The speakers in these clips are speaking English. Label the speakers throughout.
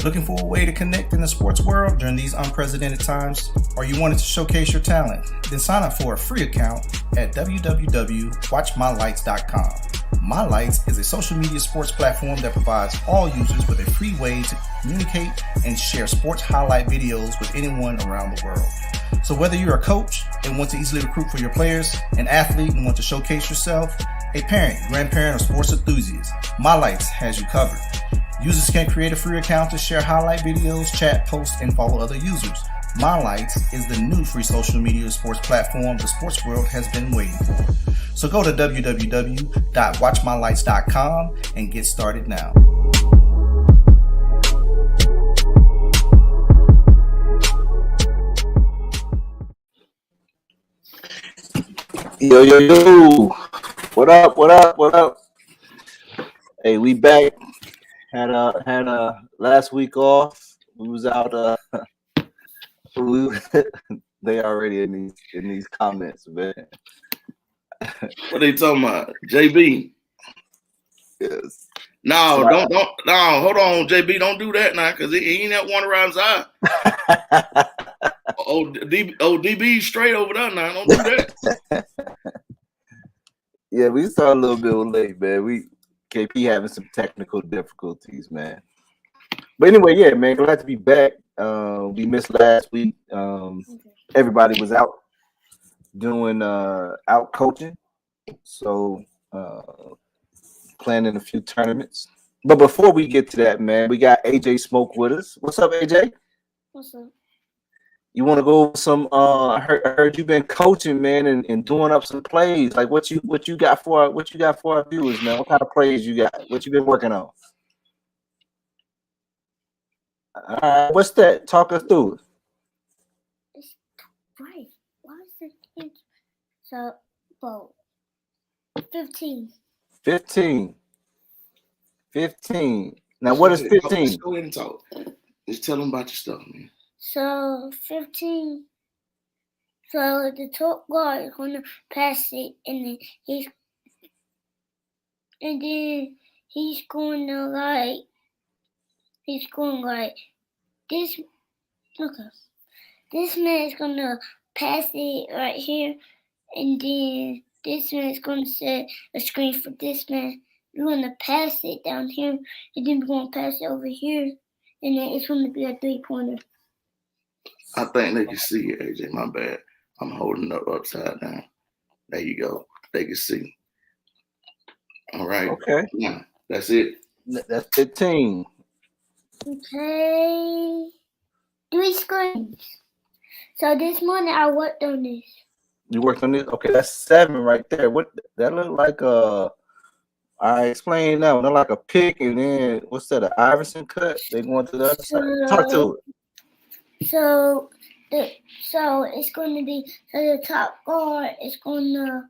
Speaker 1: Looking for a way to connect in the sports world during these unprecedented times? Or you wanted to showcase your talent? Then sign up for a free account at www.watchmylights.com. My Lights is a social media sports platform that provides all users with a free way to communicate and share sports highlight videos with anyone around the world. So whether you're a coach and want to easily recruit for your players, an athlete and want to showcase yourself, a parent, grandparent, or sports enthusiast, My Lights has you covered. Users can create a free account to share highlight videos, chat, post, and follow other users. My Lights is the new free social media sports platform the sports world has been waiting for. So go to www.watchmylights.com and get started now.
Speaker 2: Yo. What up? Hey, we back. Had a last week off. We was out they already in these comments, man.
Speaker 3: What are they talking about? JB.
Speaker 2: Yes.
Speaker 3: No, don't hold on, JB. Don't do that now, because he ain't that one around his eye. DB straight over there now. Don't do that.
Speaker 2: Yeah, we started a little bit late, man. KP having some technical difficulties, man. But anyway, yeah, man, glad to be back. We missed last week. Everybody was out doing out coaching, so planning a few tournaments. But before we get to that, man, we got AJ Smoke with us. What's up, AJ?
Speaker 4: What's up?
Speaker 2: You want to go over some? I heard you've been coaching, man, and doing up some plays. Like what you got for our viewers, man? What kind of plays you got? What you been working on? All right, what's that? Talk us through it.
Speaker 4: It's right. Why is it? So, well, 15.
Speaker 2: 15. Now, what is 15?
Speaker 3: Go ahead and talk. Just tell them about your stuff, man.
Speaker 4: So 15. So the top guard is gonna pass it, and then he's going like this. Look up. This man is gonna pass it right here, and then this man is gonna set a screen for this man. We're gonna pass it down here, and then we're gonna pass it over here, and then it's gonna be a 3-pointer.
Speaker 3: I think they can see it, AJ. My bad. I'm holding up upside down. There you go. They can see. All right.
Speaker 2: Okay.
Speaker 3: Yeah, that's it.
Speaker 2: That's 15.
Speaker 4: Okay. 3 screens. So this morning I worked on this.
Speaker 2: You worked on this? Okay, that's 7 right there. What that look like? I explained that one. They're like a pick, and then what's that? An Iverson cut? They going to the other side. Talk to it.
Speaker 4: So it's going to be, so the top guard is going to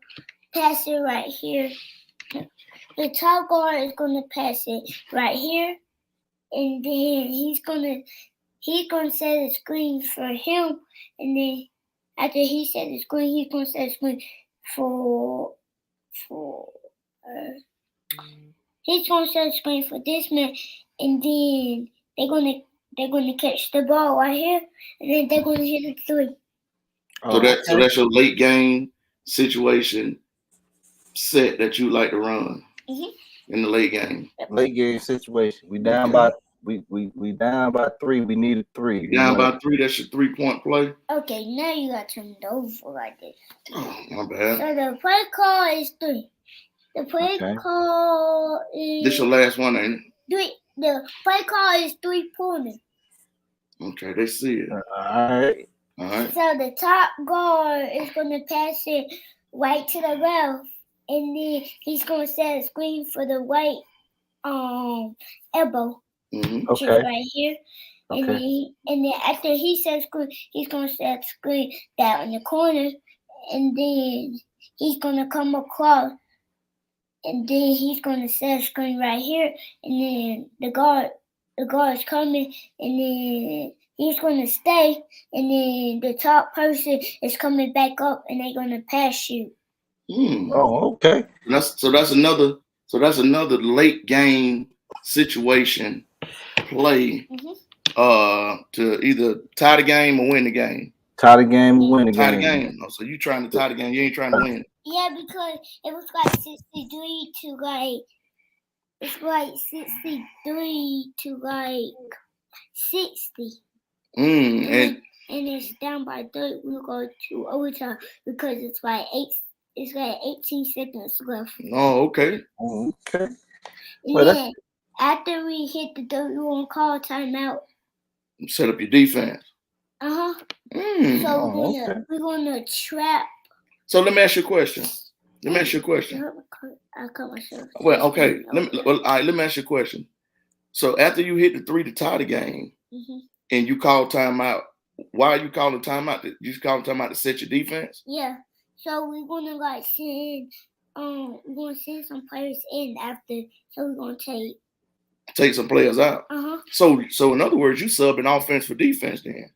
Speaker 4: pass it right here. The top guard is going to pass it right here, and then he's going to set a screen for him, and then after he set the screen, he's going to set a screen he's going to set a screen for this man, and then they're going to catch the ball right here, and then they're going to hit a 3.
Speaker 3: So that's your late game situation set that you like to run in the late game.
Speaker 2: Late game situation. We down by we down by 3. We needed 3.
Speaker 3: Down by 3. That's your 3-point play.
Speaker 4: Okay, now you got to turn it over like this.
Speaker 3: Oh, my bad.
Speaker 4: So the play call is 3. The play call is.
Speaker 3: This your last one, ain't it?
Speaker 4: 3. The play call is 3-pointer.
Speaker 3: Okay, they see it.
Speaker 2: All right.
Speaker 4: So the top guard is going to pass it right to the left, and then he's going to set a screen for the right elbow.
Speaker 2: Okay.
Speaker 4: Right here.
Speaker 2: Okay.
Speaker 4: And then after he sets screen, he's going to set a screen down in the corner, and then he's going to come across, and then he's going to set a screen right here, and then the guard is coming, and then he's going to stay, and then the top person is coming back up, and they're going to pass shoot.
Speaker 2: Oh, okay.
Speaker 3: So that's another late game situation play To either tie the game or win the game.
Speaker 2: Tie the game and win the
Speaker 3: Tie
Speaker 2: game.
Speaker 3: the game. Oh, so you trying to tie the game? You ain't trying to win.
Speaker 4: Yeah, because it was like 63 to like. It's like 63 to like 60.
Speaker 3: And
Speaker 4: it's down by 30. We go to overtime because it's like 18 seconds left.
Speaker 3: Oh, okay.
Speaker 2: Okay.
Speaker 4: And then after we hit the 30, we're gonna call a timeout.
Speaker 3: Set up your defense.
Speaker 4: So we're gonna trap.
Speaker 3: So let me ask you a question. I
Speaker 4: cut myself.
Speaker 3: Well, okay. Let me ask you a question. So after you hit the 3 to tie the game, and you call timeout, why are you calling timeout? You just call timeout to set your defense?
Speaker 4: Yeah. So we're gonna like send some players in after. So we're gonna
Speaker 3: take some players out. So in other words, you subbing offense for defense then.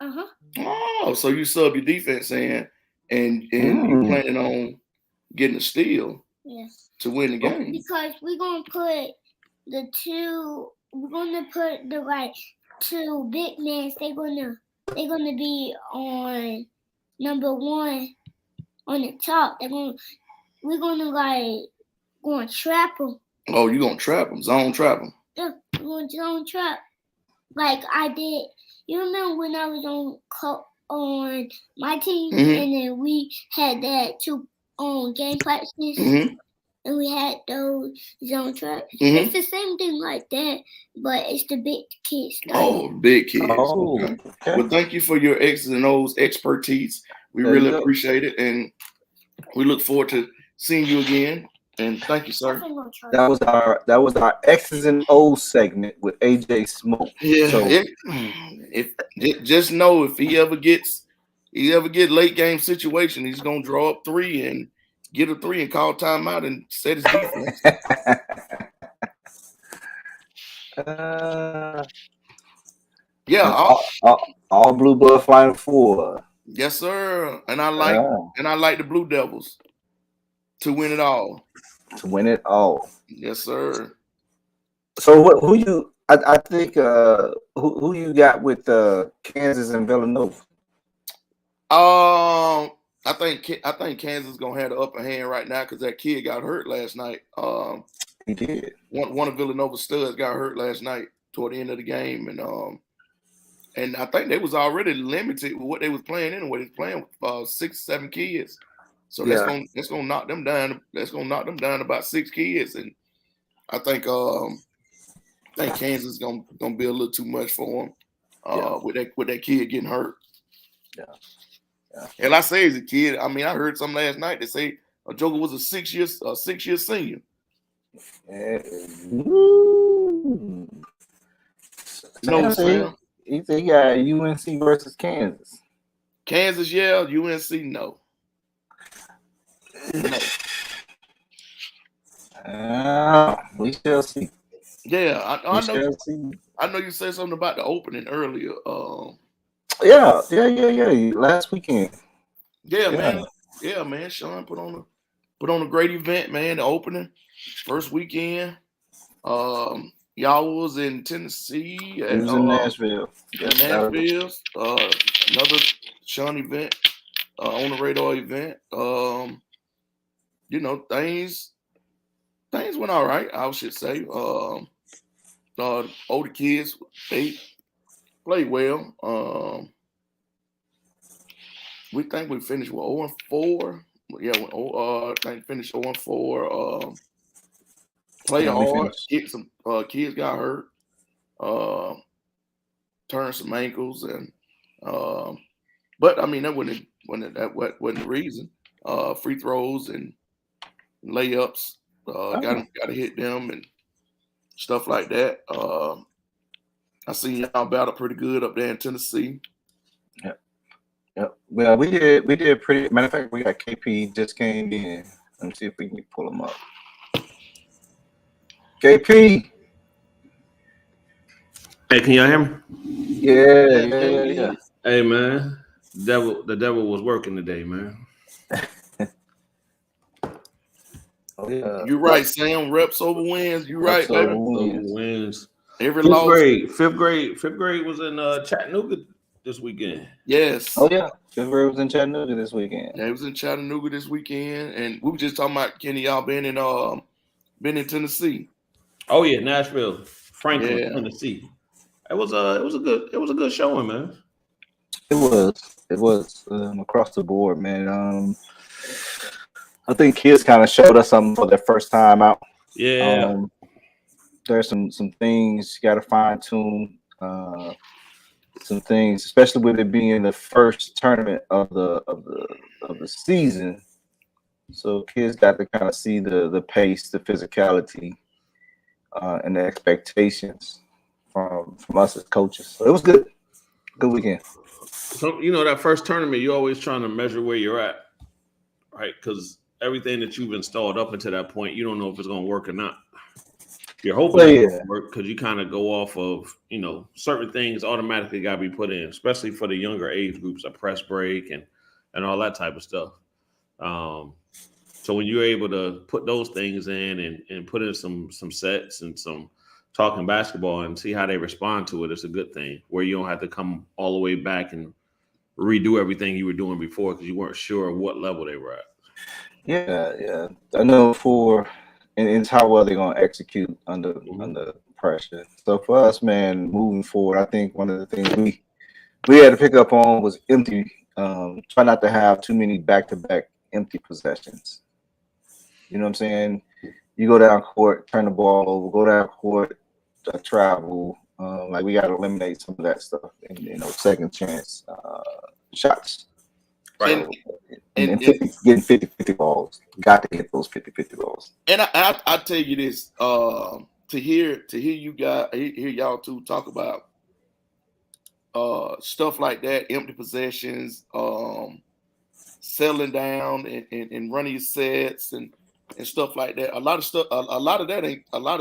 Speaker 3: Oh, so you sub your defense in, and you planning on getting a steal to win the game.
Speaker 4: Because we're gonna put the like 2 big men. They're gonna be on number 1 on the top. We're gonna trap them.
Speaker 3: Oh, you gonna trap them? Zone trap them?
Speaker 4: Yeah, we're gonna zone trap. Like I did. You remember when I was on my team, and then we had that 2 game practice, and we had those zone traps. It's the same thing like that, but it's the big kids.
Speaker 3: Oh, big kids.
Speaker 2: Oh,
Speaker 3: okay. Well, thank you for your X's and O's expertise. We really appreciate it, and we look forward to seeing you again. And thank you, sir.
Speaker 2: That was our X's and O's segment with AJ Smoke.
Speaker 3: Yeah. So, just know if he ever gets late game situation, he's gonna draw up 3 and get a 3 and call timeout and set his defense.
Speaker 2: All blue blood Final Four.
Speaker 3: Yes, sir. And I like the Blue Devils to win it all. Yes, sir.
Speaker 2: So who you? I think who you got with Kansas and Villanova?
Speaker 3: I think Kansas gonna have the upper hand right now because that kid got hurt last night.
Speaker 2: He did. One
Speaker 3: of Villanova's studs got hurt last night toward the end of the game, and I think they was already limited with what they was playing anyway. They was playing with 6, 7 kids. So that's gonna knock them down. That's gonna knock them down about 6 kids, and I think Kansas is gonna be a little too much for them with that kid getting hurt.
Speaker 2: Yeah.
Speaker 3: And I say as a kid, I mean I heard something last night that say a Joker was a 6-year senior.
Speaker 2: You think he got UNC versus Kansas?
Speaker 3: Kansas, yeah. UNC, no.
Speaker 2: We shall see.
Speaker 3: Yeah, I know you said something about the opening earlier.
Speaker 2: Yeah. Last weekend.
Speaker 3: Yeah, man. Sean put on a great event, man. The opening, first weekend. Y'all was in Tennessee.
Speaker 2: It was in Nashville.
Speaker 3: Nashville. Another Sean event, on the radar event. Things went all right, I should say. Older kids, they played well. We think we finished with 0-4. Yeah, I think finished 0-4. Play hard. Get some kids got hurt. Turned some ankles, and but I mean that wasn't the reason. Free throws and layups. Got to hit them and stuff like that. I seen y'all battle pretty good up there in Tennessee.
Speaker 2: Yep. Well, we did pretty. Matter of fact, we got KP just came in. Let me see if we can pull him up. KP.
Speaker 5: Hey, can y'all hear me?
Speaker 2: Yeah.
Speaker 5: Hey, man, the devil was working today, man.
Speaker 2: Oh, yeah.
Speaker 3: You right, Sam. Reps over wins. You right, baby.
Speaker 5: Over wins.
Speaker 3: Every
Speaker 5: Fifth
Speaker 3: loss.
Speaker 5: grade was in Chattanooga this weekend.
Speaker 3: Yes.
Speaker 2: Oh yeah, fifth grade was in Chattanooga this weekend.
Speaker 3: Yeah, it was in Chattanooga this weekend, and we were just talking about Kenny. Y'all been in Tennessee.
Speaker 5: Oh yeah, Nashville, Franklin,
Speaker 3: Yeah.
Speaker 5: Tennessee. It was a good showing, man.
Speaker 2: It was across the board, man. I think kids kind of showed us something for their first time out.
Speaker 5: Yeah.
Speaker 2: There's some things you got to fine tune. Some things, especially with it being the first tournament of the season. So kids got to kind of see the pace, the physicality, and the expectations from us as coaches. So it was good weekend.
Speaker 5: So that first tournament, you're always trying to measure where you're at, right? Because everything that you've installed up until that point, you don't know if it's going to work or not. You're hoping it's going to work because you kind of go off of certain things automatically got to be put in, especially for the younger age groups, a press break and all that type of stuff. So when you're able to put those things in and put in some sets and some talking basketball and see how they respond to it, it's a good thing where you don't have to come all the way back and redo everything you were doing before because you weren't sure what level they were at.
Speaker 2: Yeah. I know and it's how well they're going to execute under pressure. So for us, man, moving forward, I think one of the things we had to pick up on was empty. Try not to have too many back-to-back empty possessions. You know what I'm saying? You go down court, turn the ball over, go down court, travel. Like we got to eliminate some of that stuff and second chance shots.
Speaker 3: Right.
Speaker 2: And getting 50-50 balls. Got to get those 50-50 balls.
Speaker 3: And I tell you this, to hear y'all two talk about stuff like that, empty possessions, settling down and running your sets and stuff like that. A lot of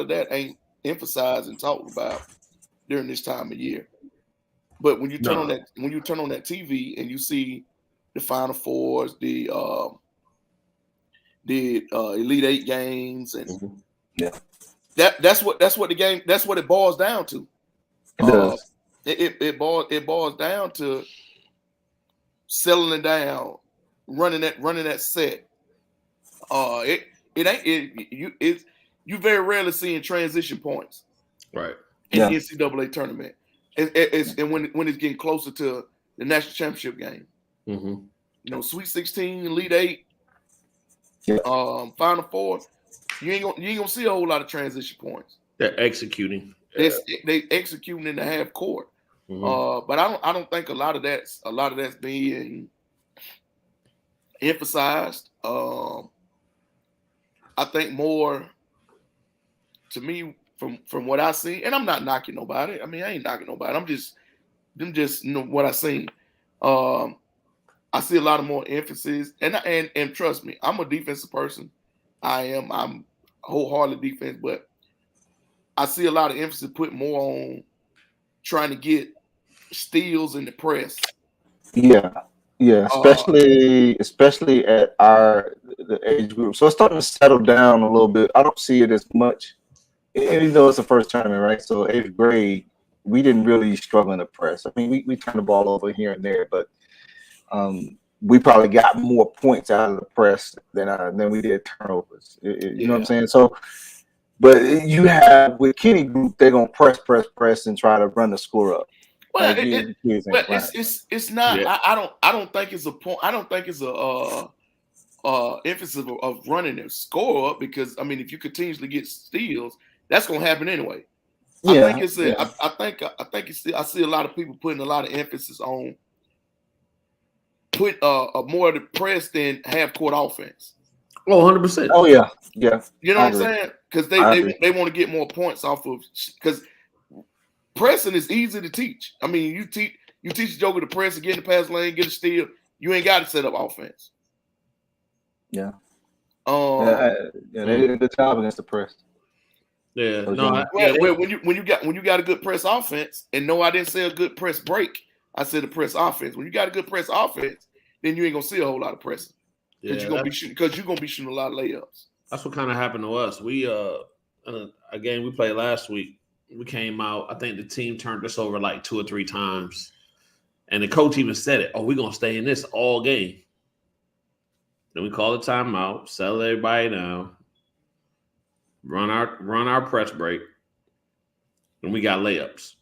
Speaker 3: that ain't emphasized and talked about during this time of year. But when you turn on that TV and you see the Final Fours, the Elite Eight games, and that's what it boils down to.
Speaker 2: It does.
Speaker 3: It boils down to settling down, running that set. You very rarely seeing transition points,
Speaker 5: right,
Speaker 3: in the NCAA tournament. And when it's getting closer to the national championship game, Sweet 16, Elite Eight, Final Four, you ain't gonna see a whole lot of transition points.
Speaker 5: They're executing.
Speaker 3: They executing in the half court. But I don't think a lot of that's being emphasized. I think more, to me, from what I see, and I'm not knocking nobody. I mean, I ain't knocking nobody. I'm just what I seen. I see a lot of more emphasis, and trust me, I'm a defensive person. I'm wholeheartedly defense, but I see a lot of emphasis put more on trying to get steals in the press.
Speaker 2: Yeah, especially at the age group. So it's starting to settle down a little bit. I don't see it as much, even though it's the first tournament, right? So 8th grade, we didn't really struggle in the press. I mean, we turned the ball over here and there, but we probably got more points out of the press than we did turnovers. You know what I'm saying? So, but you have with Kenny group, they're gonna press and try to run the score up.
Speaker 3: Well, it's not. Yeah. I don't think it's a point. I don't think it's a emphasis of running their score up, because I mean, if you continuously get steals, that's gonna happen anyway. Yeah, I think it's I see a lot of people putting a lot of emphasis on more of the press than half court offense.
Speaker 5: Oh, 100%.
Speaker 2: Oh yeah. You know
Speaker 3: what I'm saying? Because they want to get more points off of, because pressing is easy to teach. I mean, you teach the joker to press and get in the pass lane, get a steal. You ain't got to set up offense.
Speaker 2: Yeah. They did a good job against the press.
Speaker 5: Yeah.
Speaker 3: When you got a good press offense, and no, I didn't say a good press break. I said a press offense. When you got a good press offense, then you ain't gonna see a whole lot of pressing. Because you're gonna be shooting a lot of layups.
Speaker 5: That's what kind of happened to us. We a game we played last week. we came out. I think the team turned us over like 2 or 3 times. And the coach even said it. Oh, we're going to stay in this all game. Then we call the timeout, settle everybody down, run our press break, and we got layups.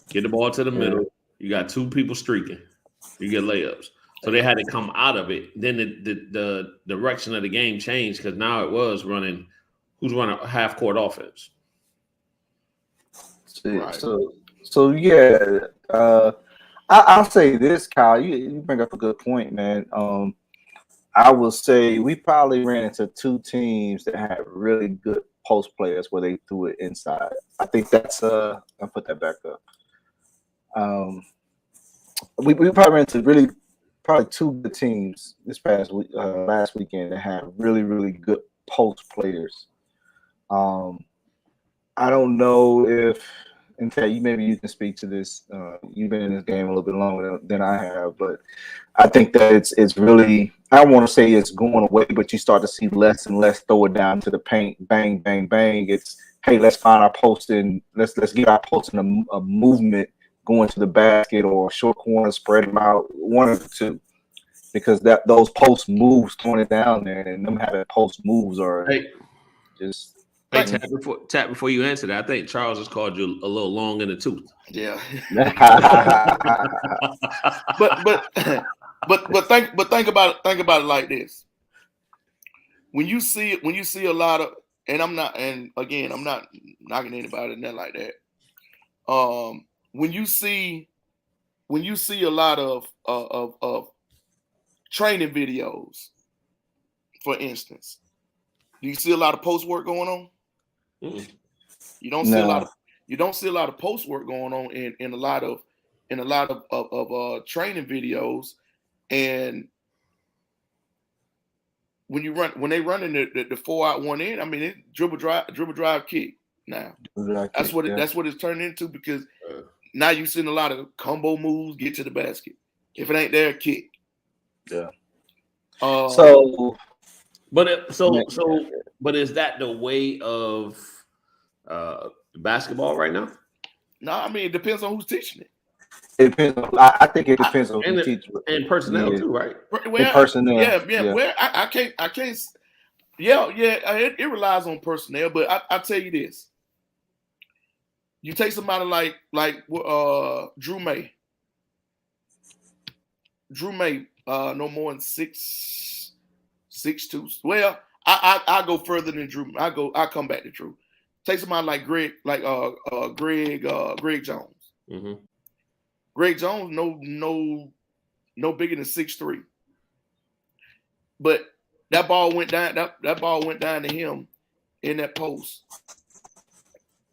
Speaker 5: Get the ball to the middle. You got 2 people streaking. You get layups. So they had to come out of it. Then the direction of the game changed because now it was running who's running half court offense.
Speaker 2: Right. So yeah, I'll say this, Kyle. You bring up a good point, man. I will say we probably ran into 2 teams that had really good post players where they threw it inside. I think that's I'll put that back up. We probably ran into probably 2 good teams this past week, last weekend that had really good post players. I don't know if, and Ted, maybe you can speak to this. You've been in this game a little bit longer than I have, but I think that it's really, I don't want to say it's going away, but you start to see less and less throw it down to the paint, bang, bang, bang. It's, hey, let's find our post and let's get our post in a movement going to the basket or short corner, spread them out, one of the 2. Because those post moves throwing it down there and them having post moves are just.
Speaker 5: Hey, Tap, before you answer that, I think Charles has called you a little long in the tooth.
Speaker 3: Yeah. but think about it like this. When you see a lot of, and I'm not knocking anybody nothing like that. When you see a lot of training videos, for instance, do you see a lot of post work going on? Mm-mm. You don't see a lot of post work going on in a lot of training videos. And when they run in the 4 out 1 in, I mean, it dribble drive kick. Now that's what it's turned into, because now you're seeing a lot of combo moves, get to the basket. If it ain't there, kick.
Speaker 2: Yeah.
Speaker 5: But is that the way of basketball right now?
Speaker 3: No, I mean, it depends on who's teaching it.
Speaker 2: It depends. I think it depends on who teaches
Speaker 5: and personnel too, right?
Speaker 2: Well, personnel.
Speaker 3: Yeah. Well, I can't. Yeah. It relies on personnel, but I tell you this: you take somebody like Drew May. No more than 6'2". Well, I go further than Drew. I come back to Drew. Take somebody like Greg Jones. Mm-hmm. Greg Jones, no bigger than 6'3". But that ball went down. That ball went down to him in that post.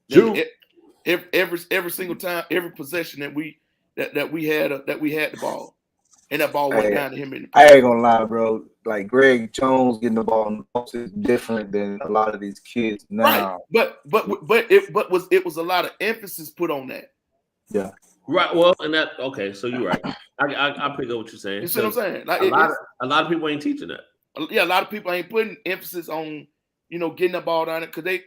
Speaker 3: Drew. Every single time, every possession that we had the ball. And that ball went down to him in the post.
Speaker 2: I ain't gonna lie, bro. Like Greg Jones getting the ball in the post is different than a lot of these kids now.
Speaker 3: Right. But it was a lot of emphasis put on that.
Speaker 2: Yeah.
Speaker 5: Right. Well, and that so you're right. I pick up what you're saying.
Speaker 3: You see what I'm saying? Like
Speaker 5: a lot of people ain't teaching that.
Speaker 3: Yeah, a lot of people ain't putting emphasis on getting the ball down it, because they're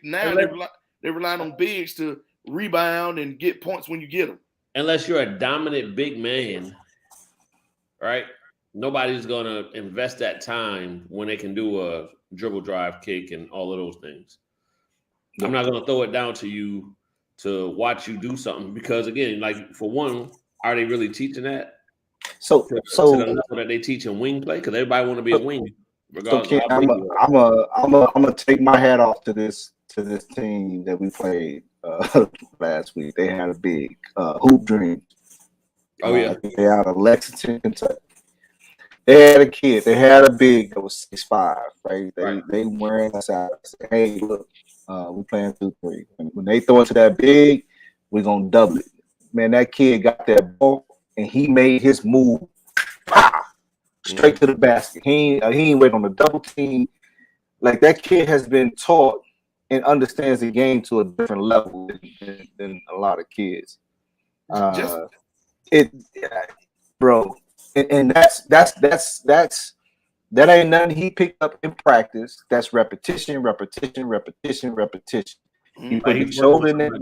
Speaker 3: relying on bigs to rebound and get points when you get them.
Speaker 5: Unless you're a dominant big man. Right? Nobody's going to invest that time when they can do a dribble drive kick and all of those things. I'm not going to throw it down to you to watch you do something, because, again, like, for one, are they really teaching that? To the level that they teach in wing play? Because everybody want to be a wing.
Speaker 2: So I'm gonna take my hat off to this team that we played last week. They had a big hoop dream.
Speaker 5: Oh yeah,
Speaker 2: they out of Lexington, Kentucky. They had a kid. They had a big that was 6'5". Right? They wearing us out. Say, hey, look, we playing 2-3. When they throw it to that big, we're gonna double it. Man, that kid got that ball and he made his move. Straight to the basket. He ain't waiting on the double team. Like, that kid has been taught and understands the game to a different level than a lot of kids. Bro, and that ain't nothing he picked up in practice. That's repetition. He put his shoulder in it.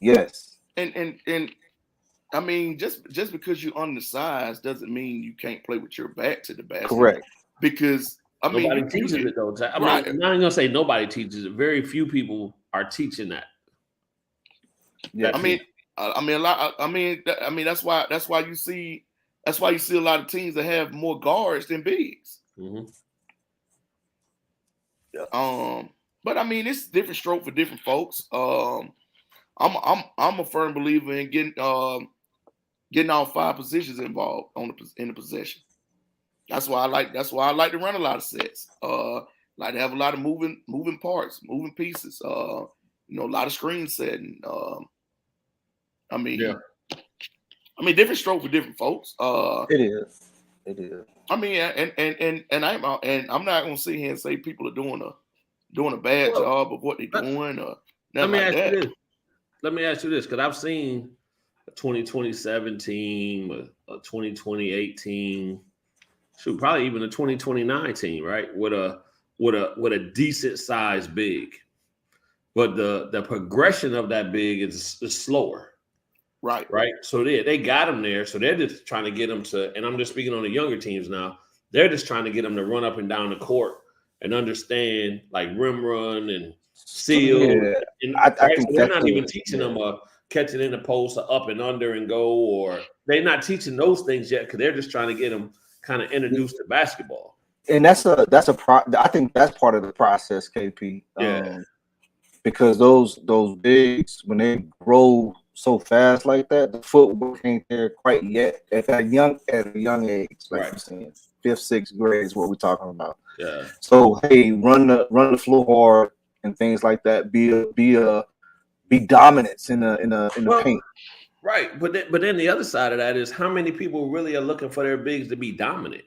Speaker 2: Yes.
Speaker 3: And I mean, just because you're undersized doesn't mean you can't play with your back to the basket.
Speaker 2: Correct.
Speaker 3: Because I mean,
Speaker 5: nobody teaches it though. I
Speaker 3: right.
Speaker 5: mean, I'm not gonna say nobody teaches it. Very few people are teaching that.
Speaker 2: Yeah.
Speaker 3: I mean, a lot. I mean, that's why you see a lot of teams that have more guards than bigs.
Speaker 5: Mm-hmm.
Speaker 3: But I mean, it's different stroke for different folks. I'm a firm believer in getting all 5 positions involved in the possession. That's why I like to run a lot of sets. Like to have a lot of moving parts, moving pieces. A lot of screen setting. I mean, different stroke for different folks.
Speaker 2: It is.
Speaker 3: I mean, and I'm not gonna sit here and say people are doing a bad job of what they're doing or nothing like that.
Speaker 5: Let me ask you this, because I've seen a 2020-17 team, a 2020-18 team, probably even a 2029 team, right? With a decent sized big, but the progression of that big is slower.
Speaker 3: Right.
Speaker 5: So they got them there. So they're just trying to get them to, and I'm just speaking on the younger teams now. They're just trying to get them to run up and down the court and understand like rim run and seal.
Speaker 2: Yeah.
Speaker 5: And,
Speaker 2: I think
Speaker 5: so they're not even teaching them catch it in the post or up and under and go, or they're not teaching those things yet because they're just trying to get them kind of introduced to basketball.
Speaker 2: And I think that's part of the process, KP.
Speaker 5: Yeah.
Speaker 2: Because those bigs, when they grow so fast like that, the footwork ain't there quite yet at a young age, like you're saying. 5th, 6th grade is what we're talking about.
Speaker 5: Yeah.
Speaker 2: So hey, run the floor hard and things like that. Be dominance in the paint.
Speaker 5: Right, but then the other side of that is how many people really are looking for their bigs to be dominant,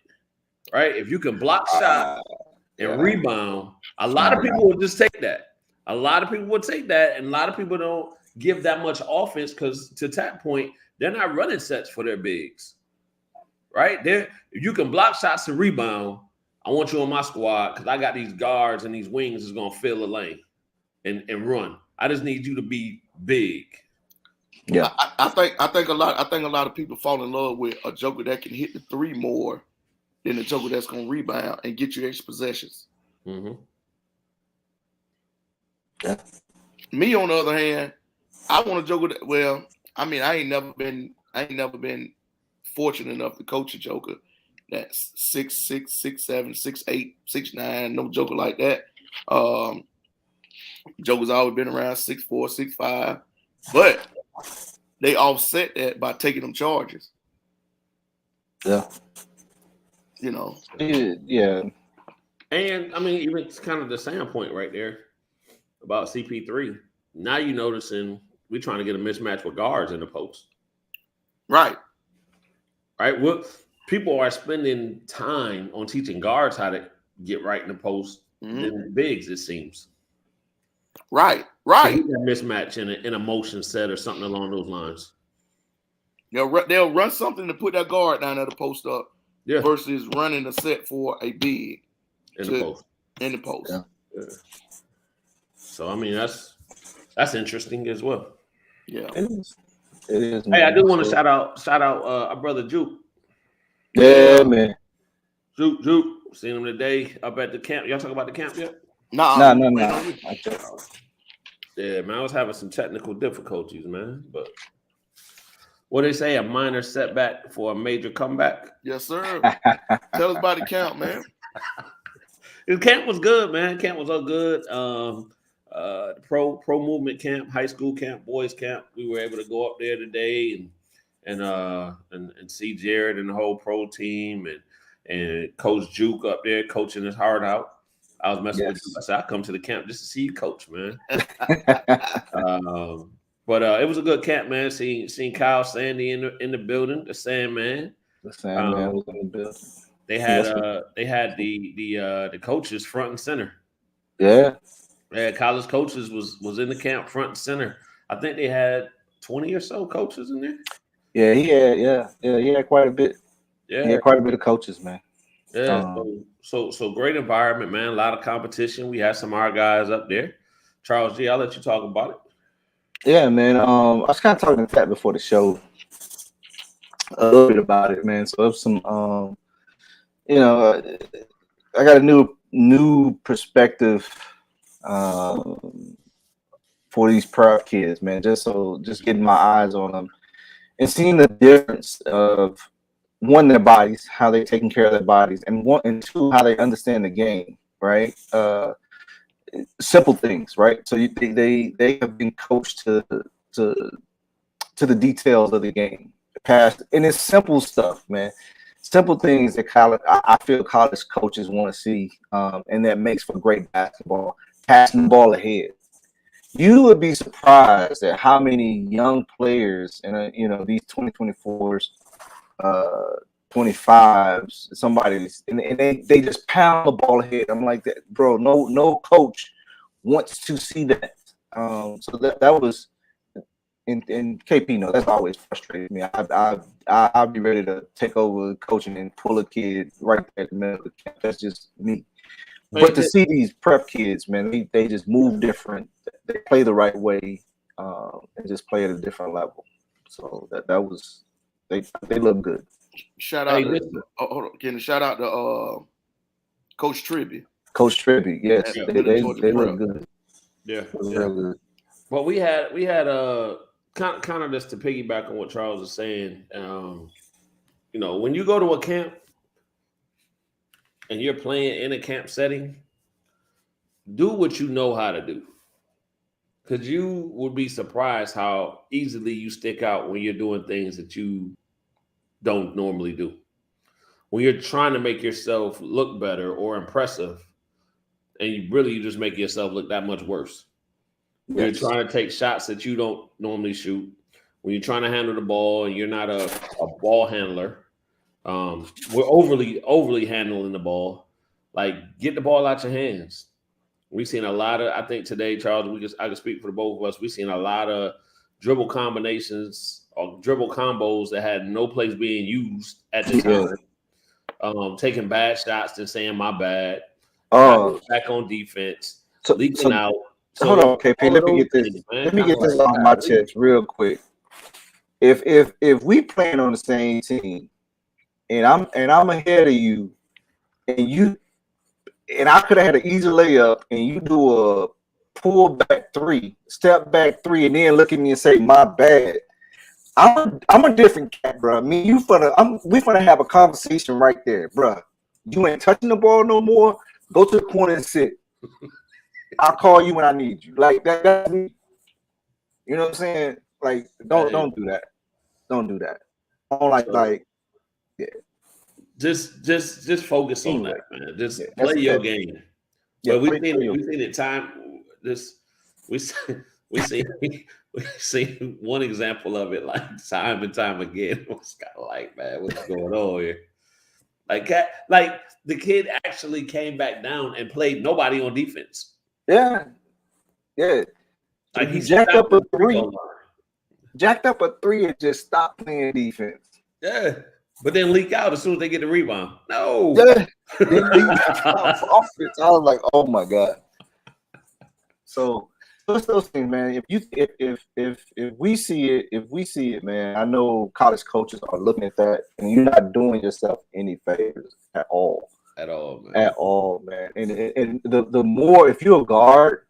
Speaker 5: right? If you can block shot and rebound, a lot of people will just take that. A lot of people will take that, and a lot of people don't give that much offense because, to that point, they're not running sets for their bigs, right? If you can block shots and rebound, I want you on my squad because I got these guards and these wings is gonna fill the lane and run. I just need you to be big.
Speaker 3: Yeah, I think a lot of people fall in love with a joker that can hit the 3 more than a joker that's gonna rebound and get you extra possessions.
Speaker 5: Mm-hmm.
Speaker 2: Yeah.
Speaker 3: Me, on the other hand, I want a joker that. Well, I mean, I ain't never been fortunate enough to coach a joker that's 6'6", 6'7", 6'8", 6'9", no joker like that. Joker's always been around 6'4", 6'5", but they offset that by taking them charges.
Speaker 2: Yeah. Yeah.
Speaker 5: And I mean, even it's kind of the standpoint right there about CP3. Now you're noticing we're trying to get a mismatch with guards in the post.
Speaker 3: Right.
Speaker 5: Well, people are spending time on teaching guards how to get right in the post than bigs, it seems.
Speaker 3: Right.
Speaker 5: That mismatch in a motion set or something along those lines.
Speaker 3: They'll run something to put that guard down at the post up versus running a set for a big
Speaker 5: in the post.
Speaker 3: Yeah.
Speaker 5: So I mean that's interesting as well.
Speaker 3: Yeah.
Speaker 2: It is.
Speaker 5: Hey, I do want to shout out our brother Juke.
Speaker 2: Yeah, man.
Speaker 5: Juke. Seen him today up at the camp. Y'all talk about the camp yet?
Speaker 2: No.
Speaker 5: Yeah, man, I was having some technical difficulties, man. But what they say, a minor setback for a major comeback.
Speaker 3: Yes, sir. Tell us about the camp, man.
Speaker 5: The camp was good, man. Camp was all good. Pro movement camp, high school camp, boys camp. We were able to go up there today and see Jared and the whole pro team and Coach Juke up there coaching his heart out. I was messing with you. I said, I come to the camp just to see you coach, man. But it was a good camp, man. Seeing Kyle Sandy in the building, the Sandman.
Speaker 2: The Sandman was in the building.
Speaker 5: They had the coaches front and center.
Speaker 2: Yeah.
Speaker 5: Yeah, college coaches was in the camp front and center. I think they had 20 or so coaches in there.
Speaker 2: Yeah, he had quite a bit. Yeah, he had quite a bit of coaches, man.
Speaker 5: Yeah, so great environment, man. A lot of competition. We had some of our guys up there. Charles G, I'll let you talk about it.
Speaker 2: Yeah, man. I was kind of talking to Pat before the show a little bit about it, man. So if some, you know, I got a new perspective for these prep kids, man. Just getting my eyes on them and seeing the difference of one, their bodies, how they're taking care of their bodies, and one and two, how they understand the game, right? Simple things, right? So they have been coached to the details of the game, past, and it's simple stuff, man. Simple things that I feel college coaches want to see, and that makes for great basketball. Passing the ball ahead. You would be surprised at how many young players and these 2024s, 25s, somebody's and they just pound the ball ahead. I'm like that, bro. No coach wants to see that. So that was, and KP, no, that's always frustrated me. I'd be ready to take over coaching and pull a kid right there at the middle of the camp. That's just me. But to see these prep kids, man, they just move different. They play the right way, and just play at a different level. So that was they look good.
Speaker 3: Shout out hold on, Kenny. Shout out to Coach Tribby.
Speaker 2: Coach Tribby, yes,
Speaker 3: Yeah,
Speaker 2: they look good.
Speaker 5: Yeah,
Speaker 2: real good.
Speaker 5: Well, we had kind of just to piggyback on what Charles is saying. When you go to a camp and you're playing in a camp setting, do what you know how to do. Because you would be surprised how easily you stick out when you're doing things that you don't normally do. When you're trying to make yourself look better or impressive, and you just make yourself look that much worse. When you're trying to take shots that you don't normally shoot, when you're trying to handle the ball and you're not a ball handler, we're overly handling the ball. Like, get the ball out your hands. We've seen a lot of, I think today, Charles, I can speak for the both of us. We've seen a lot of dribble combinations or dribble combos that had no place being used at the time. Taking bad shots and saying my bad. Back on defense. Leaking out. So
Speaker 2: hold on, KP. Let me get this off my chest real quick. If we playing on the same team, and I'm ahead of you, and I could have had an easy layup, and you do a pull back three, step back three, and then look at me and say my bad. I'm a different cat, bro. I mean, we finna have a conversation right there, bro. You ain't touching the ball no more. Go to the corner and sit. I'll call you when I need you. Like that. That's me. You know what I'm saying? Like, don't do that. Don't do that. I don't like. Yeah.
Speaker 5: Just focus on that, man. Just play your game. Yeah, but we've seen it time. We see one example of it like time and time again. It's kind of like, man, what's going on here? Like the kid actually came back down and played nobody on defense.
Speaker 2: Yeah. Like he jacked up a three and just stopped playing defense.
Speaker 5: Yeah. But then leak out as soon as they get the rebound. No.
Speaker 2: Yeah. I was like, oh my God. So what's those things, man? If we see it, man, I know college coaches are looking at that, and you're not doing yourself any favors at all.
Speaker 5: At all, man.
Speaker 2: At all, man. And the more, if you're a guard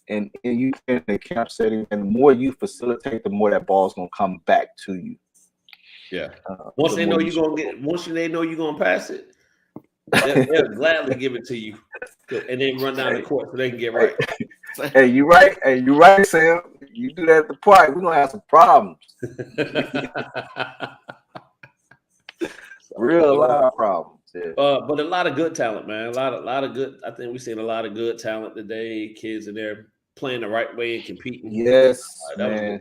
Speaker 2: and you in a camp setting, and the more you facilitate, the more that ball's gonna come back to you.
Speaker 5: Yeah. Once they know you're gonna pass it, they'll gladly give it to you, and then run down the court so they can get right.
Speaker 2: Hey, you right, Sam. You do that at the park, we're gonna have some problems. A lot of problems. Yeah.
Speaker 5: But a lot of good talent, man. A lot of good. I think we've seen a lot of good talent today. Kids in there playing the right way and competing.
Speaker 2: Yes, man.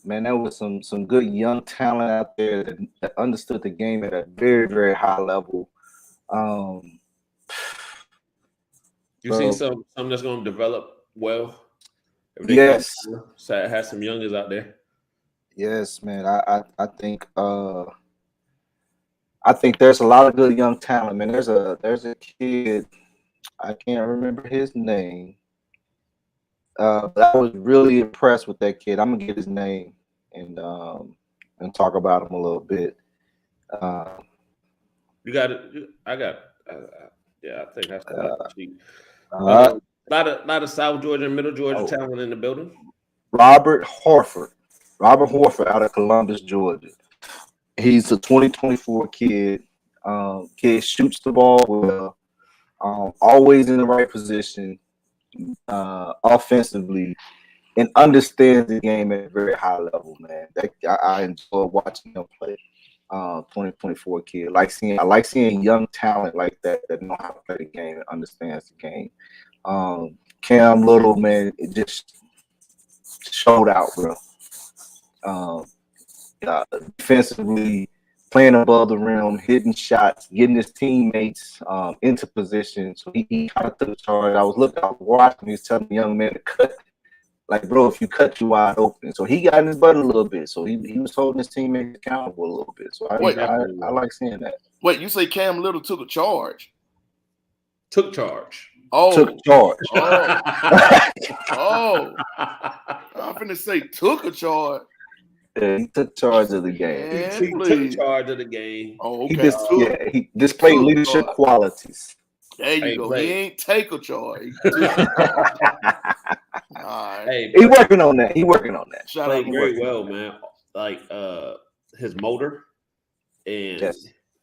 Speaker 2: Man, there was some good young talent out there that understood the game at a very, very high level.
Speaker 5: You see some that's going to develop well.
Speaker 2: Yes,
Speaker 5: has some youngers out there.
Speaker 2: Yes, man. I think there's a lot of good young talent, man. There's a kid, I can't remember his name. But I was really impressed with that kid. I'm gonna get his name and talk about him a little bit.
Speaker 5: You got it. I got. Yeah, I think that's the cheap.
Speaker 2: Lot
Speaker 5: Lot of South Georgia and Middle Georgia talent in the building.
Speaker 2: Robert Horford out of Columbus, Georgia. He's a 2024 kid. Kid shoots the ball well, always in the right position, offensively, and understands the game at a very high level, man. I enjoy watching him play. 2024 kid. I like seeing young talent like that know how to play the game and understands the game. Cam Little, man, it just showed out, bro. Defensively, playing above the rim, hitting shots, getting his teammates into position. So he kind of took charge. I was watching, he was telling the young man to cut. Like, bro, if you cut, you wide open. So he got in his butt a little bit. So he was holding his teammates accountable a little bit. So I like seeing that.
Speaker 3: Wait, you say Cam Little took a charge?
Speaker 5: Took charge.
Speaker 3: Oh,
Speaker 2: took charge.
Speaker 3: I'm finna say took a charge.
Speaker 2: Yeah, he took charge of the game.
Speaker 5: He took charge of the game.
Speaker 3: Oh, okay.
Speaker 2: He displayed leadership qualities.
Speaker 3: There you go. He ain't take a charge. All right.
Speaker 5: Hey,
Speaker 2: he working on that.
Speaker 5: Shout out very well, man. Like his motor, and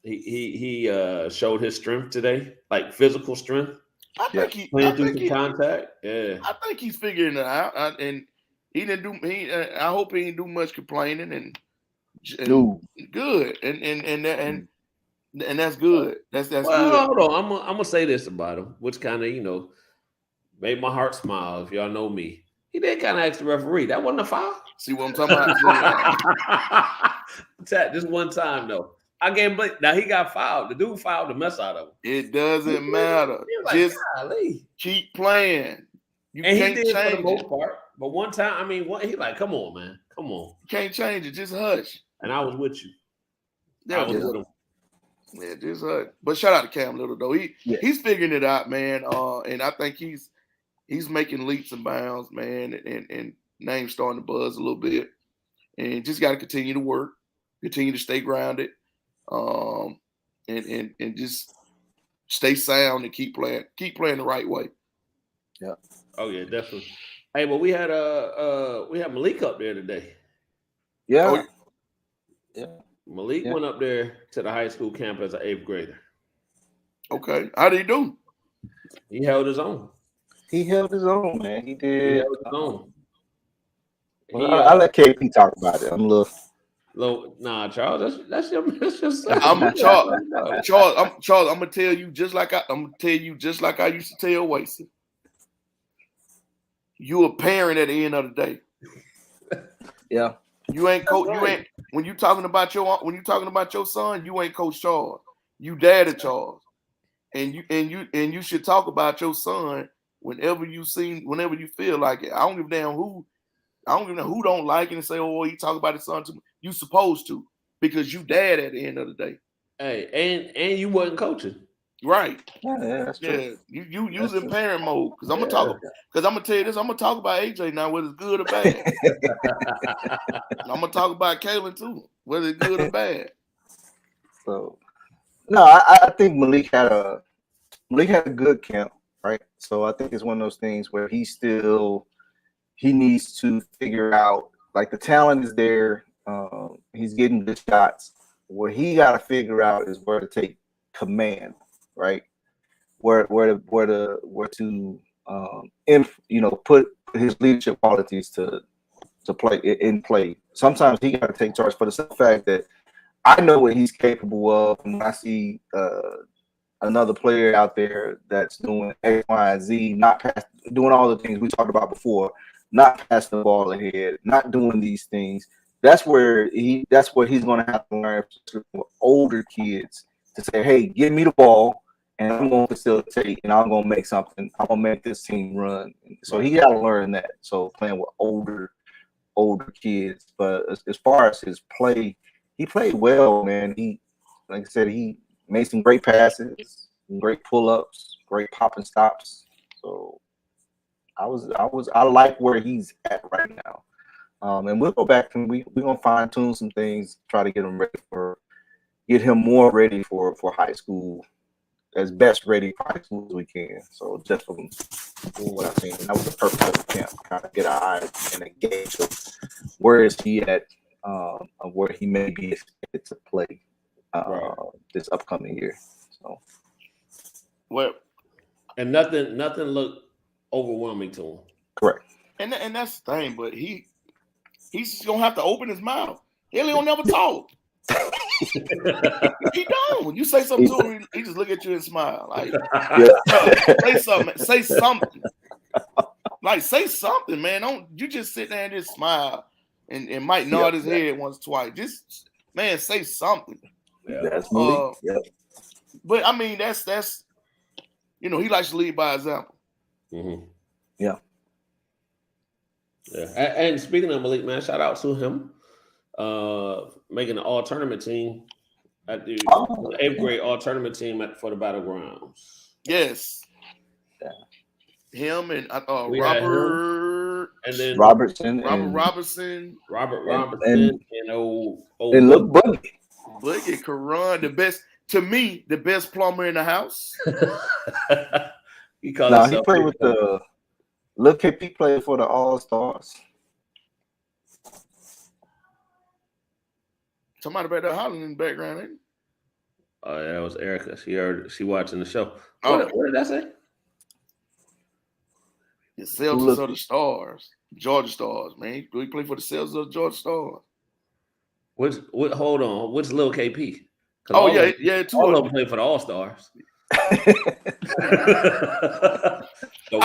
Speaker 5: he showed his strength today, like physical strength.
Speaker 3: I think he
Speaker 5: playing through some contact. Yeah,
Speaker 3: I think he's figuring it out, and he didn't do. I hope he didn't do much complaining, and good, and that's good. That's good.
Speaker 5: Hold on, I'm gonna say this about him, which kind of made my heart smile. If y'all know me, he did kind of ask the referee. That wasn't a foul.
Speaker 3: See what I'm talking about?
Speaker 5: Just one time though. I gave him. Now he got fouled. The dude fouled the mess out of him.
Speaker 3: It doesn't matter. Just keep playing.
Speaker 5: He did for the most part. But one time, he like, come on, man, come on.
Speaker 3: You can't change it. Just hush.
Speaker 5: And I was with you.
Speaker 3: I was with him. Yeah, just hush. But shout out to Cam Little though. He's figuring it out, man. And I think he's making leaps and bounds, man. And name's starting to buzz a little bit. And just got to continue to work, continue to stay grounded. And just stay sound and keep playing the right way.
Speaker 2: Yeah.
Speaker 5: Oh yeah, definitely. Hey, but we had Malik up there today.
Speaker 2: Yeah.
Speaker 5: Malik went up there to the high school camp as an 8th grader.
Speaker 3: Okay. How did he do?
Speaker 5: He held his own.
Speaker 2: He held his own, man. He did.
Speaker 5: He held his own.
Speaker 2: I'll let KP talk about it. I'm a little.
Speaker 5: Nah, Charles, that's your
Speaker 3: Charles. I'm gonna tell you just like I used to tell Wasey. You a parent at the end of the day.
Speaker 2: Yeah.
Speaker 3: You ain't coach. You ain't when you talking about your son. You ain't Coach Charles. You Daddy Charles, and you should talk about your son whenever you feel like it. I don't give a damn who don't like it and say, oh, he talk about his son too much. You supposed to, because you dad at the end of the day.
Speaker 5: Hey, and you wasn't coaching.
Speaker 3: Right.
Speaker 2: Yeah, that's true.
Speaker 3: You using parent mode. Because I'm gonna tell you this, I'm gonna talk about AJ now, whether it's good or bad. I'm gonna talk about Kaylin too, whether it's good or bad.
Speaker 2: So no, I think Malik had a good camp, right? So I think it's one of those things where he needs to figure out, like, the talent is there. He's getting good shots. What he got to figure out is where to take command, right? Where to put his leadership qualities to play. Sometimes he got to take charge for the simple fact that I know what he's capable of, and when I see another player out there that's doing X, Y, and Z, doing all the things we talked about before, not passing the ball ahead, not doing these things. That's where he's going to have to learn, especially with older kids, to say, "Hey, give me the ball, and I'm going to facilitate, and I'm going to make something. I'm going to make this team run." So he got to learn that. So playing with older kids, but as far as his play, he played well, man. Like I said, he made some great passes, great pull-ups, great pop and stops. So I like where he's at right now. And we'll go back and we're gonna fine tune some things, try to get him more ready for high school, as best ready for high school as we can. So just from what I've seen, that was the purpose of the camp, kind of get an eye and a gauge of where is he at, of where he may be expected to play this upcoming year. So,
Speaker 3: well,
Speaker 5: and nothing looked overwhelming to him.
Speaker 2: Correct.
Speaker 3: And that's the thing, but he's gonna have to open his mouth. He don't never talk. He don't. You say something to him, he just look at you and smile. Like, say something. Say something. Like, say something, man. Don't you just sit there and just smile and might nod his head once, twice. Just, man, say something.
Speaker 2: Yeah, that's Malik.
Speaker 3: But I mean, that's he likes to lead by example.
Speaker 5: Mm-hmm.
Speaker 2: Yeah.
Speaker 5: Yeah. And speaking of Malik, man, shout out to him. Making the all-tournament team at the 8th grade all-tournament team for the Battlegrounds.
Speaker 3: Yes. Yeah. Him and Robert,
Speaker 2: and then Robertson,
Speaker 3: and
Speaker 2: look
Speaker 3: Boogie Karan, the best to me, the best plumber in the house.
Speaker 2: He played with the Lil KP played for the All-Stars.
Speaker 3: Somebody back there hollering in the background, ain't it?
Speaker 5: Oh, yeah, that was Erica. She watching the show.
Speaker 3: Oh.
Speaker 5: What did I say?
Speaker 3: The Celtics of the Stars. Georgia Stars, man. Do he play for the Celtics of the Georgia Stars?
Speaker 5: Hold on. Which Lil KP?
Speaker 3: Oh, yeah, two
Speaker 5: all of them play for the All-Stars.
Speaker 3: I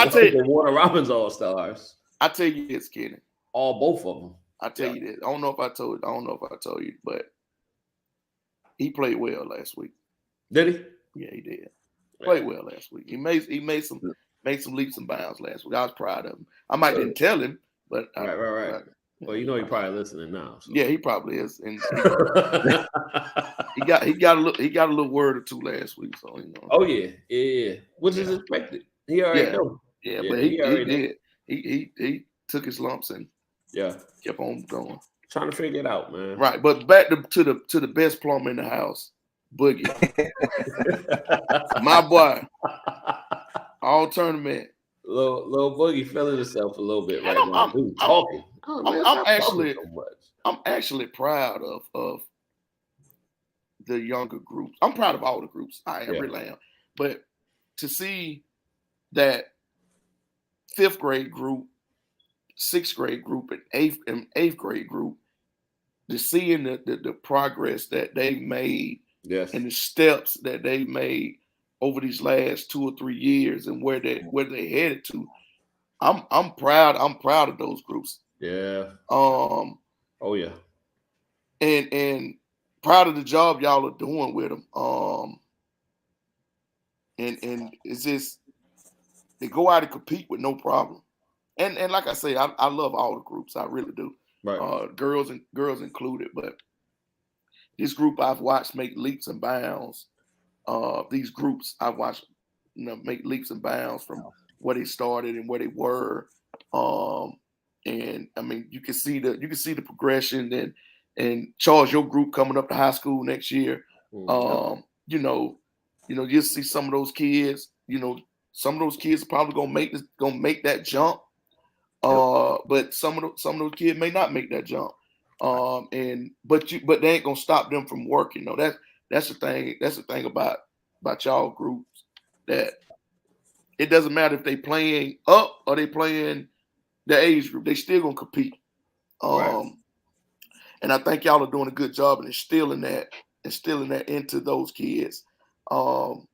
Speaker 3: tell you,
Speaker 5: the Warner Robins All-Stars.
Speaker 3: I tell you this, Kenny.
Speaker 5: Both of them.
Speaker 3: I tell you this. I don't know if I told you, but he played well last week.
Speaker 5: Did he?
Speaker 3: Yeah, he did. Played well last week. He made some leaps and bounds last week. I was proud of him. I might didn't tell him, but
Speaker 5: right. Well, he probably listening now. So.
Speaker 3: Yeah, he probably is. And he got a little word or two last week. So
Speaker 5: Oh yeah, which is expected. He already know.
Speaker 3: Yeah, but he did. He took his lumps and kept on going.
Speaker 5: Trying to figure it out, man.
Speaker 3: Right, but back to the best plumber in the house, Boogie, my boy, all tournament.
Speaker 5: Little Boogie feeling himself a little bit right now. Talking.
Speaker 3: I'm actually proud of the younger groups. I'm proud of all the groups. I really am. But to see that 5th grade group, 6th grade group, and 8th grade group, to seeing the progress that they've made and the steps that they've made over these last 2 or 3 years and where they headed to, I'm proud. I'm proud of those groups.
Speaker 5: Yeah.
Speaker 3: Oh
Speaker 5: yeah.
Speaker 3: And proud of the job y'all are doing with them. And it's just they go out and compete with no problem. And like I say, I love all the groups. I really do.
Speaker 5: Right.
Speaker 3: Girls included. But this group I've watched make leaps and bounds. These groups I've watched make leaps and bounds from where they started and where they were. And I mean, you can see the progression and Charles, your group coming up to high school next year. You'll see some of those kids. Some of those kids are probably gonna make that jump. But some of those kids may not make that jump. But they ain't gonna stop them from working. That's the thing. That's the thing about y'all groups, that it doesn't matter if they playing up or they playing the age group. They still gonna compete. And I think y'all are doing a good job in instilling that into those kids. And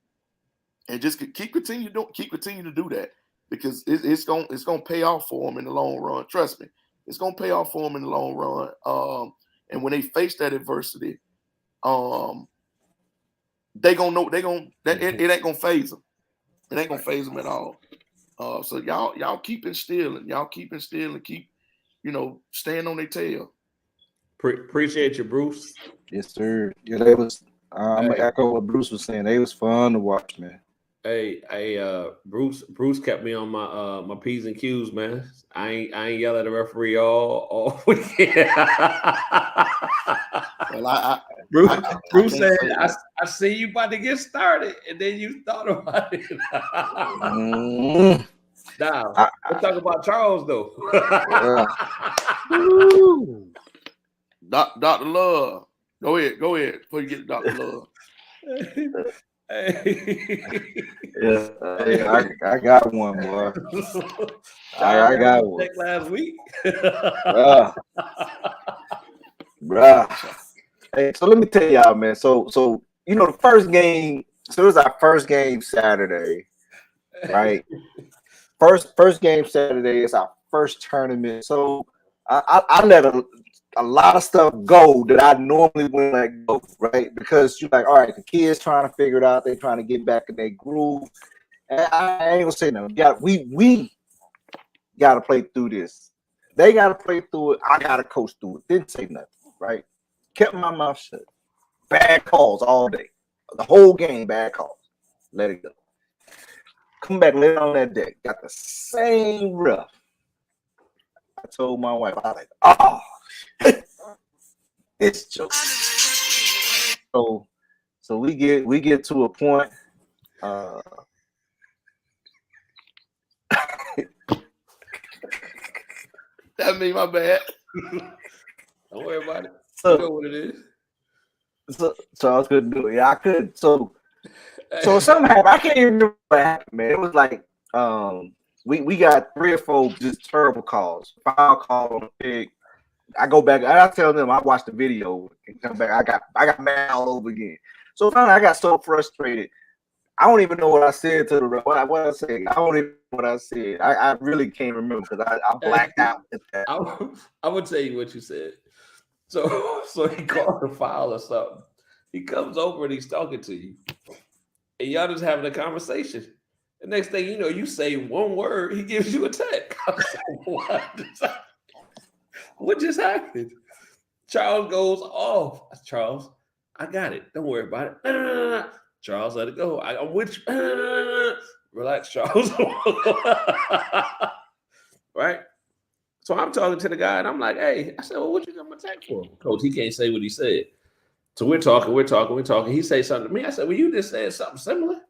Speaker 3: just keep continue to do that, because it's gonna pay off for them in the long run. Trust me, it's gonna pay off for them in the long run. And when they face that adversity, they gonna know it ain't gonna phase them. It ain't gonna phase them at all. So y'all keep instilling, keep staying on their tail.
Speaker 5: Appreciate you, Bruce.
Speaker 2: Yes, sir. Yeah, they was. I'm gonna echo what Bruce was saying. They was fun to watch, man.
Speaker 5: Bruce kept me on my P's and Q's, man. I ain't yell at the referee all weekend.
Speaker 3: Well,
Speaker 5: Bruce said, I see you about to get started, and then you thought about it. Now, let's talk about Charles, though.
Speaker 3: Dr. Love. Go ahead. Before you get to Dr. Love.
Speaker 2: I got one, boy. I got one.
Speaker 5: Last week.
Speaker 2: Bruh. Hey, so let me tell y'all, man. So the first game. So it was our first game Saturday, right? First game Saturday is our first tournament. So I let a lot of stuff go that I normally wouldn't let go, right? Because you're like, all right, the kids trying to figure it out. They're trying to get back in their groove. And I ain't gonna say no. We got to play through this. They got to play through it. I got to coach through it. Didn't say nothing, right? Kept my mouth shut. Bad calls all day. The whole game, bad calls. Let it go. Come back later on that day. Got the same ref. I told my wife, I was like, oh, it's joke. So we get to a point.
Speaker 3: That mean my bad.
Speaker 5: Don't worry about it.
Speaker 2: So,
Speaker 5: you know what it is.
Speaker 2: So I was gonna do it. Yeah, I could. So something happened. I can't even remember what happened, man. It was like we got 3 or 4 just terrible calls. Foul call on the pig. I go back. I tell them I watched the video and come back. I got mad all over again. So finally, I got so frustrated. I don't even know what I said to the ref. What I said. I don't even know what I said. I really can't remember because I blacked out at that.
Speaker 5: I would tell you what you said. So he called a foul or something. He comes over and he's talking to you. And y'all just having a conversation. The next thing you know, you say one word, he gives you a tech. What just happened? Charles goes off. Charles, I got it. Don't worry about it. No. Charles, let it go. I'm with you. Relax, Charles. Right? So I'm talking to the guy, and I'm like, hey, I said, well, what you got my tech for? Coach, he can't say what he said. So we're talking. He say something to me. I said, well, you just said something similar.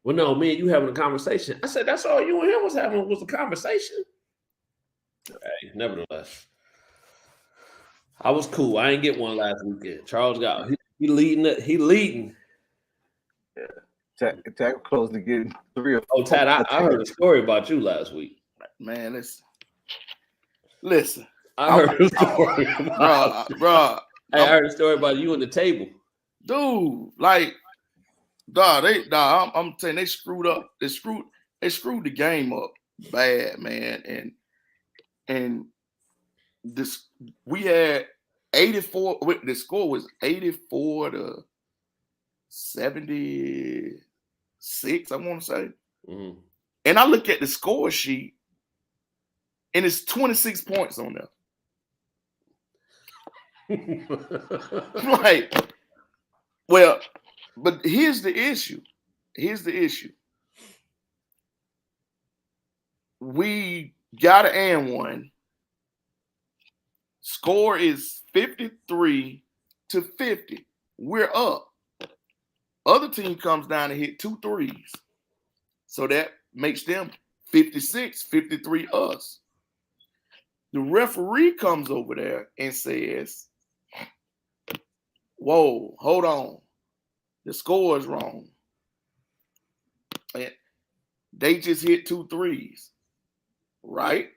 Speaker 5: Well, no, me and you having a conversation. I said, that's all you and him was having was a conversation. Hey, nevertheless, I was cool. I ain't get one last weekend. Charles got he leading it. He leading.
Speaker 2: Yeah. Tech close to getting 3 or 4.
Speaker 5: Oh, Tad, I heard a story about you last week.
Speaker 3: Man, listen.
Speaker 5: I heard a story
Speaker 3: bro.
Speaker 5: I heard a story about you on the table.
Speaker 3: Dude, like, I'm saying they screwed up. They screwed the game up bad, man. And this we had 84. The score was 84 to 76, I want to say.
Speaker 5: Mm.
Speaker 3: And I look at the score sheet, and it's 26 points on there. Like, well, but here's the issue. We got an and one. Score is 53 to 50. We're up. Other team comes down and hit 2 threes. So that makes them 56, 53 us. The referee comes over there and says, whoa, hold on. The score is wrong. And they just hit 2 threes, right?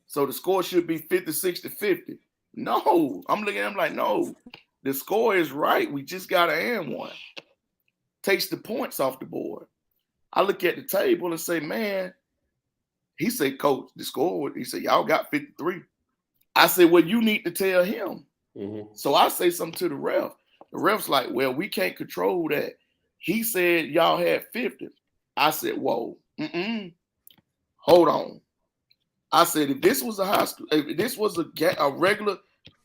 Speaker 3: So the score should be 56 to 50. No, I'm looking at him like, no, the score is right. We just got an and one. Takes the points off the board. I look at the table and say, man, he said, coach, the score, he said, y'all got 53. I said, well, you need to tell him. Mm-hmm. So I say something to the ref. The ref's like, well, we can't control that. He said y'all had 50. I said, whoa, hold on. I said, if this was a high school, if this was a regular,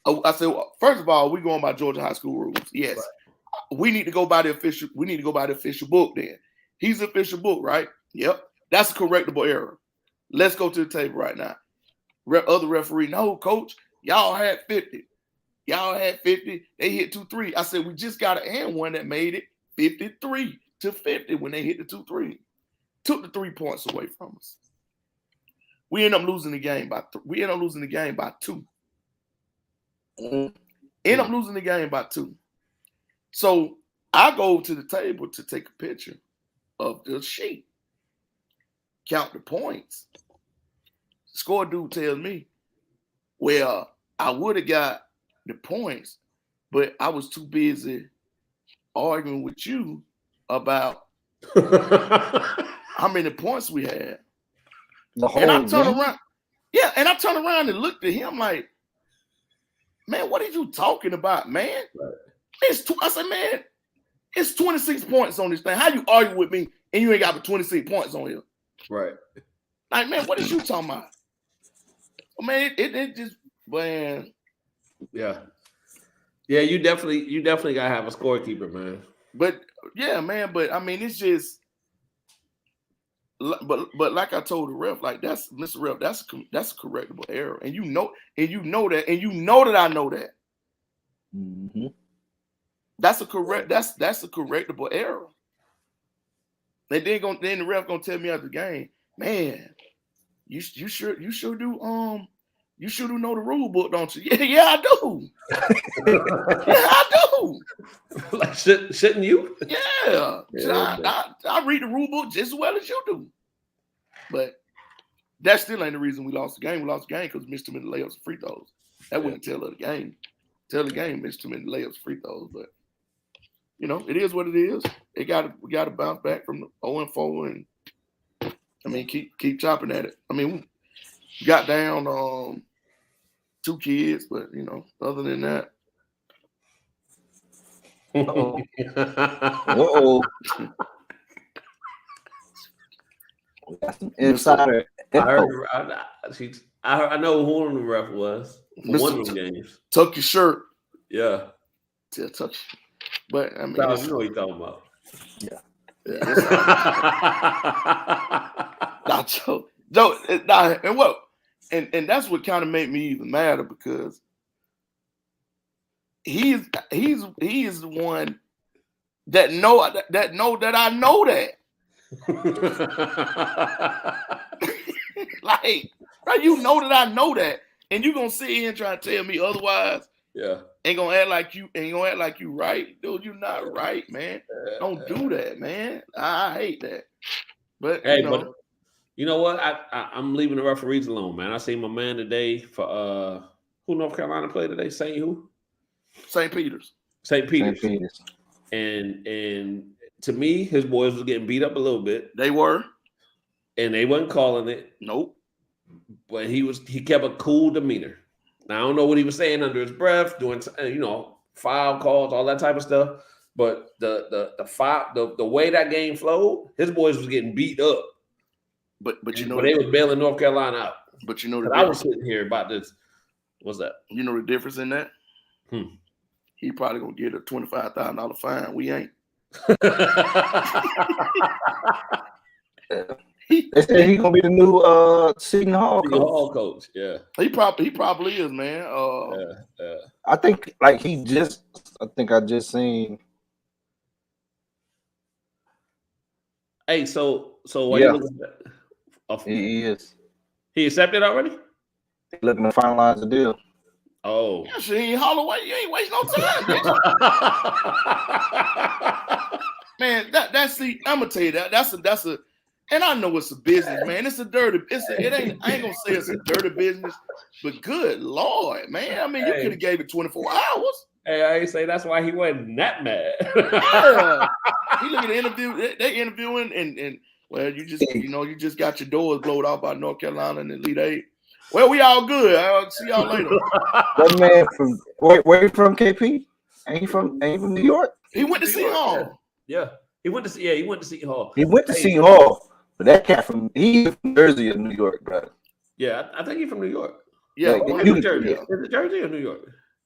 Speaker 3: I said, well, first of all, we're going by Georgia high school rules. Yes. Right. We need to go by the official book then. He's the official book, right? Yep. That's a correctable error. Let's go to the table right now. Other referee, no, coach, y'all had 50. Y'all had 50. They hit 2-3. I said, we just got an and one that made it 53-50 when they hit the 2-3. Took the 3 points away from us. We end up losing the game by 2. End up losing the game by 2. So I go to the table to take a picture of the sheet. Count the points. Score dude tells me, well, I would have got the points, but I was too busy arguing with you about how many points we had. And I turn around. Yeah, and I turn around and looked at him like, man, what are you talking about, man? Right. I said, man, it's 26 points on this thing. How you argue with me and you ain't got but 26 points on here?
Speaker 5: Right.
Speaker 3: Like, man, what is you talking about? Well, man, it just, man.
Speaker 5: Yeah. Yeah, you definitely gotta have a scorekeeper, man.
Speaker 3: But yeah, man, but I mean, it's just, but like I told the ref, like that's Mr. Ref, that's a correctable error, and you know that I know that.
Speaker 2: Mm-hmm.
Speaker 3: That's a correctable error. And then the ref gonna tell me after the game, man, you sure do you sure do know the rule book, don't you? Yeah, I do. Yeah, I do.
Speaker 5: Like shouldn't you?
Speaker 3: Yeah. I read the rule book just as well as you do. But that still ain't the reason we lost the game. We lost the game because we missed too many layups and free throws. That wouldn't tell the game. Tell the game missed too many layups and free throws. But you know, it is what it is. We got to bounce back from the 0-4 and I mean keep chopping at it. I mean, we got down 2 kids, but you know, other than that.
Speaker 2: Uh-oh. Uh-oh. We got some insider info.
Speaker 5: I know who on the ref was for one of them games.
Speaker 3: Tuck your shirt.
Speaker 5: Yeah.
Speaker 3: Tuck. But I mean,
Speaker 5: you know what you're talking about.
Speaker 3: Yeah. And what? And that's what kind of made me even madder because he is the one that know that I know that. Like, right, you know that I know that, and you gonna sit here and try to tell me otherwise.
Speaker 5: Yeah,
Speaker 3: ain't gonna act like you right, dude. You're not right, man. Don't do that, man. I hate that. But
Speaker 5: hey, but you know what? I'm leaving the referees alone, man. I seen my man today for who North Carolina played today. St. Peters. And to me, his boys was getting beat up a little bit.
Speaker 3: They were.
Speaker 5: And they wasn't calling it.
Speaker 3: Nope.
Speaker 5: But he kept a cool demeanor. Now I don't know what he was saying under his breath, doing foul calls, all that type of stuff. But the way that game flowed, his boys was getting beat up.
Speaker 3: But you know,
Speaker 5: but they was bailing North Carolina out.
Speaker 3: But you know,
Speaker 5: I was sitting here about this. What's that?
Speaker 3: You know the difference in that? He probably gonna get a $25,000 fine. We ain't.
Speaker 2: They say he's gonna be the new Seton Hall
Speaker 5: coach. Yeah,
Speaker 3: he probably is, man.
Speaker 2: Yeah. I think I just seen.
Speaker 5: Hey, so what you looking at?
Speaker 2: He is.
Speaker 5: He accepted already?
Speaker 2: Looking to finalize the deal.
Speaker 5: Oh.
Speaker 3: Yeah, she ain't Holloway. You ain't wasting no time, bitch. Man, I'm gonna tell you that's a and I know it's a business, man. It's a dirty. I ain't gonna say it's a dirty business, but good Lord, man. I mean, you could have gave it 24 hours.
Speaker 5: Hey, I ain't say that's why he wasn't that mad.
Speaker 3: Yeah. He look at the interview. They interviewing and well, you just got your doors blowed off by North Carolina and the Elite Eight. Well, we all good. I'll see y'all later.
Speaker 2: That man from where you from, KP? Ain't he from New York?
Speaker 3: He went to Seton Hall.
Speaker 5: Yeah. He went to Seton Hall.
Speaker 2: He went to Seton Hall. But that cat from Jersey or New York, bro.
Speaker 5: Yeah, I think he's from New York.
Speaker 3: Yeah,
Speaker 5: Jersey. Is it Jersey or New York?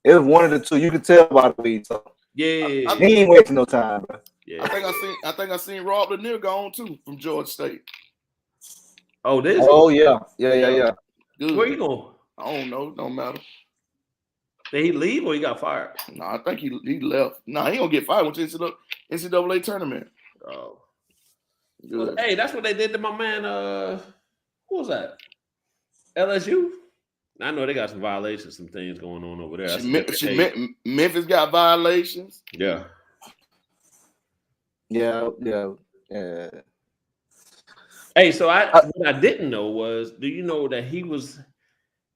Speaker 2: It was one of the two. You could tell by the way he talked.
Speaker 5: Yeah.
Speaker 2: He ain't wasting no time, bro.
Speaker 5: Yeah.
Speaker 3: I think I seen Rob Lanier gone too from Georgia State.
Speaker 5: Oh, this.
Speaker 2: Oh yeah.
Speaker 3: Good.
Speaker 5: Where you going?
Speaker 3: I don't know. Don't matter.
Speaker 5: Did he leave or he got fired?
Speaker 3: No, I think he left. No, he gonna get fired. Went to NCAA tournament.
Speaker 5: Oh.
Speaker 3: Good.
Speaker 5: Hey, that's what they did to my man. Who was that? LSU. I know they got some violations, some things going on over there.
Speaker 3: Memphis got violations.
Speaker 5: Yeah. Hey, so what I didn't know was, do you know that he was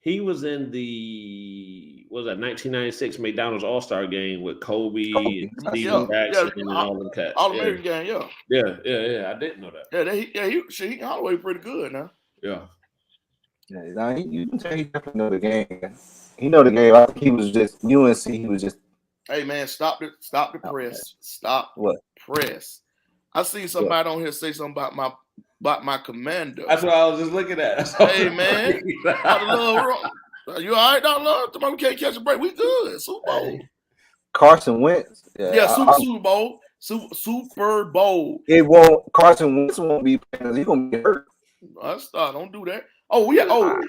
Speaker 5: in the 1996 McDonald's All-Star game with Kobe and Steven Jackson and all them cats.
Speaker 3: All-American game, yeah.
Speaker 5: Yeah. I didn't know that.
Speaker 3: He Holloway pretty good now.
Speaker 5: Yeah.
Speaker 2: Yeah, you can tell he definitely know the game. He know the game. I think he was just UNC. He was just.
Speaker 3: Hey man, stop the press. Stop
Speaker 2: what
Speaker 3: press. I seen somebody on here say something about my commander.
Speaker 5: That's what I was just looking at.
Speaker 3: Hey man, you all right, Dr. Love? Tomorrow we can't catch a break. We good. Super Bowl.
Speaker 2: Carson Wentz.
Speaker 3: Super Bowl. Super Bowl.
Speaker 2: It won't. Carson Wentz won't be because he's gonna get hurt.
Speaker 3: Don't do that. Oh, we had one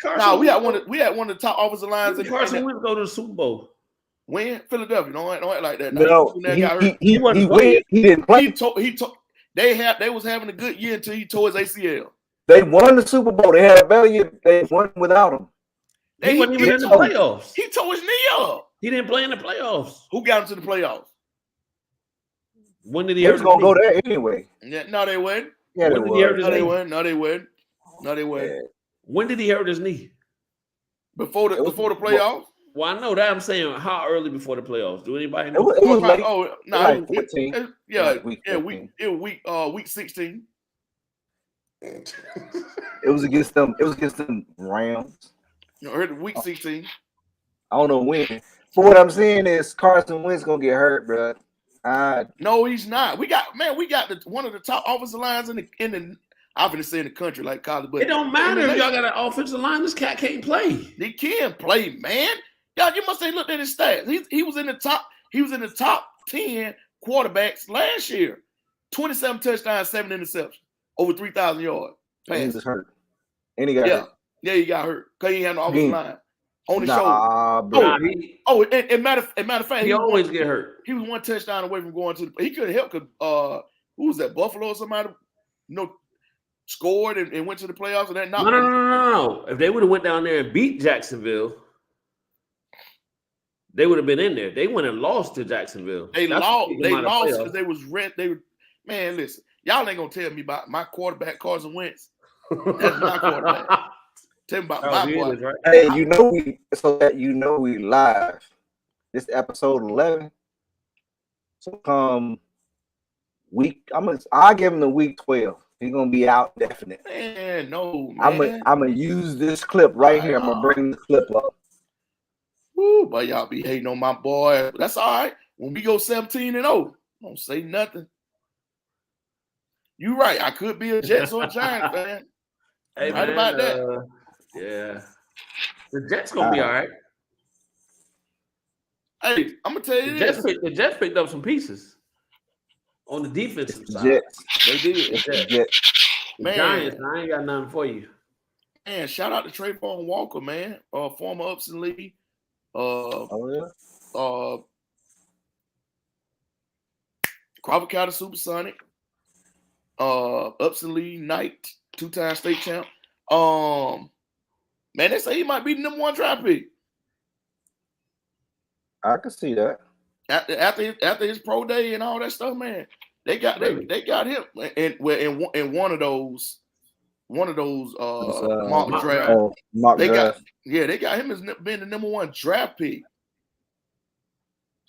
Speaker 3: of the top offensive lines.
Speaker 5: Carson Wentz go to the Super Bowl.
Speaker 3: When? Philadelphia. Don't act like that.
Speaker 2: No, he didn't play.
Speaker 3: They was having a good year until he tore his ACL.
Speaker 2: They won the Super Bowl. They had a better year. They won without him.
Speaker 5: He wasn't even in the playoffs.
Speaker 3: He tore his knee up.
Speaker 5: He didn't play in the playoffs.
Speaker 3: Who got him to the playoffs?
Speaker 5: When did he?
Speaker 2: He was gonna go there anyway.
Speaker 3: Yeah, no, they wouldn't.
Speaker 2: Yeah,
Speaker 5: when did he hurt his knee?
Speaker 3: No, they wouldn't. Yeah.
Speaker 5: When did he hurt his knee?
Speaker 3: Before the playoffs.
Speaker 5: Well, I know that. I'm saying how early before the playoffs? Do anybody know?
Speaker 2: It was late.
Speaker 3: Oh no,
Speaker 2: like 14.
Speaker 3: Week 16.
Speaker 2: It was against them. It was against them Rams.
Speaker 3: I heard week 16.
Speaker 2: I don't know when. But what I'm saying is Carson Wentz gonna get hurt, bro.
Speaker 3: No, he's not. We got one of the top offensive lines in the. I'm gonna say in the country like college, but
Speaker 5: it don't matter if y'all got an offensive line. This cat can't play.
Speaker 3: He can play, man. Y'all, you must have looked at his stats. He was in the top. He was in the top 10 quarterbacks last year. 27 touchdowns, 7 interceptions, over 3,000 yards.
Speaker 2: He was hurt. And he got hurt.
Speaker 3: Yeah, he got hurt because he had no offensive line on his shoulder. And matter of fact,
Speaker 5: he always get hurt.
Speaker 3: He was one touchdown away from going to the. He couldn't help because who was that? Buffalo or somebody? Scored and went to the playoffs and that.
Speaker 5: No. If they would have went down there and beat Jacksonville, they would have been in there. They went and lost to Jacksonville.
Speaker 3: They lost because they was red. Man, listen, y'all ain't gonna tell me about my quarterback Carson Wentz. That's my quarterback. Tell me about my quarterback.
Speaker 2: Right? Hey, we live. This episode 11. So I'll give him the week 12. He's gonna be out definite.
Speaker 3: Man, no, man.
Speaker 2: I'm gonna use this clip right here. I'm gonna bring the clip up.
Speaker 3: Woo, but y'all be hating on my boy. That's all right. When we go 17-0, don't say nothing. You right. I could be a Jets or a Giants fan.
Speaker 5: Hey,
Speaker 3: right
Speaker 5: man,
Speaker 3: about that.
Speaker 5: Yeah. The Jets gonna be all right.
Speaker 3: Hey, I'm gonna tell you
Speaker 5: the Jets picked up some pieces. On the defensive side,
Speaker 3: they did.
Speaker 5: The Giants, I ain't got nothing for you.
Speaker 3: Man, shout out to Trayvon Walker, man. Former Upson Lee. Crawford County Supersonic. Upson Lee Knight, 2-time state champ. Man, they say he might be the number 1 draft pick.
Speaker 2: I can see that.
Speaker 3: After his pro day and all that stuff, man, they got him in one of those mock drafts. They got him as being the number 1 draft pick.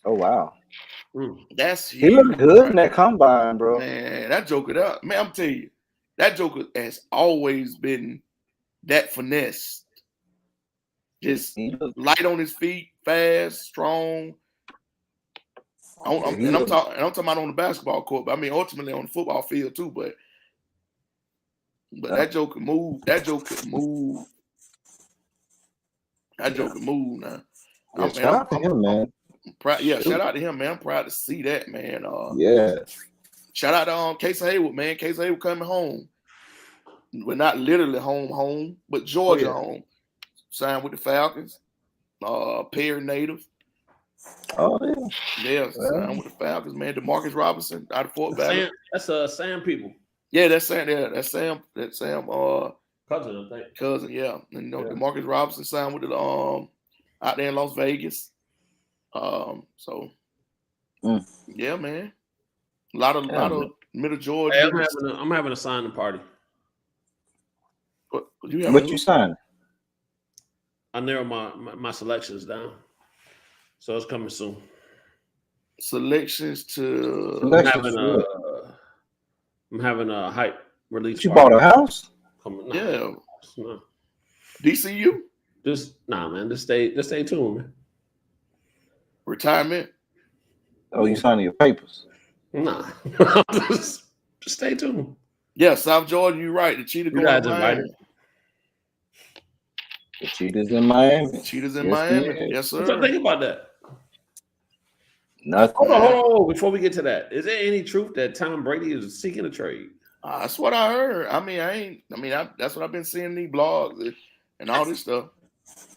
Speaker 2: Oh wow,
Speaker 3: that's
Speaker 2: he looked good in that combine, bro.
Speaker 3: Man, that joker, man, I'm telling you, that joker has always been that finesse, just light on his feet, fast, strong. I'm talking about on the basketball court, but I mean ultimately on the football field too. But that joker move. That joker move now.
Speaker 2: Shout out to him, man.
Speaker 3: Proud, yeah, shout out to him, man. I'm proud to see that, man.
Speaker 2: Yeah.
Speaker 3: Shout out to Casey Hayward, man. Casey Hayward coming home. We're not literally home, but Georgia home. Signed with the Falcons. Perry native.
Speaker 2: Oh yeah.
Speaker 3: Yeah, signed with the Falcons, man. DeMarcus Robinson out of Fort Valley.
Speaker 5: That's Sam people.
Speaker 3: Yeah, that's Sam. Yeah, that's Sam. That's Sam.
Speaker 5: Cousin, I think.
Speaker 3: Cousin, yeah. And DeMarcus Robinson signed with the out there in Las Vegas. So yeah, man. A lot of Middle Georgia.
Speaker 5: Hey, I'm having a signing party.
Speaker 3: What
Speaker 2: you signing?
Speaker 5: I narrowed my selections down, so it's coming soon.
Speaker 3: Selections to.
Speaker 5: I'm having a hype release.
Speaker 2: You bought a house?
Speaker 5: Yeah.
Speaker 3: DCU?
Speaker 5: Man. Just stay tuned, man.
Speaker 3: Retirement?
Speaker 2: Oh, you signing your papers?
Speaker 5: Nah. just stay tuned.
Speaker 3: Yeah, South Georgia, you're right. The Cheetah going to Miami.
Speaker 2: The Cheetahs in Miami.
Speaker 3: The Cheetahs in Miami. Yes, sir.
Speaker 5: What you think about that?
Speaker 2: Nothing.
Speaker 5: Hold on. Before we get to that, is there any truth that Tom Brady is seeking a trade?
Speaker 3: That's what I heard. That's what I've been seeing in these blogs and all this stuff.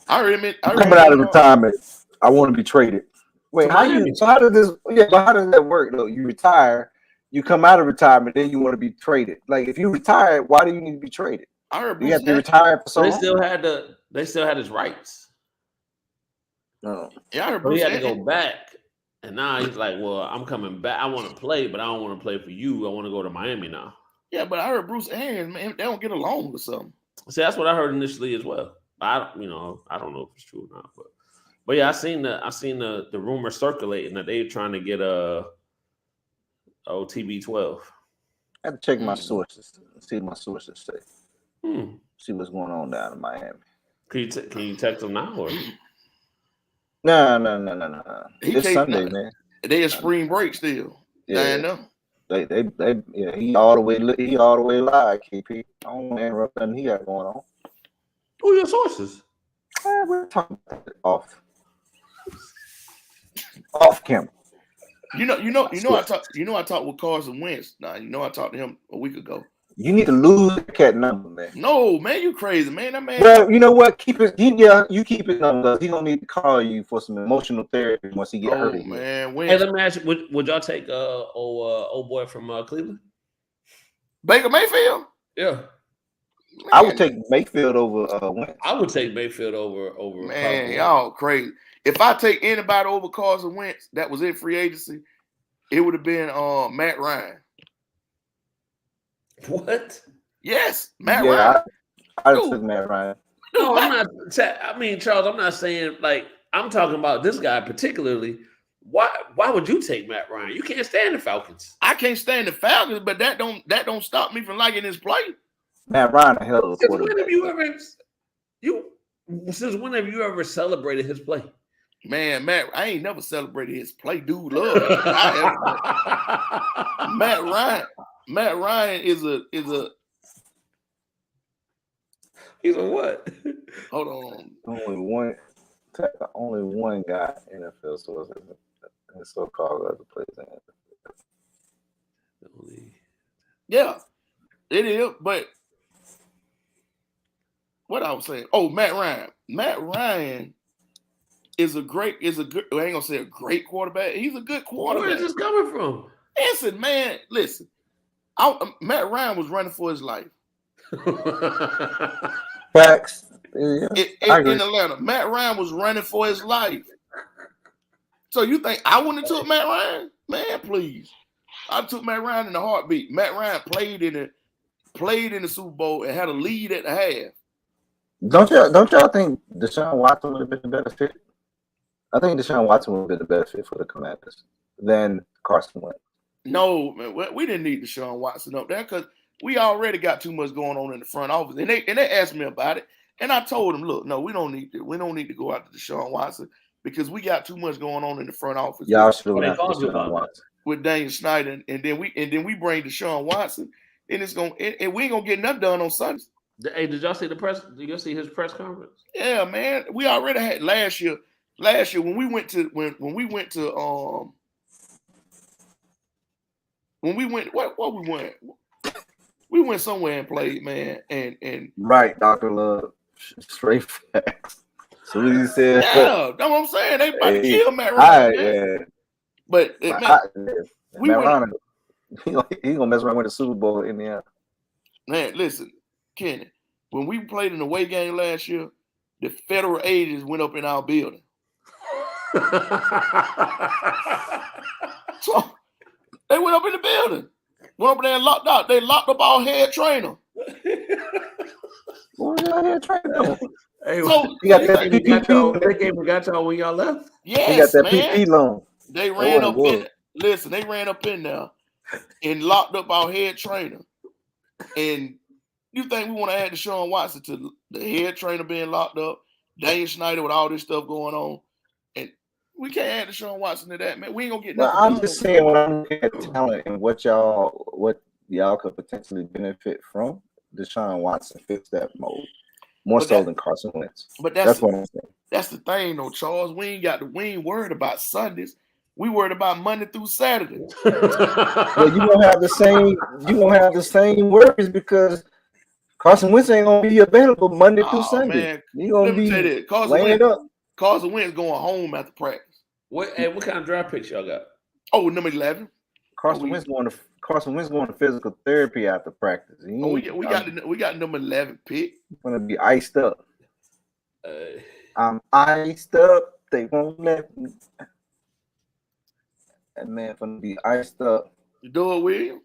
Speaker 3: Coming
Speaker 2: out of retirement, I want to be traded. Wait, how does that work though? You retire, you come out of retirement, then you want to be traded. Like if you retire, why do you need to be traded?
Speaker 3: I heard
Speaker 2: you have to retire for so long.
Speaker 5: They still had his rights.
Speaker 2: No.
Speaker 3: Yeah, I heard
Speaker 5: he had to go back. And now he's like, well, I'm coming back. I want to play, but I don't want to play for you. I want to go to Miami now.
Speaker 3: Yeah, but I heard Bruce Arians, man, they don't get along or something.
Speaker 5: See, that's what I heard initially as well. I don't know if it's true or not, but yeah, I seen the rumor circulating that they're trying to get a TB12.
Speaker 2: I have to check my sources, see what my sources say. See what's going on down in Miami.
Speaker 5: Can you text them now or?
Speaker 2: No. It's Sunday, man.
Speaker 3: They in spring break still.
Speaker 2: Yeah.
Speaker 3: I know.
Speaker 2: He all the way live, KP. I don't want to interrupt nothing he got going on.
Speaker 5: Who are your sources?
Speaker 2: We're talking about it off camera.
Speaker 3: I talked with Carson Wentz. Now I talked to him a week ago.
Speaker 2: You need to lose the cat number, man.
Speaker 3: No, man, you crazy, man. That man.
Speaker 2: Well, you know what? Keep it. You keep it number. He gonna need to call you for some emotional therapy once he get hurt.
Speaker 3: Oh man,
Speaker 5: hey, let me ask you: Would y'all take old boy from Cleveland?
Speaker 3: Baker Mayfield?
Speaker 5: Yeah,
Speaker 3: man.
Speaker 2: I would take Mayfield over Wentz.
Speaker 5: I would take Mayfield over.
Speaker 3: Man, y'all crazy. If I take anybody over Carson Wentz, that was in free agency, it would have been Matt Ryan.
Speaker 5: What?
Speaker 3: Yes, Matt Ryan.
Speaker 2: I took Matt Ryan.
Speaker 5: No, I'm not. I mean, Charles, I'm not saying like I'm talking about this guy particularly. Why would you take Matt Ryan? You can't stand the Falcons.
Speaker 3: I can't stand the Falcons, but that don't stop me from liking his play.
Speaker 2: Matt Ryan, a hell of a quarterback.
Speaker 5: Since when have you ever celebrated his play?
Speaker 3: Man, I ain't never celebrated his play. Dude, love Matt Ryan is a
Speaker 5: he's a what?
Speaker 3: Hold on.
Speaker 2: Only one guy in the NFL source and so-called other players.
Speaker 3: Yeah, it is. But what I was saying? Oh, Matt Ryan. Matt Ryan is a good. I ain't gonna say a great quarterback. He's a good quarterback.
Speaker 5: Where is this coming from?
Speaker 3: Listen, man. Listen. Matt Ryan was running for his life.
Speaker 2: Facts.
Speaker 3: In Atlanta, Matt Ryan was running for his life. So you think I wouldn't have took Matt Ryan? Man, please. I took Matt Ryan in a heartbeat. Matt Ryan played in the Super Bowl and had a lead at the half.
Speaker 2: Don't y'all think Deshaun Watson would have been the better fit? I think Deshaun Watson would have been the better fit for the Commanders than Carson Wentz.
Speaker 3: No, man, we didn't need Deshaun Watson up there because we already got too much going on in the front office. And they asked me about it. And I told them, look, no, we don't need to go out to Deshaun Watson because we got too much going on in the front office.
Speaker 2: Y'all should have went Deshaun Watson
Speaker 3: with Daniel Snyder, and then we bring Deshaun Watson, and we ain't gonna get nothing done on Sunday.
Speaker 5: Hey, did y'all see the press? Did you see his press conference?
Speaker 3: Yeah, man. We already had last year. last year when we went to what we went. We went somewhere and played, man, and
Speaker 2: right, Dr. Love, straight facts. So he said,
Speaker 3: yeah, that's what I'm saying. They about to kill Matt
Speaker 2: all
Speaker 3: Ryan,
Speaker 2: right,
Speaker 3: man.
Speaker 2: man.
Speaker 3: But we
Speaker 2: Matt
Speaker 3: went.
Speaker 2: Ryan, he's gonna mess around with the Super Bowl in the end.
Speaker 3: Man, listen, Kenny, when we played an away game last year, the federal agents went up in our building. So they went up in the building. Went up there and locked out. They locked up our head trainer.
Speaker 2: What was your head trainer?
Speaker 5: Hey,
Speaker 3: So
Speaker 5: they came and got y'all when y'all left.
Speaker 3: Yes,
Speaker 2: he got that
Speaker 3: man.
Speaker 2: PP loan.
Speaker 3: They ran up in. Listen, they ran up in there and locked up our head trainer. And you think we want to add Deshaun Watson to the head trainer being locked up, Daniel Snyder with all this stuff going on, and we can't add Deshaun Watson to that, man. We ain't gonna get nothing.
Speaker 2: I'm just saying, when I'm looking at talent and what y'all could potentially benefit from, Deshaun Watson fits that mold more so than Carson Wentz.
Speaker 3: But
Speaker 2: that's what I'm saying.
Speaker 3: That's the thing, though, Charles. We ain't worried about Sundays. We worried about Monday through Saturday.
Speaker 2: Well, you gonna have the same worries because Carson Wentz ain't gonna be available Monday through Sunday. Man. You gonna be laying up.
Speaker 3: Carson Wentz going home after practice.
Speaker 5: What kind of draft picks y'all got?
Speaker 3: Oh, number 11.
Speaker 2: Carson Wentz going to physical therapy after practice.
Speaker 3: We got number 11 pick.
Speaker 2: Gonna be iced up. I'm iced up. They won't let me. That man gonna be iced up.
Speaker 3: Doug Williams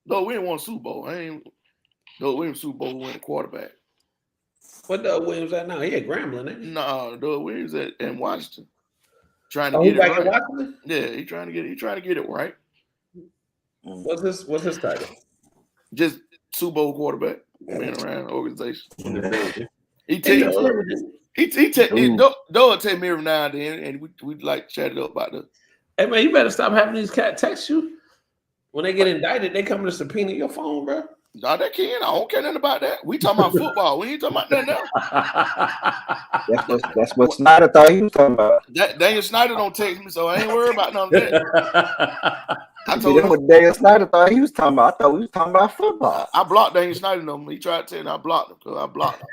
Speaker 3: won a Super Bowl. Doug Williams Super Bowl winning quarterback.
Speaker 5: What Doug Williams at now? He at Grambling, ain't he?
Speaker 3: No, Doug Williams in Washington. Trying to get it right.
Speaker 5: Washington?
Speaker 3: Yeah, he's trying to get it right.
Speaker 5: What's his title?
Speaker 3: Just Super Bowl quarterback. Man around the organization. Doug take me every now and then, and we like chat it up about the.
Speaker 5: Hey man, you better stop having these cats text you. When they get indicted, they come to subpoena your phone, bro.
Speaker 3: No, they can't. I don't care nothing about that. We talking about football. We ain't talking about nothing
Speaker 2: else. That's what Snyder thought he was talking about.
Speaker 3: Daniel Snyder don't text me, so I ain't worried about none of that.
Speaker 2: I told him what Daniel Snyder thought he was talking about. I thought we was talking about football.
Speaker 3: I blocked Daniel Snyder number. He tried to tell me I blocked him because I blocked him.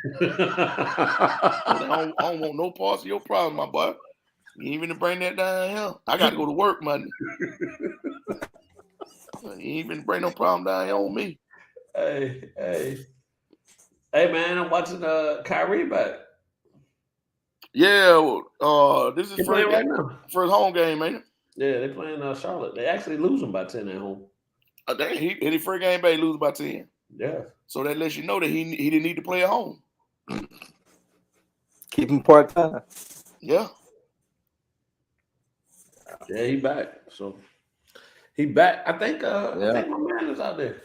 Speaker 3: I don't want no parts of your problem, my boy. You ain't even bring that down here. I got to go to work Monday. You ain't even bring no problem down here on me.
Speaker 5: Hey, man! I'm watching Kyrie back.
Speaker 3: Yeah, this is first home game, ain't it?
Speaker 5: Yeah, they playing Charlotte. They actually losing by 10 at home.
Speaker 3: Dang, he first game back lose by 10.
Speaker 5: Yeah.
Speaker 3: So that lets you know that he didn't need to play at home.
Speaker 2: Keep him part-time.
Speaker 3: Yeah.
Speaker 5: Yeah, he back. So he back. I think my man is out there.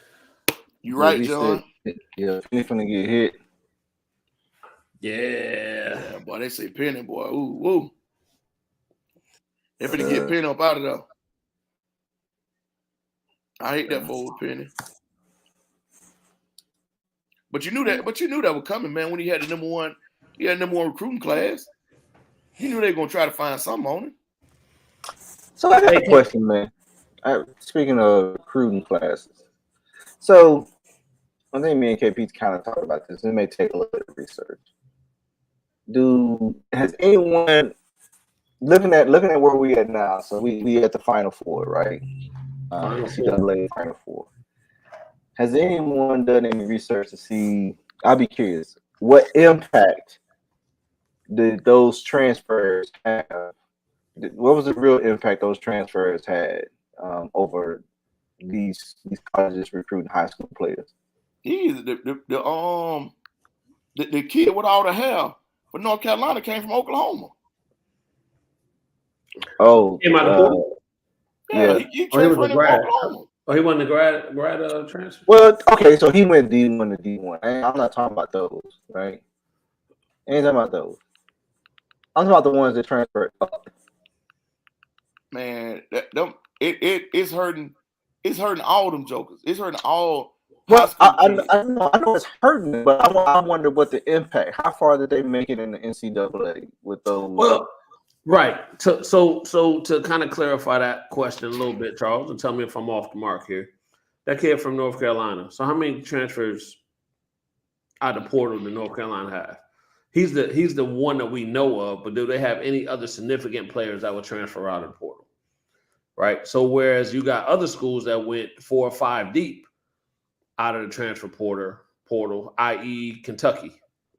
Speaker 3: You right, John.
Speaker 2: Yeah, he's gonna get hit.
Speaker 5: Yeah,
Speaker 3: boy, they say Penny, boy. Ooh, woo. They finna get Penny up out of there. I hate that for old Penny. But you knew that was coming, man, when he had the number one recruiting class. You knew they were gonna try to find something on him.
Speaker 2: So I got a question, man. Speaking of recruiting classes. So I think me and KP kind of talked about this. It may take a little bit of research. Has anyone looking at where we at now? So we at the Final Four, right? Final Four. Has anyone done any research to see? I'll be curious. What impact did those transfers have? What was the real impact those transfers had over these colleges recruiting high school players?
Speaker 3: The kid with all the hair for North Carolina came from Oklahoma.
Speaker 2: Oh,
Speaker 5: came out of Portland?
Speaker 3: Yeah, he transferred from Oklahoma.
Speaker 5: Oh, he wasn't a grad transfer?
Speaker 2: Well, okay, so he went D1 to D1. I'm not talking about those, right? I ain't talking about those. I'm talking about the ones that transferred up.
Speaker 3: Man, it's hurting. It's hurting all them jokers. It's hurting all.
Speaker 2: Well, I know it's hurting, but I wonder what the impact. How far did they make it in the NCAA with those?
Speaker 5: Well, Right. So to kind of clarify that question a little bit, Charles, and tell me if I'm off the mark here. That kid from North Carolina. So how many transfers out of the portal did North Carolina have? He's the one that we know of, but do they have any other significant players that would transfer out of the portal? Right. So whereas you got other schools that went 4 or 5 deep out of the transfer portal, i.e. Kentucky.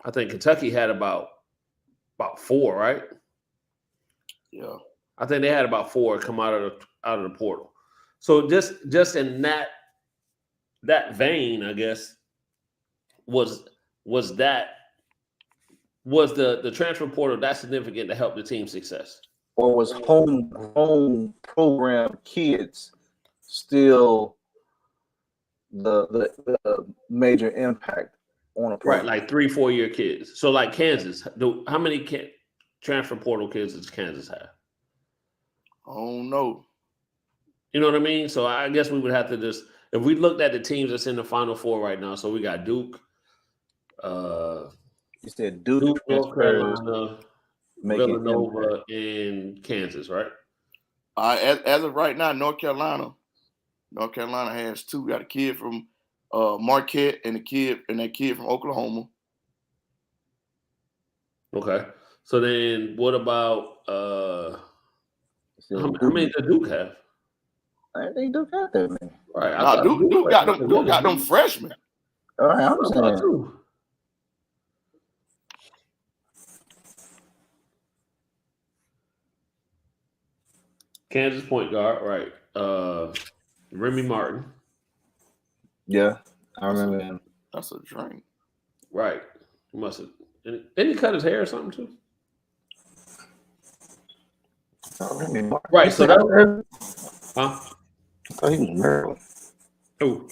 Speaker 5: I think Kentucky had about 4, right?
Speaker 3: Yeah.
Speaker 5: I think they had about 4 come out of the portal. So just in that vein, I guess, was the transfer portal that significant to help the team's success?
Speaker 2: Or was homegrown program kids still the major impact on a program?
Speaker 5: Right, like 3-4 year kids. So like Kansas, how many transfer portal kids does Kansas have?
Speaker 3: I don't know.
Speaker 5: You know what I mean? So I guess we would have to just, if we looked at the teams that's in the Final Four right now, so we got Duke,
Speaker 2: You said Duke,
Speaker 5: North Carolina,
Speaker 2: Villanova,
Speaker 5: Villanova, and Kansas, right?
Speaker 3: As of right now, North Carolina has 2. Got a kid from Marquette and that kid from Oklahoma.
Speaker 5: Okay. So then what about how many does Duke have?
Speaker 2: I think Duke got that, man.
Speaker 5: Right.
Speaker 3: Nah, Duke got them freshmen.
Speaker 2: All right, I'm saying.
Speaker 5: Kansas point guard, right? Remy Martin.
Speaker 2: Yeah, I remember him.
Speaker 3: That's a drink.
Speaker 5: Right. He must have. Didn't he cut his hair or something too?
Speaker 2: Oh, Remy Martin.
Speaker 5: Right. So that. Huh?
Speaker 2: I thought he was Maryland.
Speaker 5: Oh.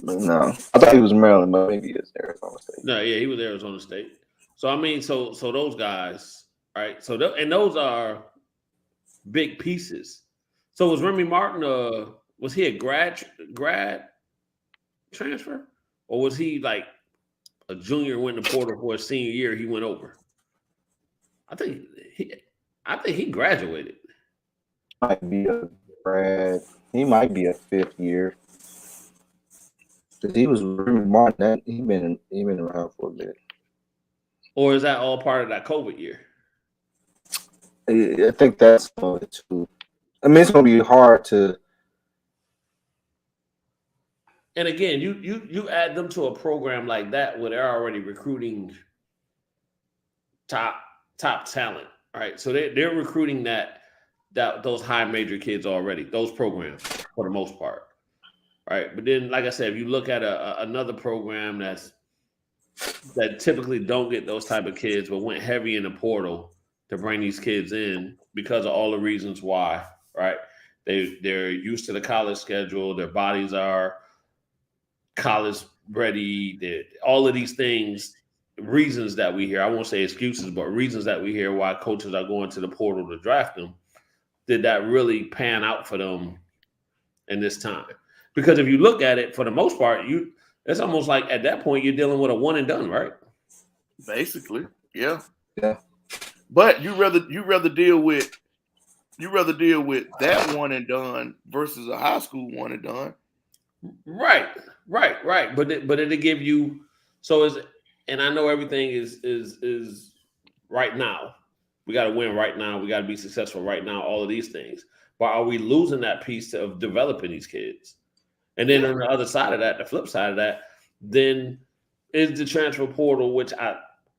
Speaker 2: No, I thought he was Maryland, but maybe it's Arizona State.
Speaker 5: No, yeah, he was Arizona State. So I mean, so those guys, right? So and those are big pieces. So was Remy Martin? Was he a grad transfer, or was he like a junior went in the portal for his senior year? He went over. I think he graduated.
Speaker 2: Might be a grad. He might be a 5th year. Because he was Remy Martin. He been around for a bit.
Speaker 5: Or is that all part of that COVID year?
Speaker 2: I think that's too. I mean, it's gonna be hard to.
Speaker 5: And again, you add them to a program like that where they're already recruiting top talent, right? So they're recruiting that those high major kids already, those programs for the most part, right? But then, like I said, if you look at another program that typically don't get those type of kids, but went heavy in the portal to bring these kids in because of all the reasons why, right? They're used to the college schedule, their bodies are college ready, all of these things, reasons that we hear, I won't say excuses, but reasons that we hear why coaches are going to the portal to draft them. Did that really pan out for them in this time? Because if you look at it, for the most part, it's almost like at that point you're dealing with a one and done, right?
Speaker 3: Basically, yeah.
Speaker 2: Yeah.
Speaker 3: But you rather deal with that one and done versus a high school one and done.
Speaker 5: Right. But it'll give you, and I know everything is right now. We got to win right now. We got to be successful right now. All of these things. But are we losing that piece of developing these kids? And then on the other side of that, the flip side of that, then is the transfer portal, which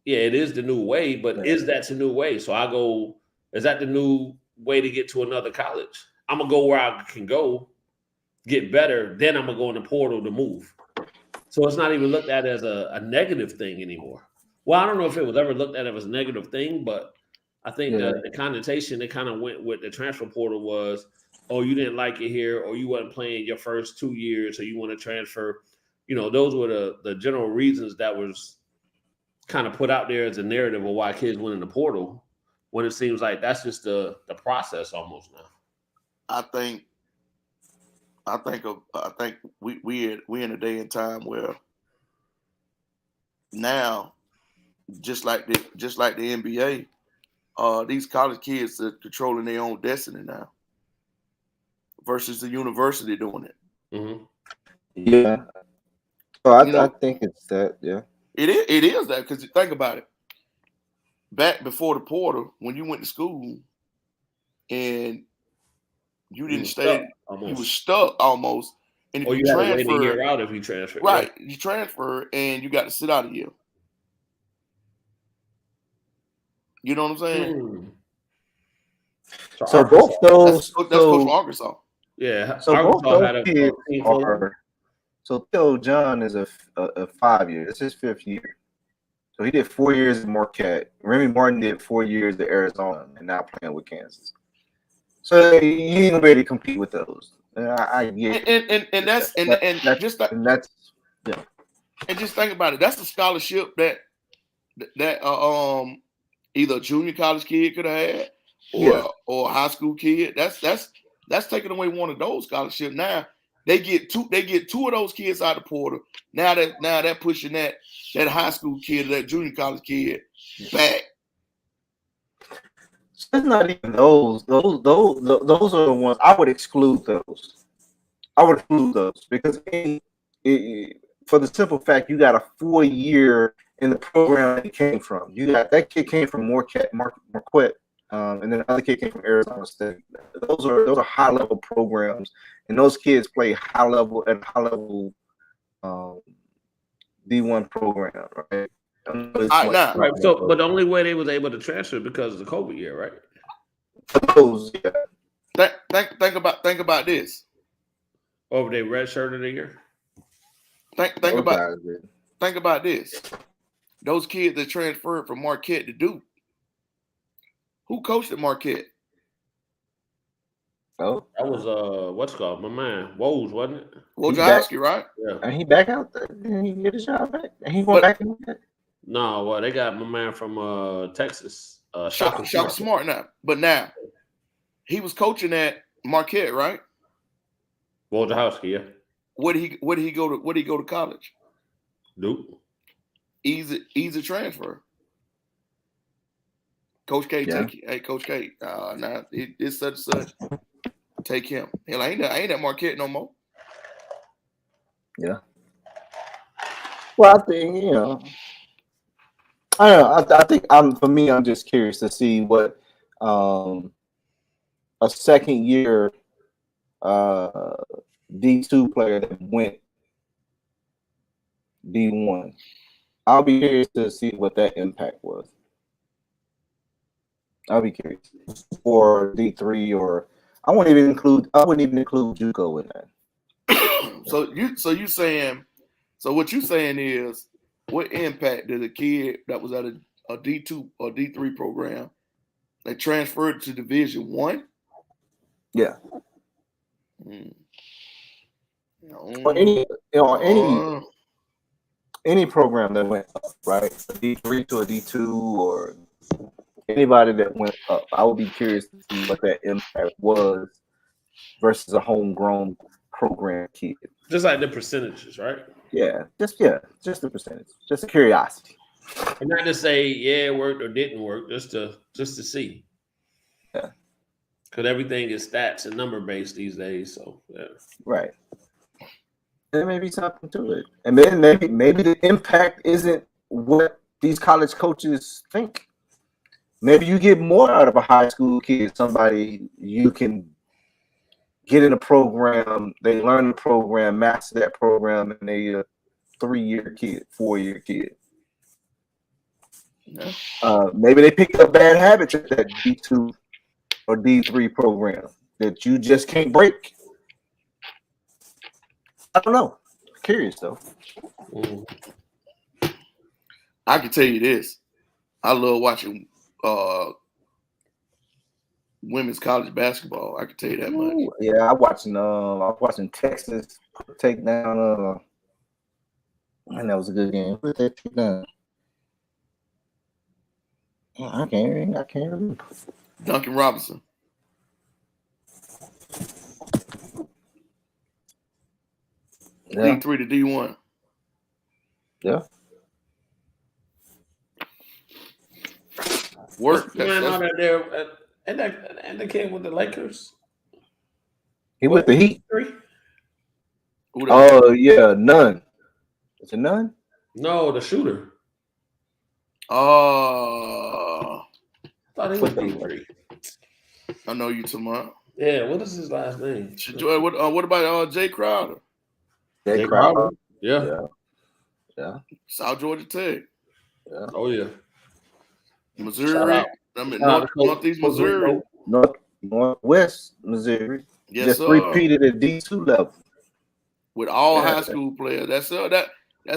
Speaker 5: it is the new way, but is that the new way? So is that the new way to get to another college? I'm going to go where I can go, get better, then I'm going to go in the portal to move. So it's not even looked at as a negative thing anymore. Well, I don't know if it was ever looked at as a negative thing, but I think the connotation that kind of went with the transfer portal was, oh, you didn't like it here, or you wasn't playing your first 2 years, so you want to transfer. Those were the general reasons that was kind of put out there as a narrative of why kids went in the portal, when it seems like that's just the process almost now.
Speaker 3: I think we in a day and time where now, just like the NBA, these college kids are controlling their own destiny now versus the university doing it.
Speaker 5: Mm-hmm.
Speaker 2: Yeah. So I think it's that. Yeah.
Speaker 3: It is that, because think about it. Back before the portal, when you went to school and you didn't stay, you were stuck almost. And if
Speaker 5: or
Speaker 3: you
Speaker 5: you had to wait a
Speaker 3: transferred,
Speaker 5: year out if you transferred.
Speaker 3: right?
Speaker 5: Yeah.
Speaker 3: You transfer and you got to sit out a year. You know what I'm saying?
Speaker 2: So both those.
Speaker 3: That's Coach from Arkansas.
Speaker 5: Yeah.
Speaker 2: So both
Speaker 5: Arkansas
Speaker 2: those
Speaker 5: had a
Speaker 2: kids
Speaker 5: team full of
Speaker 2: are. So Theo John is a 5 year. It's his 5th year. So he did 4 years at Marquette. Remy Martin did 4 years at Arizona, and now playing with Kansas. So he ain't gonna be able to compete with those. I get it.
Speaker 3: And just think about it. That's a scholarship that either a junior college kid could have had or a high school kid. That's taking away one of those scholarships. Now they get two of those kids out of the portal. Now they're pushing that high school kid or that junior college kid back.
Speaker 2: It's not even those. Those are the ones I would exclude those. I would exclude those because for the simple fact you got a 4 year in the program that he came from. You got that kid came from Marquette, and then the other kid came from Arizona State. Those are high level programs, and those kids play high level D1 program, right?
Speaker 5: Right. So, but the only way they was able to transfer because of the COVID year, right?
Speaker 2: Those, yeah.
Speaker 3: Think about this.
Speaker 5: Over they redshirted a year.
Speaker 3: Think about this. Those kids that transferred from Marquette to Duke. Who coached at Marquette?
Speaker 2: Oh,
Speaker 5: that was what's it called? My man, Woj, wasn't it?
Speaker 3: Wojciechowski, right?
Speaker 2: Yeah. And he back out there. Didn't he get his job back? And he went back in there?
Speaker 5: No, well, they got my man from Texas.
Speaker 3: Shaka Smart now. But now, he was coaching at Marquette, right?
Speaker 5: Wojciechowski, yeah.
Speaker 3: Where did he go to college?
Speaker 5: Duke.
Speaker 3: Easy transfer. Coach K, take it. Hey, Coach K, now it's such and such. Take him. Hell, I ain't at Marquette no more.
Speaker 2: Yeah. Well, I think I don't know. I think I'm just curious to see what a second year D2 player that went D1. I'll be curious to see what that impact was. I'll be curious for D3 or I wouldn't even include JUCO in that.
Speaker 3: So what you saying is, what impact did a kid that was at a D2 or D3 program that transferred to Division I?
Speaker 2: Yeah. Or any program that went up, right? A D3 to a D2 or anybody that went up. I would be curious to see what that impact was versus a homegrown program kid.
Speaker 5: Just like the percentages, right?
Speaker 2: Yeah, just the percentage, just a curiosity.
Speaker 5: And not to say it worked or didn't work, just to see.
Speaker 2: Yeah,
Speaker 5: because everything is stats and number based these days. So yeah,
Speaker 2: right. There may be something to it, and then maybe the impact isn't what these college coaches think. Maybe you get more out of a high school kid, somebody you can get in a program, they learn the program, master that program, and they a 3-year kid, 4-year kid.
Speaker 3: Yeah.
Speaker 2: Maybe they pick up bad habits at that D2 or D3 program that you just can't break. I don't know. Curious though.
Speaker 3: I can tell you this. I love watching women's college basketball. I can tell you that much.
Speaker 2: Yeah, I was watching Texas take down and that was a good game. Who did they take down? I can't remember.
Speaker 3: Duncan Robinson.
Speaker 2: Yeah.
Speaker 3: D3 to D1.
Speaker 2: Yeah.
Speaker 3: Work.
Speaker 5: What's the man out there? And the kid with the Lakers.
Speaker 2: He with the Heat.
Speaker 3: Who
Speaker 2: Oh yeah, Nunn. Is it Nunn?
Speaker 5: No, the shooter.
Speaker 3: I
Speaker 5: thought he was D3.
Speaker 3: I know you tomorrow.
Speaker 5: Yeah, what is his last name?
Speaker 3: What about Jay Crowder?
Speaker 2: Jay Crowder.
Speaker 5: Yeah.
Speaker 3: South Georgia Tech.
Speaker 2: Yeah.
Speaker 5: Oh yeah.
Speaker 3: Missouri. I mean Northeast Missouri.
Speaker 2: Northwest Missouri.
Speaker 3: Yes,
Speaker 2: just
Speaker 3: sir.
Speaker 2: repeated at D2 level.
Speaker 3: With all high school players. That's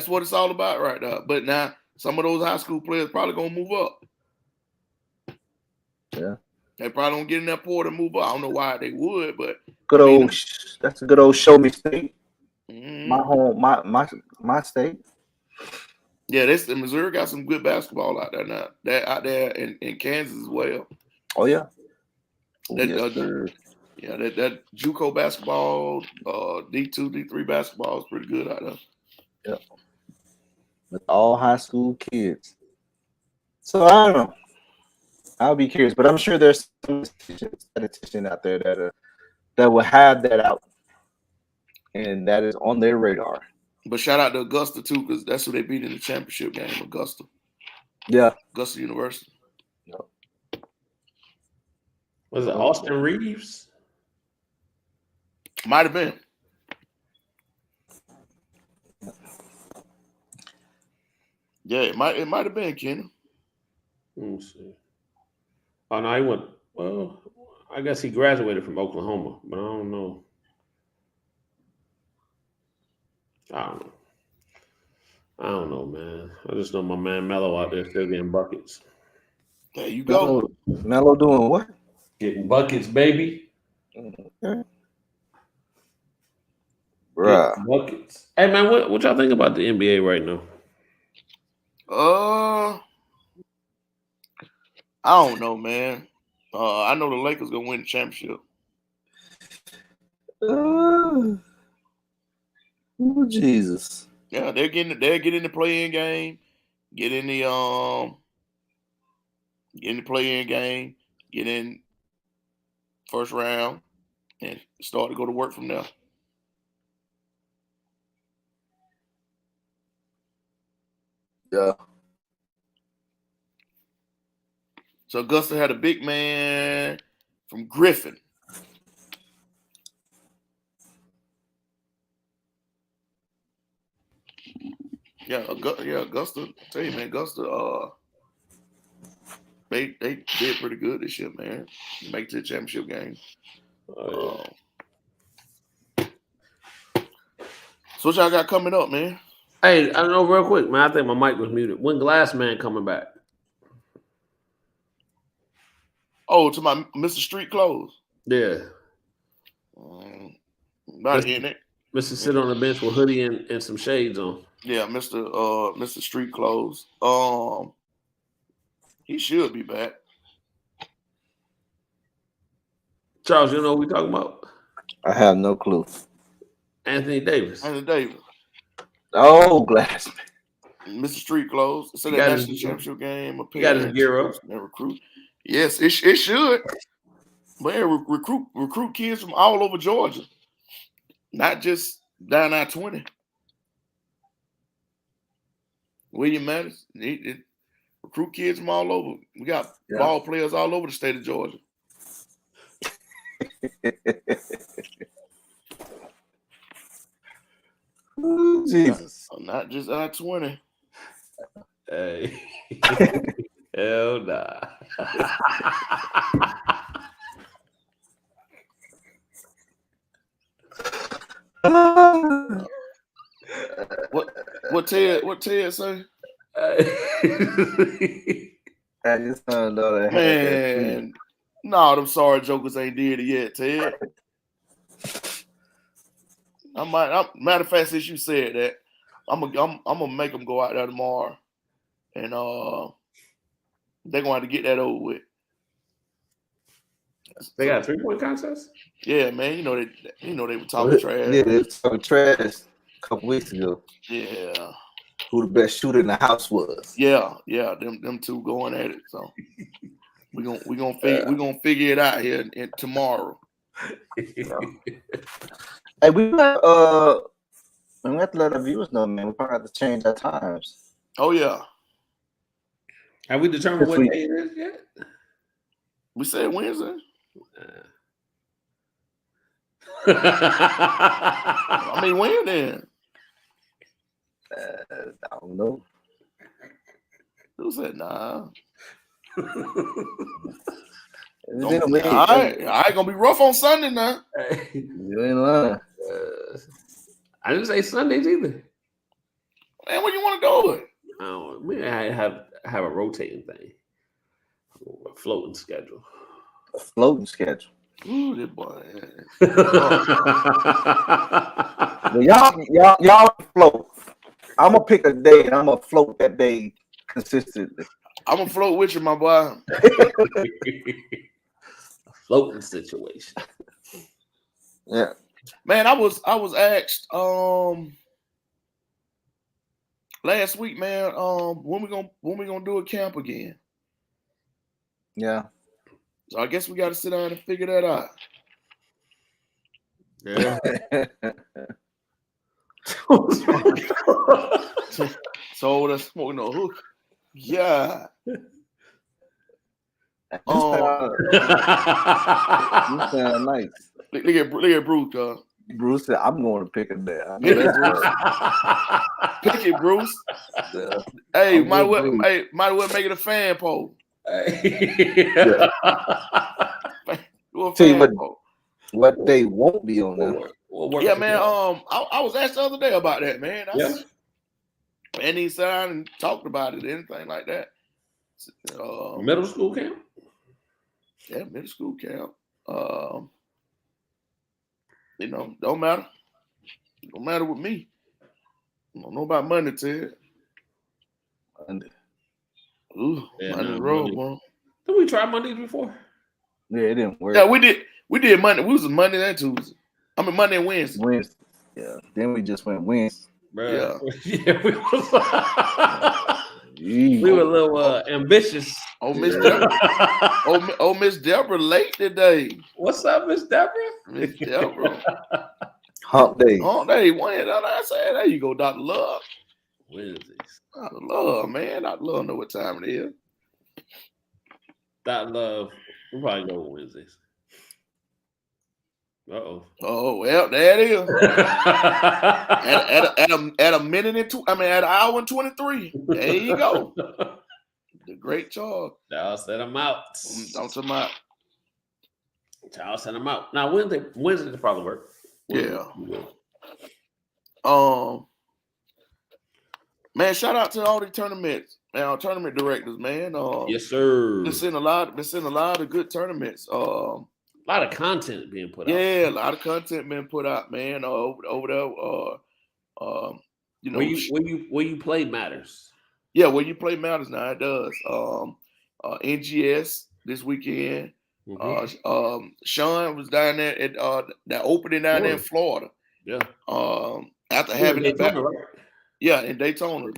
Speaker 3: what it's all about right now. But now some of those high school players probably gonna move up.
Speaker 2: Yeah.
Speaker 3: They probably don't get in that port and move up. I don't know why they would, but
Speaker 2: that's a good old show me state.
Speaker 3: Mm-hmm.
Speaker 2: My home, my state.
Speaker 3: Yeah, Missouri got some good basketball out there now. That out there in Kansas as well.
Speaker 2: Oh yeah.
Speaker 3: That JUCO basketball, D2, D3 basketball is pretty good out there.
Speaker 2: Yeah. With all high school kids. So I don't know. I'll be curious, but I'm sure there's some statistician out there that will have that out, and that is on their radar.
Speaker 3: But shout out to Augusta too, because that's who they beat in the championship game. Augusta.
Speaker 2: Yeah.
Speaker 3: Augusta University.
Speaker 2: Yep.
Speaker 5: Was it Austin Reeves?
Speaker 3: Might have been. Yeah, it might have been, Kenny.
Speaker 5: Let me see. Oh no, he went. Well, I guess he graduated from Oklahoma, but I don't know. I don't know, man. I just know my man Mello out there still getting buckets.
Speaker 3: There you go.
Speaker 2: Mello doing what?
Speaker 5: Getting buckets, baby.
Speaker 2: Okay. Bruh.
Speaker 5: Buckets. Hey man, what y'all think about the NBA right now?
Speaker 3: I don't know, man. I know the Lakers gonna win the championship.
Speaker 2: Oh Jesus!
Speaker 3: Yeah, they're getting the play-in game, get in the play-in game, get in first round, and start to go to work from there.
Speaker 2: Yeah.
Speaker 3: So Augusta had a big man from Griffin. Augusta. Tell you, man, Augusta. They did pretty good this year, man. Make it to the championship game. So what y'all got coming up, man?
Speaker 5: Hey, I know real quick, man. I think my mic was muted. When Glass Man coming back?
Speaker 3: Oh, to my Mr. Street Clothes.
Speaker 5: Yeah.
Speaker 3: Not hitting it.
Speaker 5: Mr. Sit on the bench with hoodie and some shades on.
Speaker 3: Yeah, Mr. Street Clothes. He should be back.
Speaker 5: Charles, you know what we talking about?
Speaker 2: I have no clue.
Speaker 5: Anthony Davis.
Speaker 2: Oh, Glass.
Speaker 3: Mr. Street Clothes. So that national championship game.
Speaker 5: He got his gear up.
Speaker 3: And recruit. Yes, it should. But yeah, recruit kids from all over Georgia. Not just down I-20. William Mattis. Recruit kids from all over. We got ball players all over the state of Georgia.
Speaker 2: Ooh, Jesus.
Speaker 3: Not just I-20.
Speaker 5: Hey. Hell nah.
Speaker 3: What Ted say?
Speaker 2: I just found out.
Speaker 3: Man, no, them sorry jokers ain't did it yet, Ted. Matter of fact, since you said that, I'm gonna make them go out there tomorrow, and they're gonna have to get that over with.
Speaker 5: They got a 3-point contest?
Speaker 3: Yeah, man. You know they were talking trash.
Speaker 2: Yeah, they were talking trash a couple weeks ago.
Speaker 3: Yeah.
Speaker 2: who the best shooter in the house was.
Speaker 3: Yeah, them two going at it. So we gonna figure it out here tomorrow.
Speaker 2: Hey, we have to let our viewers know, man. We probably have to change our times.
Speaker 3: Oh yeah.
Speaker 5: Have we determined what day it is yet?
Speaker 3: We said Wednesday. I mean, when then?
Speaker 2: I don't know.
Speaker 3: Who said nah?
Speaker 2: I
Speaker 3: ain't gonna be rough on Sunday now.
Speaker 2: You ain't lying.
Speaker 5: I didn't say Sundays either.
Speaker 3: Man, when you want to do it?
Speaker 5: I have a rotating thing, a floating schedule.
Speaker 2: A floating schedule.
Speaker 3: Ooh, that boy.
Speaker 2: Well, y'all float. I'm gonna pick a day and I'm gonna float that day consistently.
Speaker 3: I'm gonna float with you, my boy.
Speaker 5: A floating situation.
Speaker 2: Yeah.
Speaker 3: Man, I was asked last week, man, when we gonna do a camp again?
Speaker 2: Yeah.
Speaker 3: So I guess we got to sit down and figure that out.
Speaker 5: Yeah.
Speaker 3: So that's smoking no hook. Yeah.
Speaker 2: You sound nice.
Speaker 3: Look at Bruce.
Speaker 2: Bruce said, "I'm going to pick a day."
Speaker 3: Pick it, Bruce.
Speaker 2: Yeah.
Speaker 3: Hey, might well make it a fan poll.
Speaker 2: Yeah.
Speaker 3: Do a
Speaker 2: Tell you
Speaker 3: fan poll.
Speaker 2: what they won't be on there.
Speaker 3: Yeah, man. I was asked the other day about that, man. And he sat down and talked about it, anything like that.
Speaker 5: Middle school camp?
Speaker 3: Yeah, middle school camp. Don't matter. Don't matter with me. I don't know about Monday, Ted.
Speaker 2: Monday.
Speaker 3: Ooh, Monday road, bro.
Speaker 5: Did we try Mondays before?
Speaker 2: Yeah, it didn't work.
Speaker 3: Yeah, we did. We did Monday. We was Monday and Tuesday. I mean Monday and Wednesday.
Speaker 2: Wednesday. Yeah. Then we just went Wednesday.
Speaker 5: Yeah.
Speaker 3: Yeah,
Speaker 5: we were a little ambitious.
Speaker 3: Oh, Miss Deborah. Miss Deborah late today.
Speaker 5: What's up, Miss Deborah?
Speaker 3: Miss Deborah.
Speaker 2: Hump day.
Speaker 3: Hump day. I said, there you go, Dr. Love.
Speaker 5: Wednesdays.
Speaker 3: Dr. Love, man. Dr. Love know what time it is.
Speaker 5: Dr. Love. We'll probably go with Wednesdays. Uh-oh.
Speaker 3: Oh, well, there it is. at a minute and two, at an hour and 23. There you go. The great Charles.
Speaker 5: Y'all set them out.
Speaker 3: Don't tell my.
Speaker 5: Y'all send them out. Now Wednesday probably work.
Speaker 3: Yeah. Man, shout out to all the tournaments, man. Our tournament directors, man.
Speaker 5: Yes, sir.
Speaker 3: Been seeing a lot of good tournaments.
Speaker 5: A lot of content being put out.
Speaker 3: Yeah, a lot of content being put out, man. Over there.
Speaker 5: Where you play matters.
Speaker 3: Yeah, where you play matters now. It does. NGS this weekend.
Speaker 5: Mm-hmm.
Speaker 3: Sean was down there at that opening down there in Florida.
Speaker 5: Yeah.
Speaker 3: After having it back.
Speaker 5: Right?
Speaker 3: Yeah, in Daytona.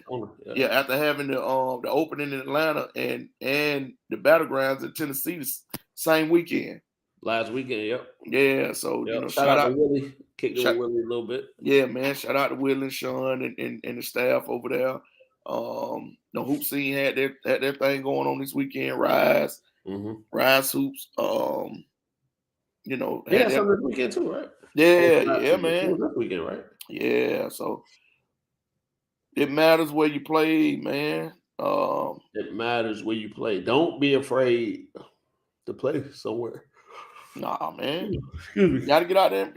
Speaker 5: Yeah.
Speaker 3: After having the opening in Atlanta and the battlegrounds in Tennessee the same weekend.
Speaker 5: Last weekend, yep.
Speaker 3: Yeah, so
Speaker 5: shout out to Willie. Kicked it with Willie a little bit.
Speaker 3: Yeah, man. Shout out to Willie and Sean and the staff over there. The hoop scene had their thing going on this weekend. Rise hoops.
Speaker 5: Something this weekend too, right?
Speaker 3: Yeah, man.
Speaker 5: This weekend, right?
Speaker 3: Yeah, so it matters where you play, man.
Speaker 5: It matters where you play. Don't be afraid to play somewhere.
Speaker 3: Nah, man. Gotta get out there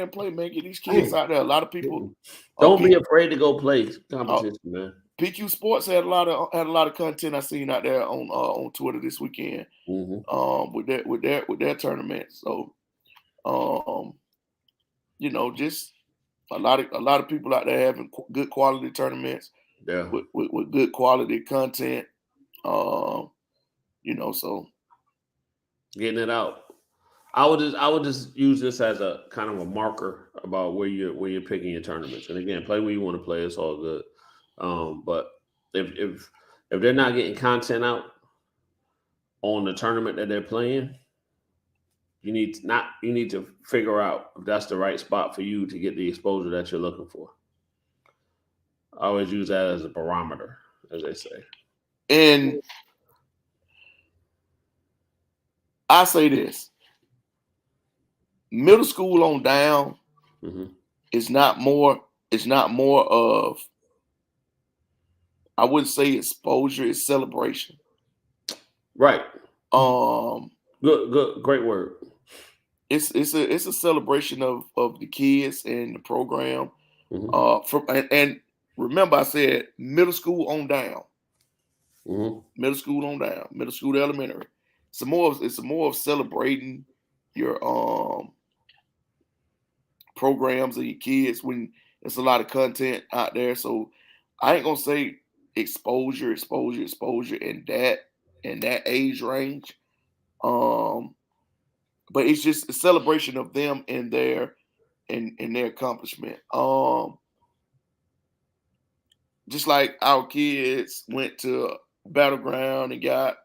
Speaker 3: and play, man. Get these kids out there. A lot of people
Speaker 5: don't be afraid to go play competition, man.
Speaker 3: PQ Sports had a lot of content I seen out there on Twitter this weekend. With their tournament. So just a lot of people out there having good quality tournaments.
Speaker 5: Yeah.
Speaker 3: With good quality content. So
Speaker 5: getting it out. I would just use this as a kind of a marker about where you're picking your tournaments. And again, play where you want to play. It's all good. But if they're not getting content out on the tournament that they're playing, you need to figure out if that's the right spot for you to get the exposure that you're looking for. I always use that as a barometer, as they say.
Speaker 3: And I say this: middle school on down is not more. It's not more of. I wouldn't say exposure; it's celebration.
Speaker 5: Right. Good, great word.
Speaker 3: It's a celebration of the kids and the program. And remember, I said middle school on down. Middle school on down. Middle school to elementary. It's more of celebrating your programs and your kids when there's a lot of content out there. So I ain't gonna say exposure in that age range. But it's just a celebration of them and their accomplishment. Just like our kids went to Battleground and got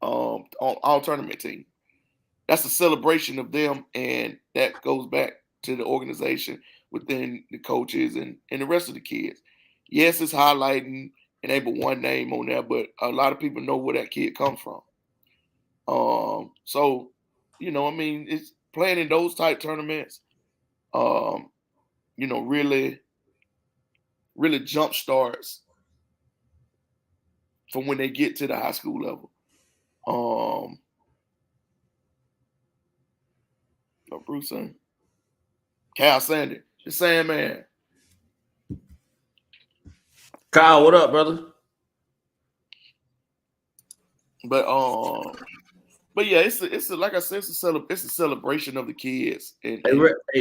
Speaker 3: on our tournament team. That's a celebration of them, and that goes back to the organization within the coaches and the rest of the kids. Yes, it's highlighting and able one name on there, but a lot of people know where that kid comes from. So, I mean, it's playing in those type tournaments, really, really jump starts from when they get to the high school level. Bruce and Cal Sandy, the Sandman.
Speaker 5: Kyle, what up, brother?
Speaker 3: But yeah, it's like I said, it's a celebration of the kids.
Speaker 5: Hey,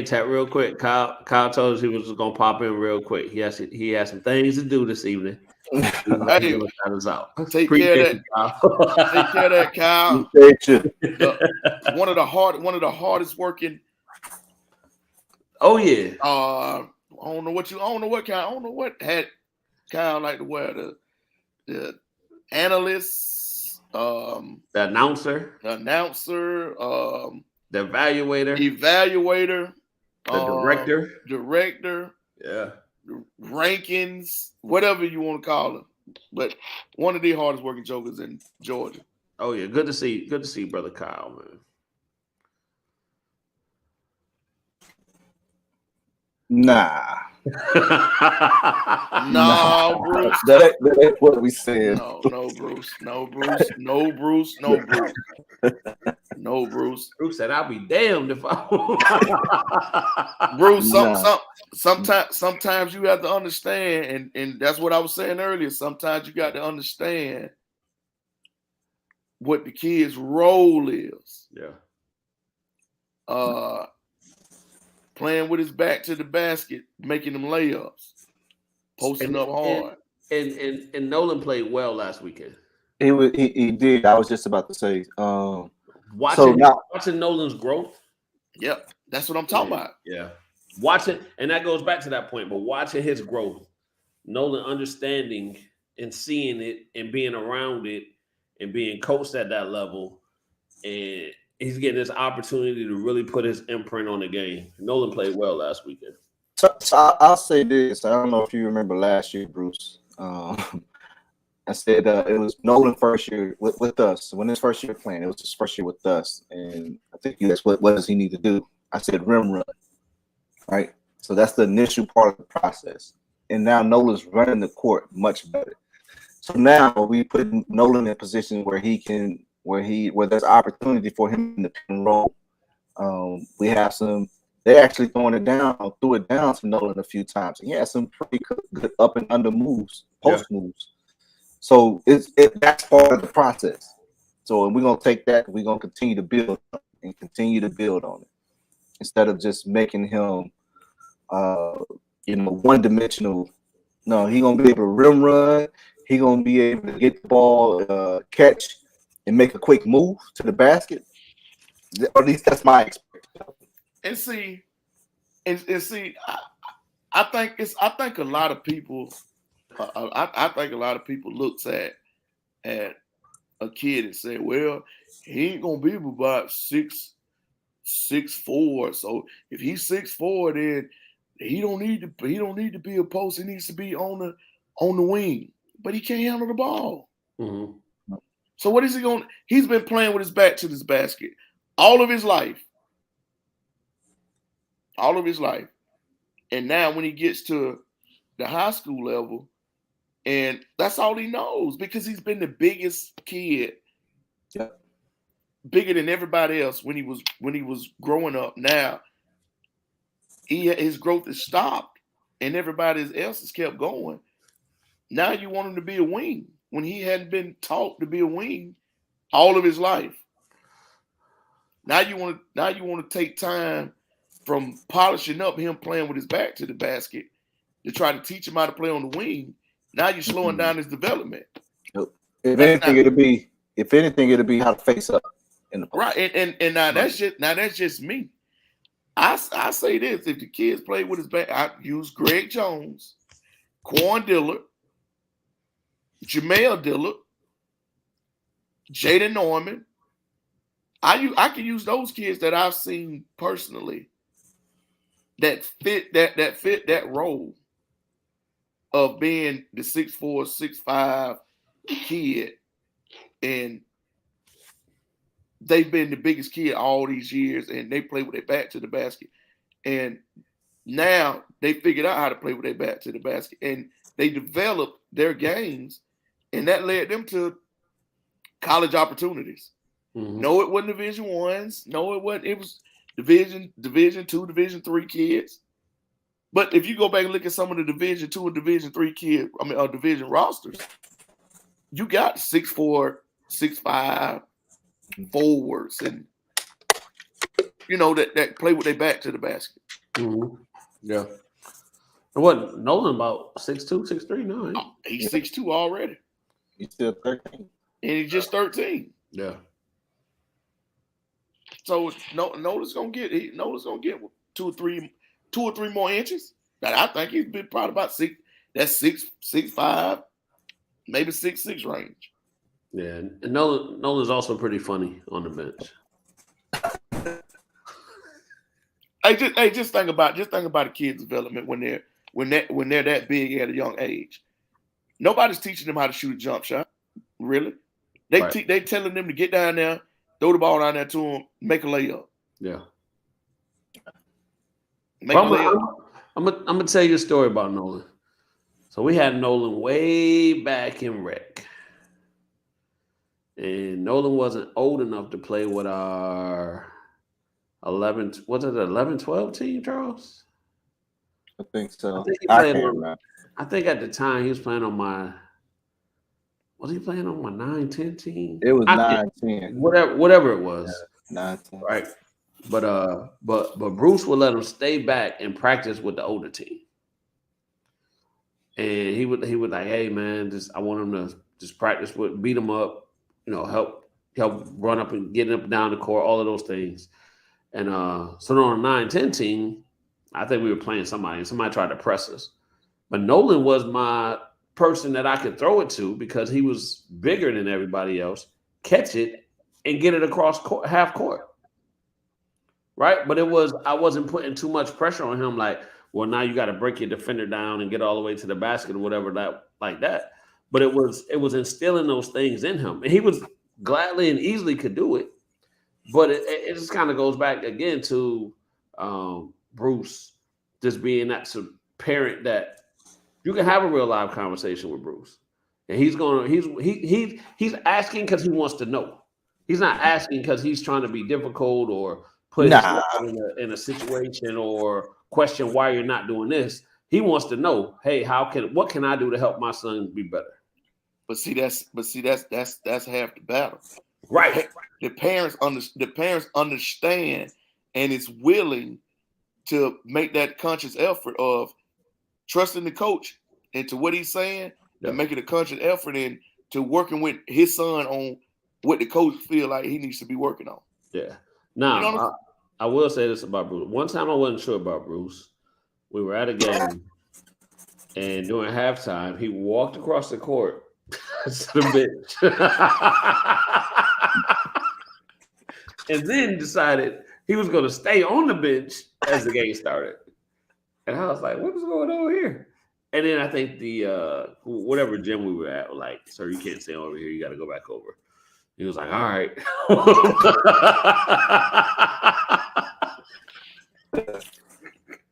Speaker 5: Tat, real quick. Kyle told us he was just gonna pop in real quick. He has some things to do this evening.
Speaker 3: Hey, take care of that, Kyle. One of the hardest working.
Speaker 5: Oh yeah.
Speaker 3: I don't know what hat Kyle like to wear. The analyst,
Speaker 5: the announcer,
Speaker 3: the
Speaker 5: evaluator, the
Speaker 3: director,
Speaker 5: yeah,
Speaker 3: rankings, whatever you want to call them. But one of the hardest working jokers in Georgia.
Speaker 5: Oh yeah, good to see brother Kyle, man.
Speaker 2: Nah.
Speaker 3: No, Bruce.
Speaker 2: That ain't what we said.
Speaker 3: No, Bruce. No, Bruce.
Speaker 5: Bruce said, "I'll be damned if I."
Speaker 3: Bruce, sometimes you have to understand, and that's what I was saying earlier. Sometimes you got to understand what the kid's role is.
Speaker 5: Yeah.
Speaker 3: Playing with his back to the basket, making them layups, posting up hard.
Speaker 5: And Nolan played well last weekend.
Speaker 2: He did. I was just about to say.
Speaker 5: Watching Nolan's growth.
Speaker 3: Yep, that's what I'm talking about.
Speaker 5: Yeah, watching, and that goes back to that point. But watching his growth, Nolan understanding and seeing it and being around it and being coached at that level, and he's getting this opportunity to really put his imprint on the game. Nolan played well last weekend.
Speaker 2: So I'll say this. I don't know if you remember last year, Bruce. I said it was Nolan first year with us. When his first year playing, it was his first year with us. And I think you asked, what does he need to do? I said rim run, right? So that's the initial part of the process. And now Nolan's running the court much better. So now we put Nolan in a position where where there's opportunity for him in the pick and roll. We have they're actually threw it down to Nolan a few times. And he had some pretty good up and under moves, post moves. So that's part of the process. So we're gonna take that. We're gonna continue to build on it instead of just making him, one dimensional. No, he's gonna be able to rim run. He's gonna be able to get the ball, catch, and make a quick move to the basket. Or at least that's my expectation.
Speaker 3: And see, I think a lot of people. I think a lot of people looks at a kid and say, "Well, he ain't gonna be about 6'4". So if he's 6'4", then he don't need to be a post. He needs to be on the wing. But he can't handle the ball.
Speaker 5: Mm-hmm.
Speaker 3: So what is he going? He's been playing with his back to this basket all of his life. All of his life. And now when he gets to the high school level, and that's all he knows because he's been the biggest kid.
Speaker 2: Yeah.
Speaker 3: Bigger than everybody else when he was growing up. Now his growth has stopped and everybody else has kept going. Now you want him to be a wing when he hadn't been taught to be a wing all of his life. Now you want to take time from polishing up him playing with his back to the basket to try to teach him how to play on the wing. Now you're slowing down his development.
Speaker 2: If anything, it'll be how to face up in the
Speaker 3: right. And now that's just me. I say this: if the kids play with his back, I use Greg Jones, Quan Dillard, Jamel Dillard, Jaden Norman. I can use those kids that I've seen personally that fit that role of being the 6'4", 6'5" kid, and they've been the biggest kid all these years, and they play with their back to the basket. And now they figured out how to play with their back to the basket, and they developed their games, and that led them to college opportunities.
Speaker 5: Mm-hmm.
Speaker 3: No, it wasn't Division Ones. No, it wasn't. It was Division 2, Division 3 kids. But if you go back and look at some of the Division 2 and Division 3 kids, division rosters, you got 6'4", 6'5" forwards, and that play with their back to the basket.
Speaker 5: Mm-hmm. Yeah. And what Nolan about 6'2", 6'3"? No,
Speaker 3: he's 6'2" already.
Speaker 2: He's still 13,
Speaker 3: and he's just 13.
Speaker 5: Yeah.
Speaker 3: So Nolan's gonna get 2 or 3 more inches. That I think he's been probably about 6. That's 6'5", maybe 6'6" range.
Speaker 5: Yeah, and Nolan's also pretty funny on the bench.
Speaker 3: Just think about a kid's development when they're that big at a young age. Nobody's teaching them how to shoot a jump shot. Really, they telling them to get down there, throw the ball down there to them, make a layup.
Speaker 5: Yeah.
Speaker 3: I'm
Speaker 5: gonna tell you a story about Nolan. So we had Nolan way back in rec. And Nolan wasn't old enough to play with our 11, 12 team, Charles?
Speaker 2: I think so.
Speaker 5: I think at the time he was playing on my 9, 10 team?
Speaker 2: It was 9, 10.
Speaker 5: Whatever it was.
Speaker 2: Yeah, 9, 10.
Speaker 5: Right. But Bruce would let him stay back and practice with the older team. And he would like, hey man, I want him to just practice beat him up, help run up and get up down the court, all of those things. And so on a 9-10 team, I think we were playing somebody, and somebody tried to press us. But Nolan was my person that I could throw it to because he was bigger than everybody else, catch it, and get it across half court. Right? But I wasn't putting too much pressure on him, like, well, now you got to break your defender down and get all the way to the basket or whatever like that. But it was instilling those things in him. And he was gladly and easily could do it. But it just kind of goes back again to Bruce just being that parent that you can have a real live conversation with Bruce. And he's asking because he wants to know. He's not asking because he's trying to be difficult or put himself in a situation or question why you're not doing this. He wants to know, hey, what can I do to help my son be better?
Speaker 3: But see, that's half the battle.
Speaker 5: Right.
Speaker 3: The parents understand and is willing to make that conscious effort of trusting the coach into what he's saying and making a conscious effort into working with his son on what the coach feel like he needs to be working on.
Speaker 5: Yeah. Now, I will say this about Bruce. One time I wasn't sure about Bruce. We were at a game, and during halftime, he walked across the court to the bench, and then decided he was going to stay on the bench as the game started. And I was like, "What is going on here?" And then I think the whatever gym we were at, like, "Sir, you can't stay over here. You got to go back over." He was like, "All right."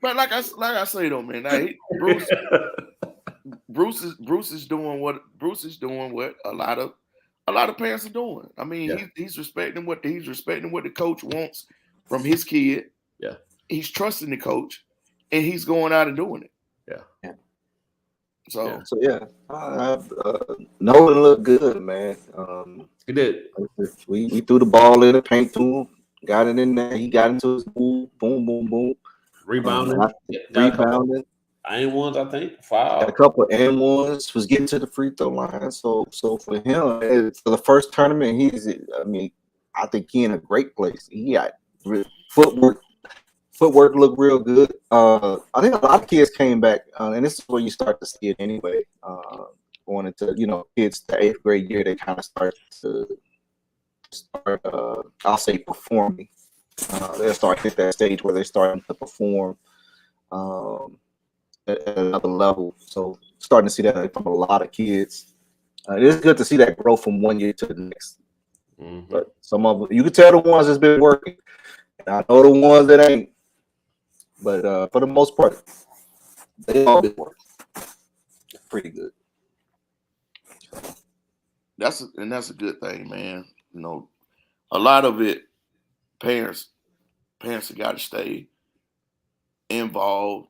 Speaker 3: But like I say though, man, Bruce is doing what a lot of parents are doing. I mean, he's respecting what the coach wants from his kid.
Speaker 5: Yeah,
Speaker 3: he's trusting the coach, and he's going out and doing it.
Speaker 2: Yeah.
Speaker 3: So
Speaker 2: Nolan looked good, man.
Speaker 5: he did.
Speaker 2: We threw the ball in the paint to him, got it in there. He got into his move, boom, boom, boom.
Speaker 5: Rebounding. And ones, I think. Foul.
Speaker 2: Got a couple and ones, was getting to the free throw line. So for him, for the first tournament, I think he in a great place. He got footwork looked real good. I think a lot of kids came back, and this is where you start to see it anyway. Going into kids the 8th grade year, they kind of start, I'll say, performing. They'll start to hit that stage where they're starting to perform at another level. So starting to see that from a lot of kids. It is good to see that growth from one year to the next.
Speaker 5: Mm-hmm.
Speaker 2: But some of them, you can tell the ones that's been working. And I know the ones that ain't. But for the most part, they all been working. Pretty good.
Speaker 3: That's a good thing, man. A lot of it, parents have got to stay involved.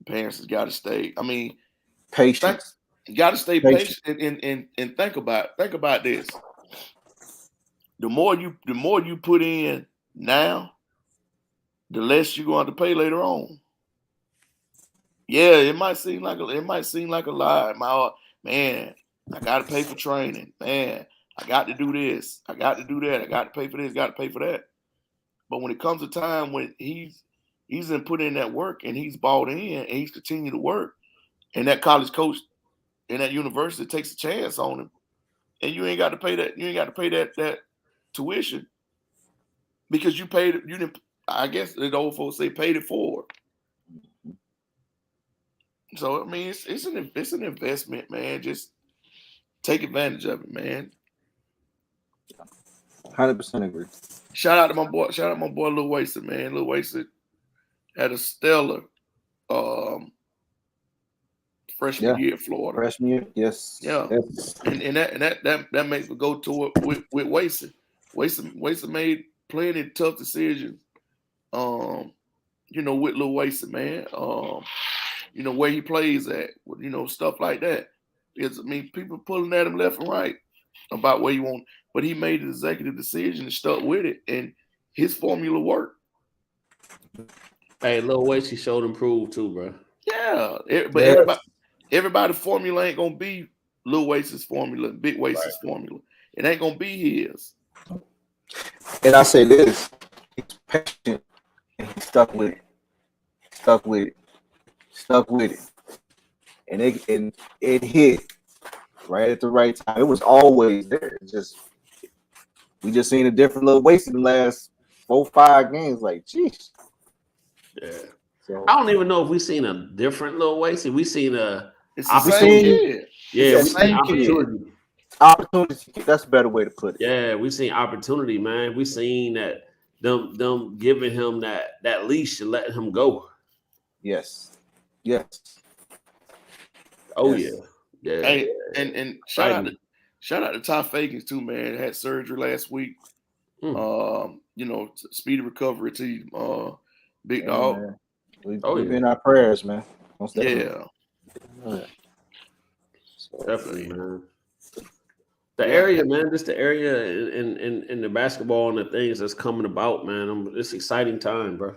Speaker 3: Parents have got to stay. I mean,
Speaker 2: patient.
Speaker 3: You got to stay patient and think about this. The more you put in now, the less you're going to pay later on. Yeah, it might seem like a lie. Man, I got to pay for training. Man, I got to do this. I got to do that. I got to pay for this. Got to pay for that. But when it comes to time when he's in put in that work and he's bought in and he's continued to work, and that college coach and that university takes a chance on him, and you ain't got to pay that. You ain't got to pay that tuition because you paid. You didn't. I guess the old folks say paid it forward. So I mean, it's an investment, man. Just take advantage of it, man.
Speaker 2: 100% agree.
Speaker 3: Shout out to my boy Lil Wasted, man. Lil Wasted had a stellar freshman year at Florida.
Speaker 2: Freshman year, yes.
Speaker 3: Yeah.
Speaker 2: Yes.
Speaker 3: And that makes me go to it with Wasted. Wasted made plenty of tough decisions. With Lil Wasted, man. Where he plays at, stuff like that. People pulling at him left and right about where he want, but he made an executive decision and stuck with it, and his formula worked.
Speaker 5: Hey, Lil Wasted showed improved too, bro.
Speaker 3: Yeah, but everybody's formula ain't gonna be Lil Wasted's formula, Big Wasted's formula. It ain't gonna be his.
Speaker 2: And I say this: he's patient and he stuck with it, and it hit right at the right time. It was always there. We just seen a different Lil Wasted in the last 4-5 games. Like, geez.
Speaker 5: Yeah.
Speaker 2: So,
Speaker 5: I don't even know if we seen a different Lil Wasted. We seen a
Speaker 3: opportunity.
Speaker 5: Yeah, we seen opportunity.
Speaker 2: Opportunity. That's a better way to put it.
Speaker 5: Yeah, we seen opportunity, man. We seen that them giving him that leash and letting him go.
Speaker 2: Yes.
Speaker 5: Oh
Speaker 2: yes.
Speaker 5: yeah.
Speaker 3: Hey, and shout out to Ty Fagans too, man. Had surgery last week. Speedy recovery to you, big dog.
Speaker 2: We've been in our prayers, man.
Speaker 3: Yeah.
Speaker 5: Definitely, man. The area, man, just the area in the basketball and the things that's coming about, man. It's exciting time, bro.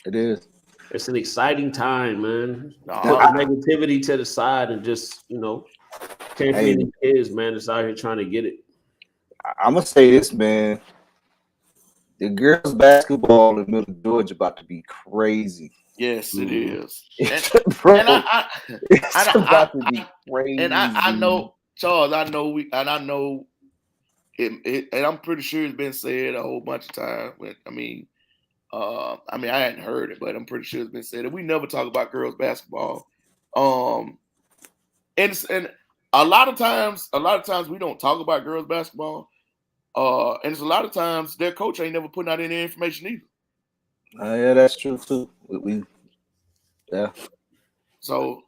Speaker 2: It is.
Speaker 5: It's an exciting time, man. All the negativity to the side and just, can't be any kids, man, that's out here trying to get it.
Speaker 2: I'm gonna say this, man. The girls' basketball in Middle Georgia about to be crazy.
Speaker 3: Yes, it is.
Speaker 2: Bro,
Speaker 3: And I
Speaker 2: it's about to be crazy.
Speaker 3: and I know, Charles. I know it, and I'm pretty sure it's been said a whole bunch of times. But I hadn't heard it, but I'm pretty sure it's been said that we never talk about girls basketball. And a lot of times we don't talk about girls basketball. And it's a lot of times their coach ain't never putting out any information either.
Speaker 2: Yeah, that's true too. Yeah.
Speaker 3: So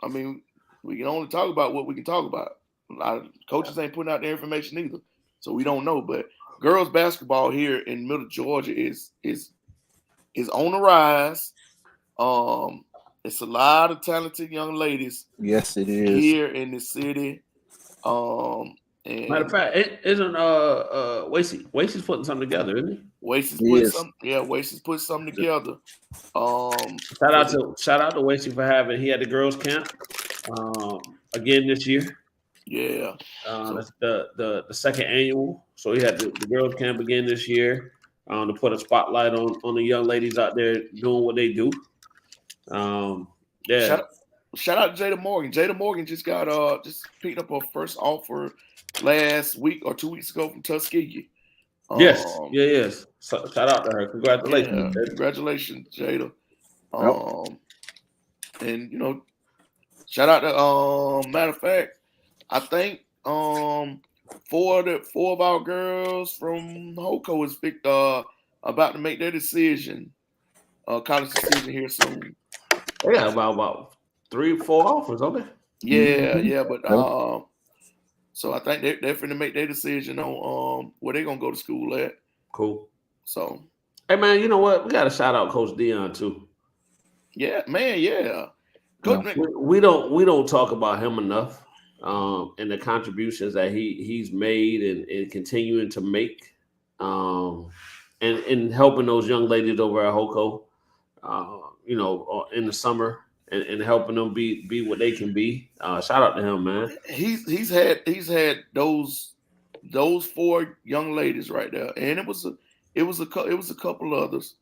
Speaker 3: we can only talk about what we can talk about. A lot of coaches ain't putting out the information either, so we don't know. But girls basketball here in Middle Georgia is on the rise. It's a lot of talented young ladies.
Speaker 2: Yes, it is
Speaker 3: here in the city. And
Speaker 5: matter of fact, isn't Wasey's putting something together, isn't he?
Speaker 3: Wasey's put something together.
Speaker 5: Shout out to Wasey for having. He had the girls camp again this year.
Speaker 3: Yeah,
Speaker 5: that's the second annual. So he had the girls camp again this year to put a spotlight on the young ladies out there doing what they do. Yeah.
Speaker 3: Shout out to Jada Morgan. Jada Morgan just picked up her first offer last week or 2 weeks ago from Tuskegee.
Speaker 5: Yes. Shout out to her. Congratulations.
Speaker 3: Yeah, congratulations, Jada. And shout out to matter of fact, I think 4 of our girls from HOCO is about to make their decision, college decision here soon.
Speaker 5: Yeah, about 3-4 offers, okay.
Speaker 3: Yeah, but so I think they're finna make their decision on where they're gonna go to school at.
Speaker 5: Cool.
Speaker 3: So,
Speaker 5: hey man, you know what? We gotta shout out Coach Dion too.
Speaker 3: Yeah, man, yeah.
Speaker 5: We don't talk about him enough, and the contributions that he's made and continuing to make, and helping those young ladies over at HOCO, in the summer. And helping them be what they can be. Shout out to him, man.
Speaker 3: He's had those 4 young ladies right there, and it was a couple others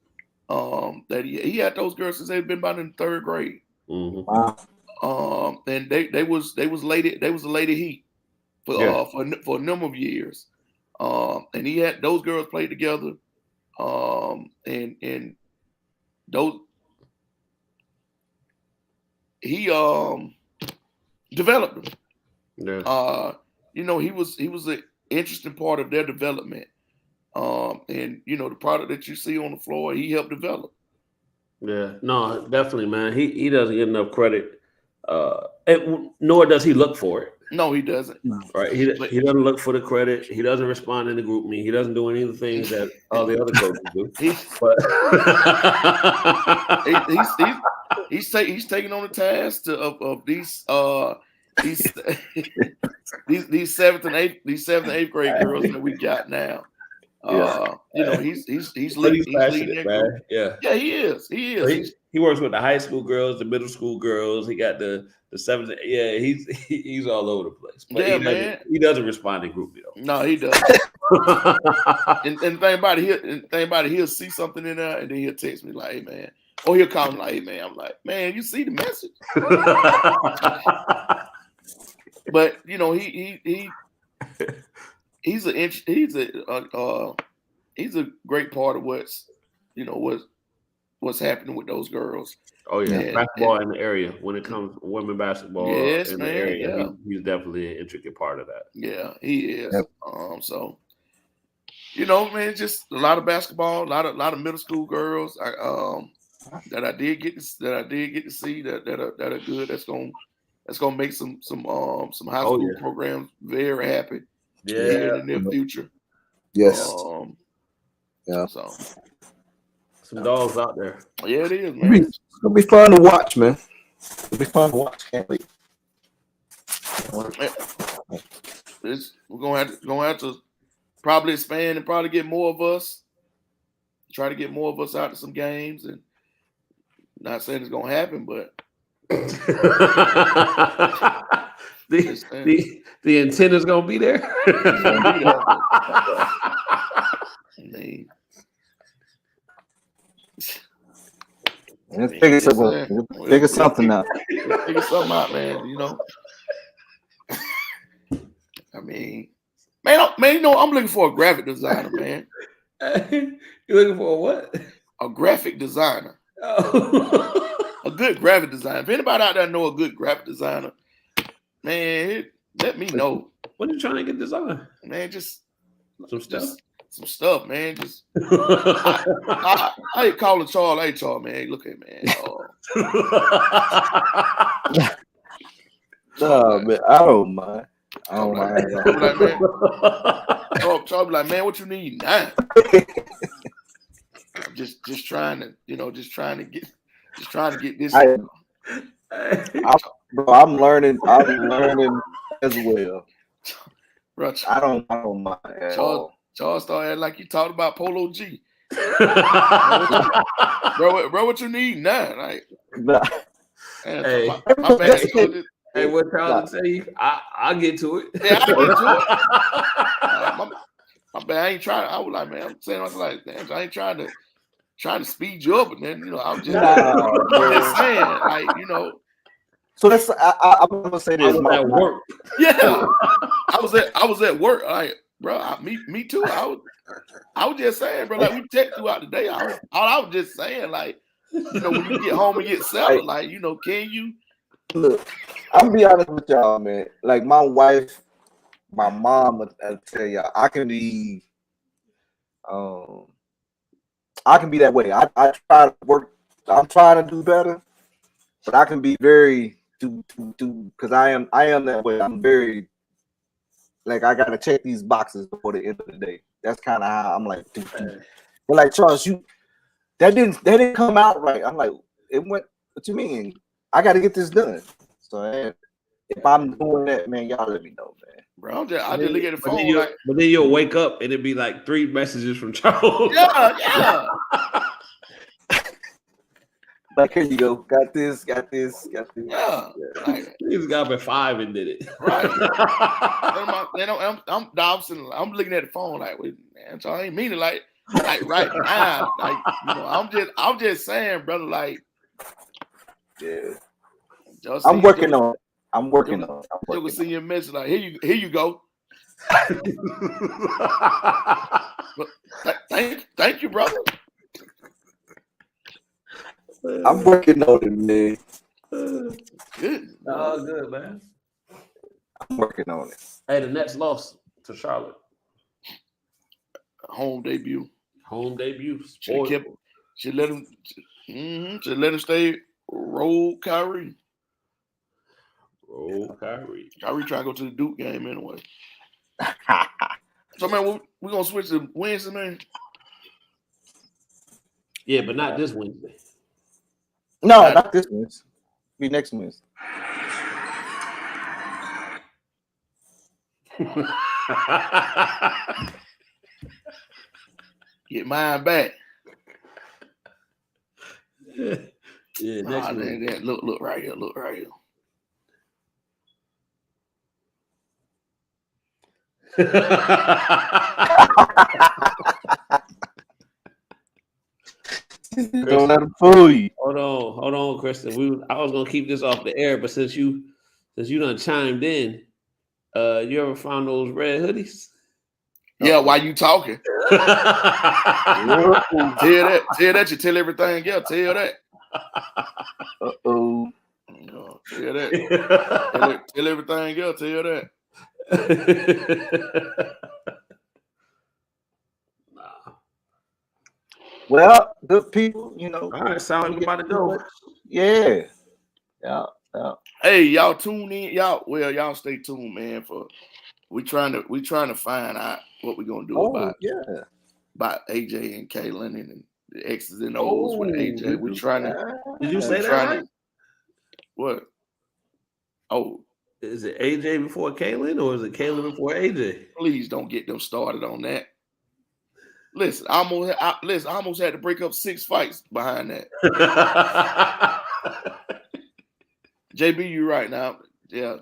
Speaker 3: that he had those girls since they've been about in 3rd grade.
Speaker 5: Mm-hmm.
Speaker 2: Wow.
Speaker 3: And they was a lady heat for a number of years. And he had those girls play together. And those. He developed them.
Speaker 5: Yeah.
Speaker 3: He was an interesting part of their development. And the product that you see on the floor, he helped develop.
Speaker 5: Yeah, no, definitely, man. He doesn't get enough credit. Nor does he look for it.
Speaker 3: No, he doesn't.
Speaker 5: Right? He doesn't look for the credit. He doesn't respond in the group meet. He doesn't do any of the things that all the other coaches do.
Speaker 3: He's taking on the task of these 7th and 8th grade girls that we got now. He's leading, man. Yeah, he is.
Speaker 5: So he works with the high school girls, the middle school girls. He got the 7th. Yeah, he's all over the place. But he doesn't respond in group though.
Speaker 3: No, he doesn't. and the thing about it, he'll see something in there and then he'll text me like, "Hey man," or he'll call me like, "Hey man," I'm like, "Man, you see the message?" But he's a great part of what's happening with those girls.
Speaker 5: Oh yeah, basketball in the area. When it comes to women basketball in the area, he's definitely an intricate part of that.
Speaker 3: Yeah, he is.
Speaker 2: Yep.
Speaker 3: So man, just a lot of basketball, a lot of middle school girls. That I did get to see that are good. That's gonna make some high school programs very happy.
Speaker 5: Yeah,
Speaker 3: in the near future.
Speaker 2: Yes.
Speaker 3: So
Speaker 5: some dogs out there.
Speaker 3: Yeah, it is, man.
Speaker 2: It's gonna be fun to watch, man. It'll be fun to watch. Can't wait.
Speaker 3: We're gonna have to probably expand and probably get more of us. Try to get more of us out to some games, and not saying it's gonna happen, but
Speaker 5: the antenna's gonna be there.
Speaker 2: Let's figure something out.
Speaker 3: Figure something out, man. You know. I mean, man, you know, I'm looking for a graphic designer, man.
Speaker 5: You're looking for a what?
Speaker 3: A graphic designer.
Speaker 5: Oh.
Speaker 3: A good graphic designer. If anybody out there know a good graphic designer, man, let me know.
Speaker 5: What are you trying to get designed?
Speaker 3: Man, just
Speaker 5: some stuff.
Speaker 3: Some stuff, man. Just I ain't calling Charles. Hey, Charles, man. Look at man.
Speaker 2: No, man, I don't mind. I don't mind.
Speaker 3: Charles be like, man, what you need now? I'm just trying to, you know, just trying to get this.
Speaker 2: Bro, I'm learning as well.
Speaker 3: Bro,
Speaker 2: I don't mind at all.
Speaker 3: Charles started like you talked about Polo G. bro, what you need now? Like, man,
Speaker 5: hey,
Speaker 3: my bad.
Speaker 5: Hey, what Charles tell you? I'll get to it.
Speaker 3: Yeah, I get to it. My bad. I ain't trying. I was like, man, I'm saying, I was like, damn, I ain't trying to speed you up, and then, you know, I'm just saying, like, you know.
Speaker 2: So that's I'm gonna say this.
Speaker 5: I was at work.
Speaker 3: Yeah, I was at work. Like, bro, me too. I was just saying, bro. Like, we text throughout the day. I was just saying, like, you know, when you get home and get settled, like, you know, can you?
Speaker 2: Look, I'm gonna be honest with y'all, man. Like, my wife, my mom, I'll tell y'all, I can be that way. I try to work. I'm trying to do better, but I can be very because I am that way. I'm very like I gotta check these boxes before the end of the day. That's kind of how I'm like. But like Charles, that didn't come out right. I'm like, it went. What you mean? I got to get this done. So if I'm doing that, man, y'all let me know, man.
Speaker 3: Bro, I just look at the phone.
Speaker 5: But then you'll wake up and it'd be like 3 messages from Charles.
Speaker 3: Yeah.
Speaker 2: Like, here you go. Got this.
Speaker 3: Yeah.
Speaker 5: Like, he's got up at 5 and did it.
Speaker 3: Right. I'm looking at the phone like, wait, man, so I ain't mean it like right now. Like, you know, I'm just saying, brother, like,
Speaker 2: yeah. I'm working on it.
Speaker 3: You can see your message like, here you go. Thank you, brother.
Speaker 2: I'm working on it, man.
Speaker 3: Good.
Speaker 5: Oh, good, man.
Speaker 2: I'm working on it.
Speaker 5: Hey, the Nets lost to Charlotte.
Speaker 3: Home debut. Should let him stay. Roll Kyrie. Kyrie trying to go to the Duke game anyway. So, man, we're going to switch to Wednesday, man.
Speaker 5: Yeah, but not this Wednesday.
Speaker 2: No, not this Wednesday. Be next Wednesday.
Speaker 3: Get mine back.
Speaker 5: Yeah, next Wednesday.
Speaker 3: Look right here.
Speaker 2: Don't let them fool you.
Speaker 5: Hold on, Kristen. I was gonna keep this off the air, but since you done chimed in, you ever found those red hoodies?
Speaker 3: Yeah, while you talking. Tell that. You tell everything else. Tell that.
Speaker 2: Uh-oh.
Speaker 3: Tell that. Tell everything else. Tell that.
Speaker 2: Well, good people, you know.
Speaker 5: All right, sound like we're about to go.
Speaker 2: Yeah.
Speaker 3: Hey, y'all tune in. Y'all stay tuned, man. For we trying to find out what we're gonna do about AJ and Kaylin and the X's and O's with AJ. We trying to.
Speaker 5: Did you say that right?
Speaker 3: What? Oh,
Speaker 5: is it AJ before Kaylin or is it Kaylin before AJ?
Speaker 3: Please don't get them started on that. Listen, I almost had to break up 6 fights behind that. JB, you right now. Yeah.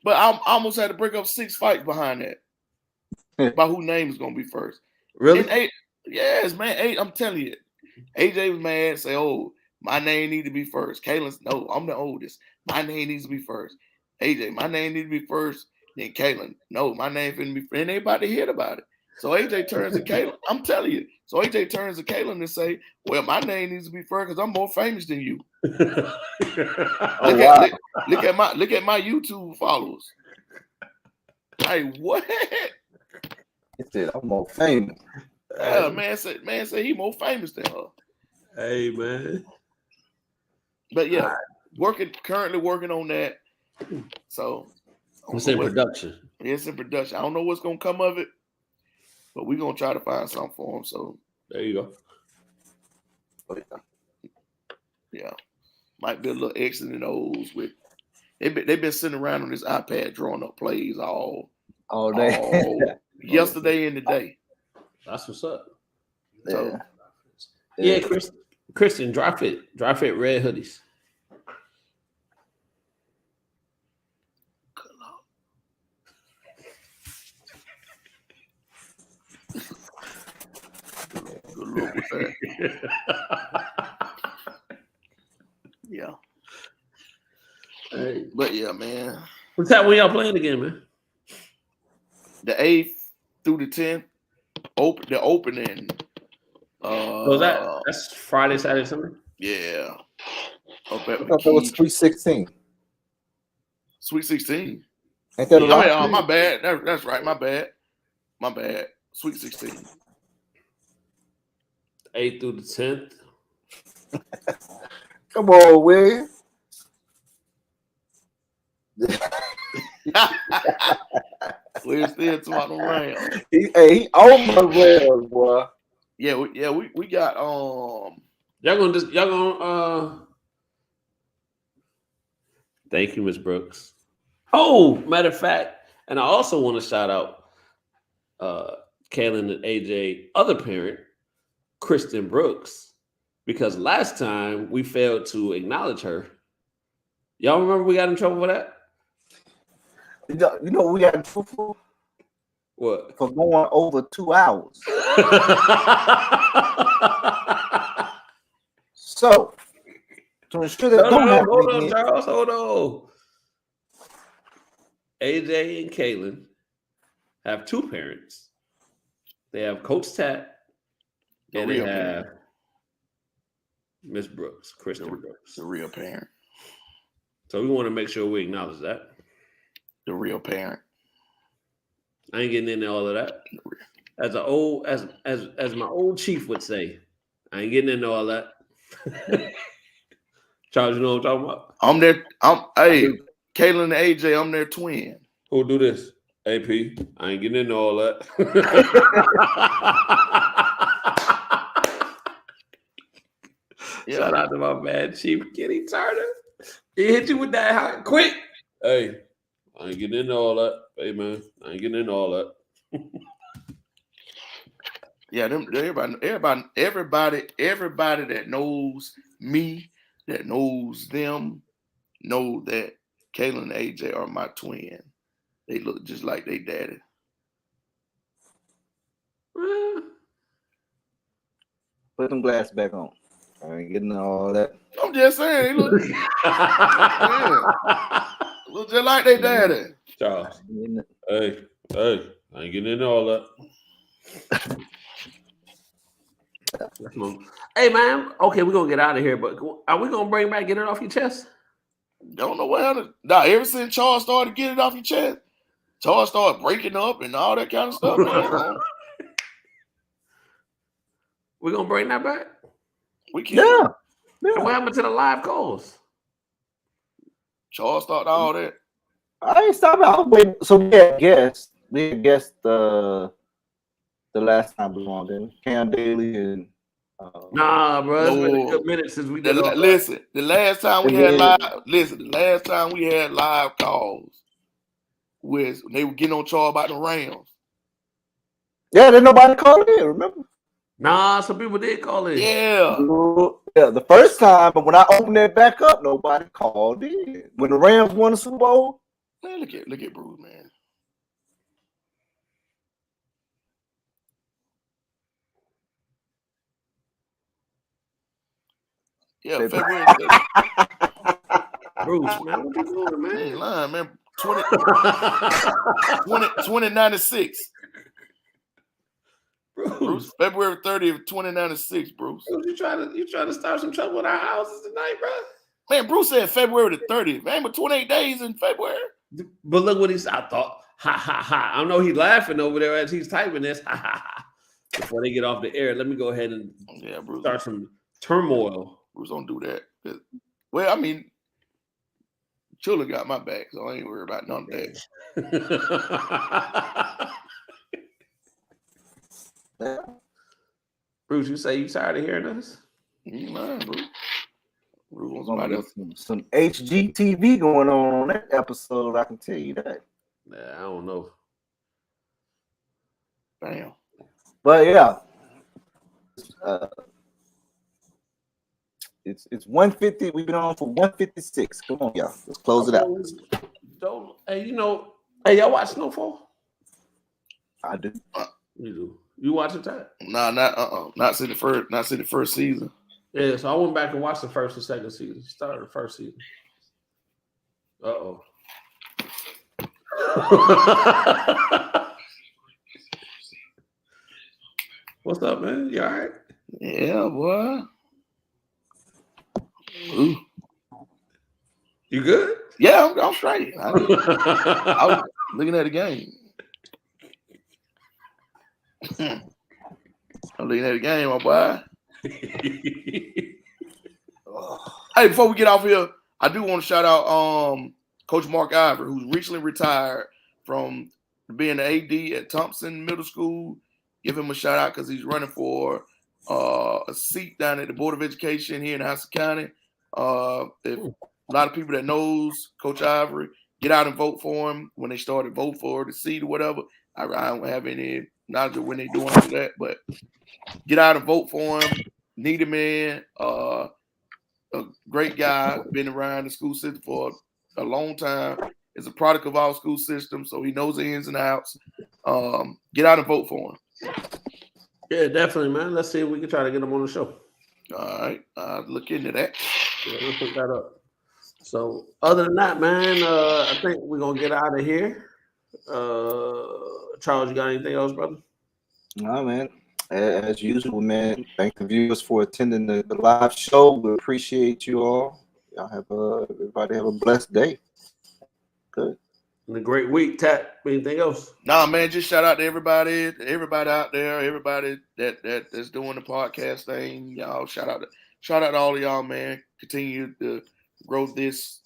Speaker 3: But I almost had to break up 6 fights behind that. About who name is going to be first.
Speaker 5: Really?
Speaker 3: Yes, man. I'm telling you. AJ was mad. Say, oh, My name need to be first. Kaylin's, no, I'm the oldest. My name needs to be first. AJ, my name need to be first. Then Kaylin, no, my name finna be. And everybody heard about it. So AJ turns to Kaylin. I'm telling you. So AJ turns to Kaylin and say, "Well, my name needs to be first because I'm more famous than you."
Speaker 2: Oh,
Speaker 3: look at my YouTube followers. Like what?
Speaker 2: He said, "I'm more famous."
Speaker 3: Yeah, man said he more famous than her.
Speaker 5: Hey, man.
Speaker 3: But yeah, currently working on that. So
Speaker 5: it's in production.
Speaker 3: It's in production. I don't know what's gonna come of it, but we're gonna try to find something for him. So
Speaker 5: there you go.
Speaker 3: Yeah, might be a little X's and O's with. They've been sitting around on this iPad drawing up plays all
Speaker 2: day,
Speaker 3: yesterday and today.
Speaker 5: That's what's up.
Speaker 3: So,
Speaker 5: yeah, Christian, dry fit red hoodies. Good luck with that. Yeah. Hey.
Speaker 3: But yeah, man.
Speaker 5: What's that when y'all playing again, man?
Speaker 3: The 8th through the 10th. The opening.
Speaker 5: That's Friday, Saturday, Sunday?
Speaker 3: Yeah.
Speaker 2: Up at that was Sweet 16.
Speaker 3: Sweet 16.
Speaker 2: Ain't that
Speaker 3: my bad. That's right. My bad. Sweet 16.
Speaker 5: 8th through the 10th.
Speaker 2: Come on, Will.
Speaker 3: We're still talking around.
Speaker 2: He on my rails, boy.
Speaker 3: Yeah, we got
Speaker 5: y'all gonna thank you, Miss Brooks. Oh, matter of fact, and I also want to shout out Kaylin and AJ other parent, Kristen Brooks, because last time we failed to acknowledge her. Y'all remember we got in trouble for that?
Speaker 2: You know what we got in trouble for?
Speaker 5: What?
Speaker 2: For going over 2 hours. So, to ensure that don't happen
Speaker 5: hold on,
Speaker 2: again.
Speaker 5: Charles, hold on. AJ and Kaylin have 2 parents. They have Coach Tat and they have Miss Brooks, Kristen Brooks.
Speaker 3: The real parent.
Speaker 5: So we want to make sure we acknowledge that.
Speaker 3: The real parent.
Speaker 5: I ain't getting into all of that. As my old chief would say, I ain't getting into all that. Charles, you know what I'm talking about?
Speaker 3: Kaylin and AJ, I'm their twin.
Speaker 5: Who'll do this? AP. I ain't getting into all that. Shout out to my man, Chief Kenny Turner. He hit you with that hot quick. Hey, I ain't getting into all that. Hey, man, I ain't getting into all that.
Speaker 3: Yeah, everybody that knows me, that knows them, know that Kaylin and AJ are my twin. They look just like they daddy.
Speaker 2: Put them glasses back on. I ain't getting all that.
Speaker 3: I'm just saying, they look, look just like they daddy.
Speaker 5: Charles. Hey, I ain't getting into all that. Hey, man. Okay, we're gonna get out of here, but are we gonna bring back Get It Off Your Chest?
Speaker 3: Don't know what happened. Nah, ever since Charles started getting it off your chest, Charles started breaking up and all that kind of stuff. Man.
Speaker 5: We're gonna bring that back?
Speaker 3: We can.
Speaker 2: Yeah.
Speaker 5: And what happened to the live calls?
Speaker 3: Charles started all that.
Speaker 2: I ain't stopping. I was waiting. So we had guests the last time we were on, Cam Daly and
Speaker 5: nah, bro. It's been a good minute since we did all
Speaker 3: listen, the last time we had live calls was when they were getting on Charles about the Rams.
Speaker 2: Yeah, didn't nobody call in, remember?
Speaker 5: Nah, some people did call in.
Speaker 3: Yeah.
Speaker 2: Yeah, the first time, but when I opened that back up, nobody called in. When the Rams won the Super Bowl.
Speaker 3: Man, look at Bruce, man. Yeah, February 30th.
Speaker 5: Bruce, man, what you doing, man?
Speaker 3: I ain't lying, man. 2096. Bruce, February 30th, 2096, Bruce.
Speaker 5: Bruce, you trying to start some trouble in our houses tonight, bro?
Speaker 3: Man, Bruce said February the 30th. Man, but 28 days in February.
Speaker 5: But look what he said. I thought, ha, ha, ha. I know he's laughing over there as he's typing this. Ha, ha, ha. Before they get off the air, let me go ahead and
Speaker 3: Bruce,
Speaker 5: start some turmoil.
Speaker 3: Bruce, don't do that. Well, I mean, Chilla got my back, so I ain't worried about none of
Speaker 5: that. Bruce, you say you tired of hearing us?
Speaker 3: Nah, Bruce.
Speaker 2: Some HGTV going on that episode, I can tell you that.
Speaker 5: Yeah, I don't know.
Speaker 3: Damn.
Speaker 2: But yeah. It's 150. We've been on for 156. Come on, y'all. Let's close it out.
Speaker 5: Hey, hey, y'all watch Snowfall?
Speaker 2: I do.
Speaker 5: You do. You watch it, Tad?
Speaker 3: Nah, not see the first season.
Speaker 5: Yeah, so I went back and watched the first and second season. Started the first season. Uh-oh. What's up, man? You all right?
Speaker 3: Yeah, boy. Ooh.
Speaker 5: You good?
Speaker 3: Yeah, I'm straight. I was looking at the game. I'm looking at the game, my boy. Hey, before we get off here, I do want to shout out Coach Mark Ivor, who's recently retired from being the AD at Thompson Middle School. Give him a shout out because he's running for a seat down at the Board of Education here in Hudson County. If a lot of people that knows Coach Ivory, get out and vote for him when they started vote for the seat or whatever. I don't have any knowledge of when they're doing all that, but get out and vote for him. Need a man, a great guy, been around the school system for a long time. Is a product of our school system, so he knows the ins and outs. Get out and vote for him.
Speaker 5: Yeah, definitely, man. Let's see if we can try to get him on the show.
Speaker 3: All right, I'll look into that.
Speaker 5: Yeah, we'll put that up. So, other than that, man, I think we're gonna get out of here. Charles, you got anything else, brother?
Speaker 2: No, man. As usual, man. Thank the viewers for attending the live show. We appreciate you all. Y'all everybody have a blessed day. Good.
Speaker 5: And a great week, Tat. Anything else?
Speaker 3: Nah, man, just shout out to everybody out there, everybody that's doing the podcast thing. Y'all shout out to all of y'all, man. Continue to grow this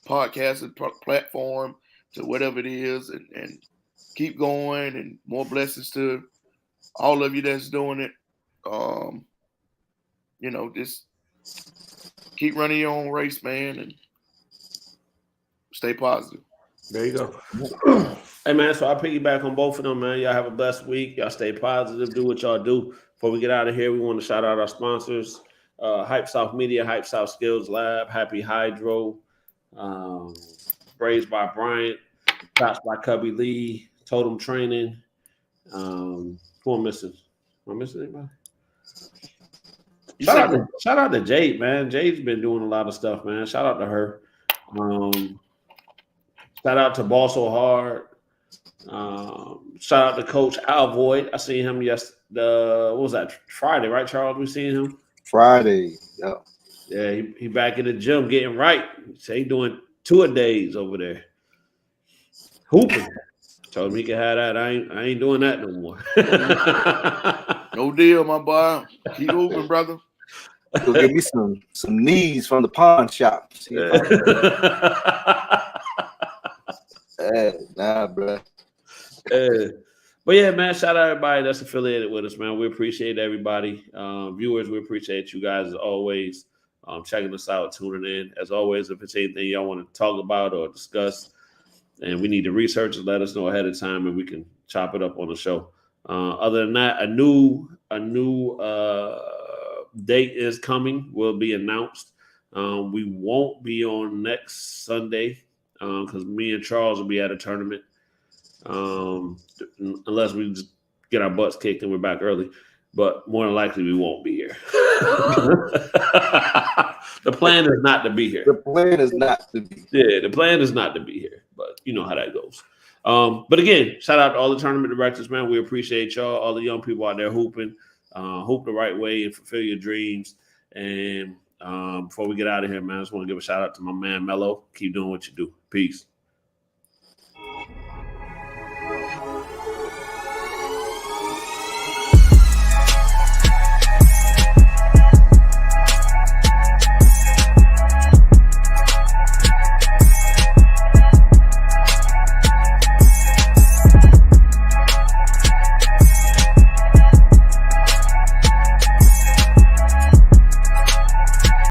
Speaker 3: podcast and platform to whatever it is, and keep going, and more blessings to all of you that's doing it. Just keep running your own race, man, and stay positive.
Speaker 5: There you go. Hey, man, so I piggyback on both of them, man. Y'all have a blessed week. Y'all stay positive. Do what y'all do. Before we get out of here, we want to shout out our sponsors, Hype South Media, Hype South Skills Lab, Happy Hydro, Braids by Bryant, Shots by Cubby Lee, Totem Training. Who am I missing? Am I missing anybody? Shout out to Jade, man. Jade's been doing a lot of stuff, man. Shout out to her. Shout out to Ball So Hard. Shout out to Coach Al Void. I seen him what was that? Friday, right, Charles? We seen him
Speaker 2: Friday. Yeah.
Speaker 5: Yeah, he back in the gym getting right. So he doing 2-a-days over there. Hooping. Told him he can have that. I ain't doing that no more.
Speaker 2: No deal, my boy. Keep moving, brother. Go get me some knees from the pawn shop. Nah, bro.
Speaker 5: But yeah, man, shout out everybody that's affiliated with us, man. We appreciate everybody. Viewers, we appreciate you guys as always. Checking us out, tuning in. As always, if it's anything y'all want to talk about or discuss, and we need to research it, let us know ahead of time, and we can chop it up on the show. Other than that, a new date is coming. Will be announced. We won't be on next Sunday because me and Charles will be at a tournament. Unless we just get our butts kicked and we're back early. but more than likely we won't be here. The plan is not to be here.
Speaker 2: The plan is not to be.
Speaker 5: Yeah, the plan is not to be here, but you know how that goes. But again, shout out to all the tournament directors, man. We appreciate y'all, all the young people out there hooping. Hoop the right way and fulfill your dreams. And before we get out of here, man, I just want to give a shout out to my man Mello. Keep doing what you do. Peace.